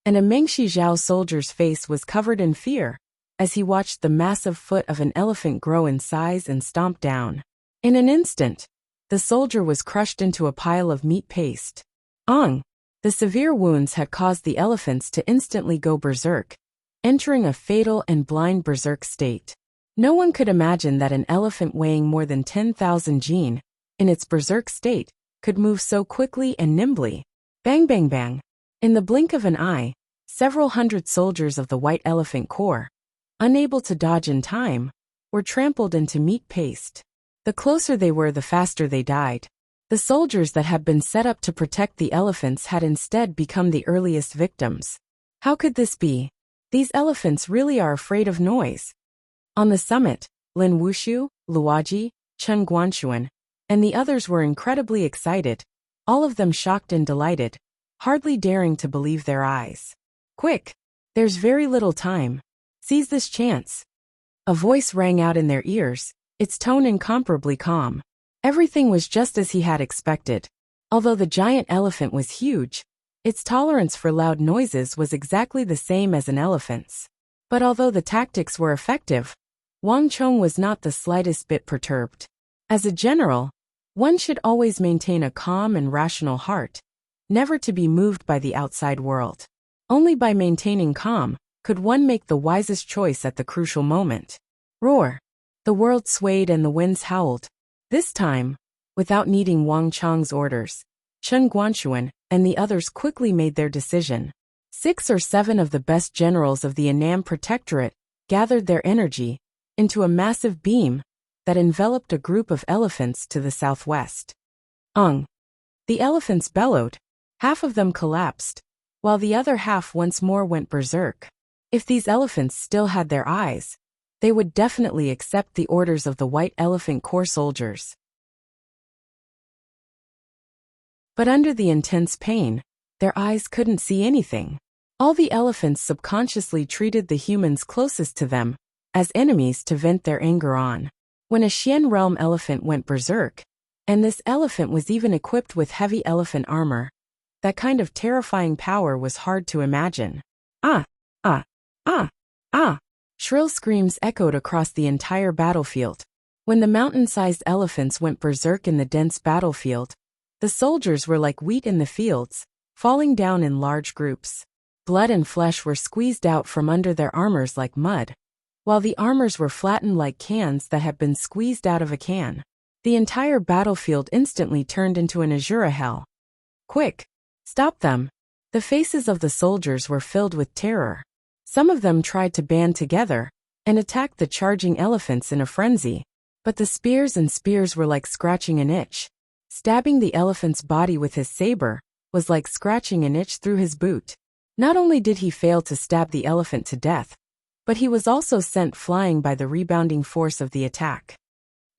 and a Mengshi Zhao soldier's face was covered in fear as he watched the massive foot of an elephant grow in size and stomp down. In an instant, the soldier was crushed into a pile of meat paste. The severe wounds had caused the elephants to instantly go berserk, entering a fatal and blind berserk state. No one could imagine that an elephant weighing more than 10,000 jin, in its berserk state, could move so quickly and nimbly. Bang bang bang. In the blink of an eye, several hundred soldiers of the White Elephant Corps, unable to dodge in time, were trampled into meat paste. The closer they were, the faster they died. The soldiers that had been set up to protect the elephants had instead become the earliest victims. How could this be? These elephants really are afraid of noise. On the summit, Lin Wuxia, Luoji, Chen Guanxuan, and the others were incredibly excited, all of them shocked and delighted, hardly daring to believe their eyes. Quick! There's very little time. Seize this chance. A voice rang out in their ears, its tone incomparably calm. Everything was just as he had expected. Although the giant elephant was huge, its tolerance for loud noises was exactly the same as an elephant's. But although the tactics were effective, Wang Chong was not the slightest bit perturbed. As a general, one should always maintain a calm and rational heart, never to be moved by the outside world. Only by maintaining calm could one make the wisest choice at the crucial moment. Roar! The world swayed and the winds howled. This time, without needing Wang Chong's orders, Chen Guanxuan and the others quickly made their decision. 6 or 7 of the best generals of the Annam Protectorate gathered their energy into a massive beam that enveloped a group of elephants to the southwest. The elephants bellowed. Half of them collapsed, while the other half once more went berserk. If these elephants still had their eyes, they would definitely accept the orders of the White Elephant Corps soldiers. But under the intense pain, their eyes couldn't see anything. All the elephants subconsciously treated the humans closest to them as enemies to vent their anger on. When a Xian realm elephant went berserk, and this elephant was even equipped with heavy elephant armor, that kind of terrifying power was hard to imagine. Shrill screams echoed across the entire battlefield. When the mountain-sized elephants went berserk in the dense battlefield, the soldiers were like wheat in the fields, falling down in large groups. Blood and flesh were squeezed out from under their armors like mud, while the armors were flattened like cans that had been squeezed out of a can. The entire battlefield instantly turned into an Azura hell. Quick! Stop them! The faces of the soldiers were filled with terror. Some of them tried to band together and attack the charging elephants in a frenzy, but the spears were like scratching an itch. Stabbing the elephant's body with his saber was like scratching an itch through his boot. Not only did he fail to stab the elephant to death, but he was also sent flying by the rebounding force of the attack.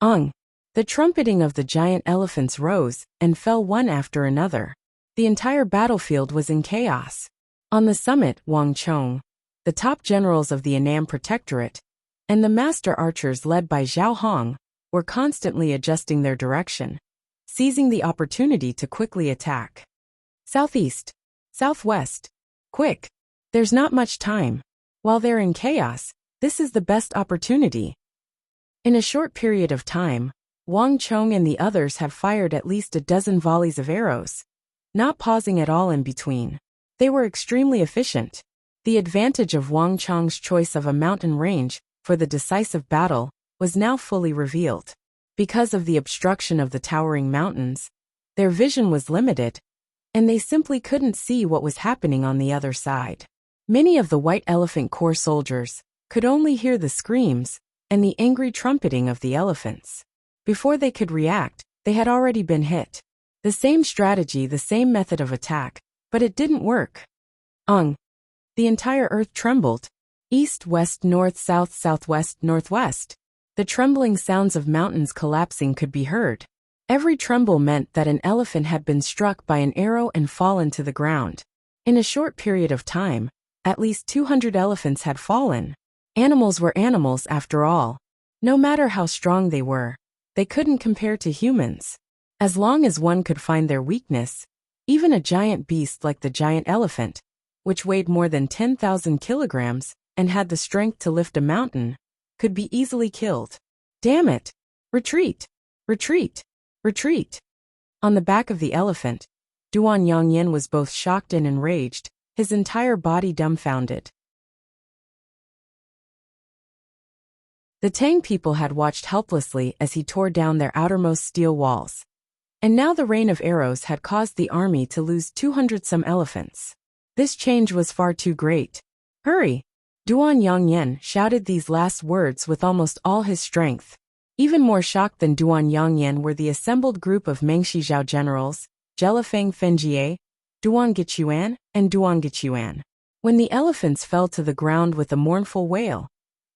The trumpeting of the giant elephants rose and fell one after another. The entire battlefield was in chaos. On the summit, Wang Chong, the top generals of the Annam Protectorate, and the master archers led by Zhao Hong, were constantly adjusting their direction, seizing the opportunity to quickly attack. Southeast, southwest, quick! There's not much time. While they're in chaos, this is the best opportunity. In a short period of time, Wang Chong and the others have fired at least a dozen volleys of arrows, not pausing at all in between. They were extremely efficient. The advantage of Wang Chong's choice of a mountain range for the decisive battle was now fully revealed. Because of the obstruction of the towering mountains, their vision was limited, and they simply couldn't see what was happening on the other side. Many of the White Elephant Corps soldiers could only hear the screams and the angry trumpeting of the elephants. Before they could react, they had already been hit. The same strategy, the same method of attack, but it didn't work. The entire earth trembled. East, west, north, south, southwest, northwest. The trembling sounds of mountains collapsing could be heard. Every tremble meant that an elephant had been struck by an arrow and fallen to the ground. In a short period of time, at least 200 elephants had fallen. Animals were animals after all. No matter how strong they were, they couldn't compare to humans. As long as one could find their weakness, even a giant beast like the giant elephant, which weighed more than 10,000 kilograms and had the strength to lift a mountain, could be easily killed. Damn it! Retreat! Retreat! Retreat. On the back of the elephant, Duan Yongyan was both shocked and enraged, his entire body dumbfounded. The Tang people had watched helplessly as he tore down their outermost steel walls. And now the rain of arrows had caused the army to lose 200-some elephants. This change was far too great. Hurry! Duan Yongyan shouted these last words with almost all his strength. Even more shocked than Duan Yongyan were the assembled group of Mengxizhao generals, Jelifeng Fenjie, Duan Gichuan, and Duan Gichuan. When the elephants fell to the ground with a mournful wail,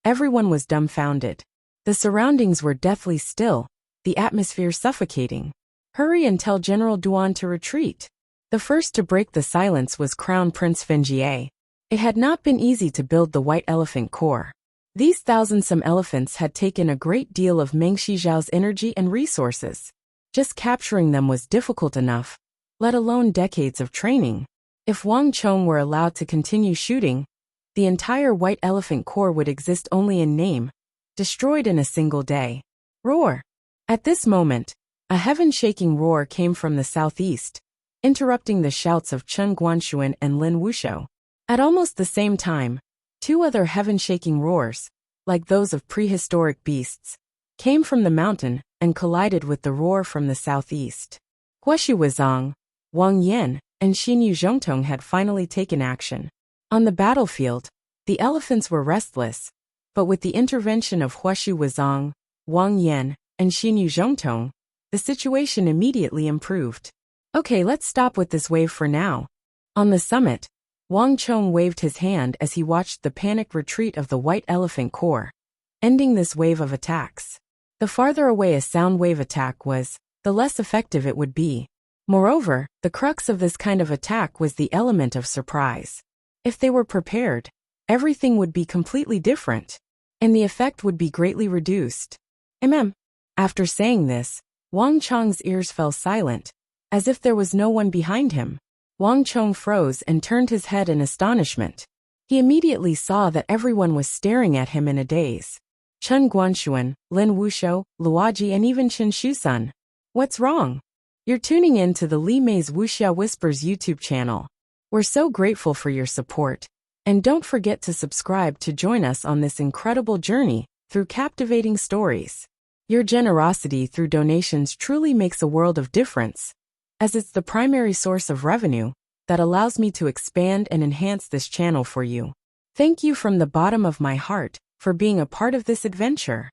everyone was dumbfounded. The surroundings were deathly still, the atmosphere suffocating. Hurry and tell General Duan to retreat. The first to break the silence was Crown Prince Fenjie. It had not been easy to build the White Elephant Corps. These thousand-some elephants had taken a great deal of Mengxizhao's energy and resources. Just capturing them was difficult enough, let alone decades of training. If Wang Chong were allowed to continue shooting, the entire White Elephant Corps would exist only in name, destroyed in a single day. Roar! At this moment, a heaven-shaking roar came from the southeast, interrupting the shouts of Chen Guanshuan and Lin Wuxiao. At almost the same time, two other heaven-shaking roars, like those of prehistoric beasts, came from the mountain and collided with the roar from the southeast. Huashi Wuzong, Wang Yan, and Xinyu Zhongtong had finally taken action. On the battlefield, the elephants were restless, but with the intervention of Huashi Wuzong, Wang Yan, and Xinyu Zhongtong, the situation immediately improved. Okay, let's stop with this wave for now. On the summit, Wang Chong waved his hand as he watched the panicked retreat of the White Elephant Corps, ending this wave of attacks. The farther away a sound wave attack was, the less effective it would be. Moreover, the crux of this kind of attack was the element of surprise. If they were prepared, everything would be completely different, and the effect would be greatly reduced. After saying this, Wang Chong's ears fell silent, as if there was no one behind him. Wang Chong froze and turned his head in astonishment. He immediately saw that everyone was staring at him in a daze. Chen Guanshuan, Lin Wuxiao, Luoji, and even Chen Shusun. What's wrong? You're tuning in to the Li Mei's Wuxia Whispers YouTube channel. We're so grateful for your support, and don't forget to subscribe to join us on this incredible journey through captivating stories. Your generosity through donations truly makes a world of difference, as it's the primary source of revenue that allows me to expand and enhance this channel for you. Thank you from the bottom of my heart for being a part of this adventure.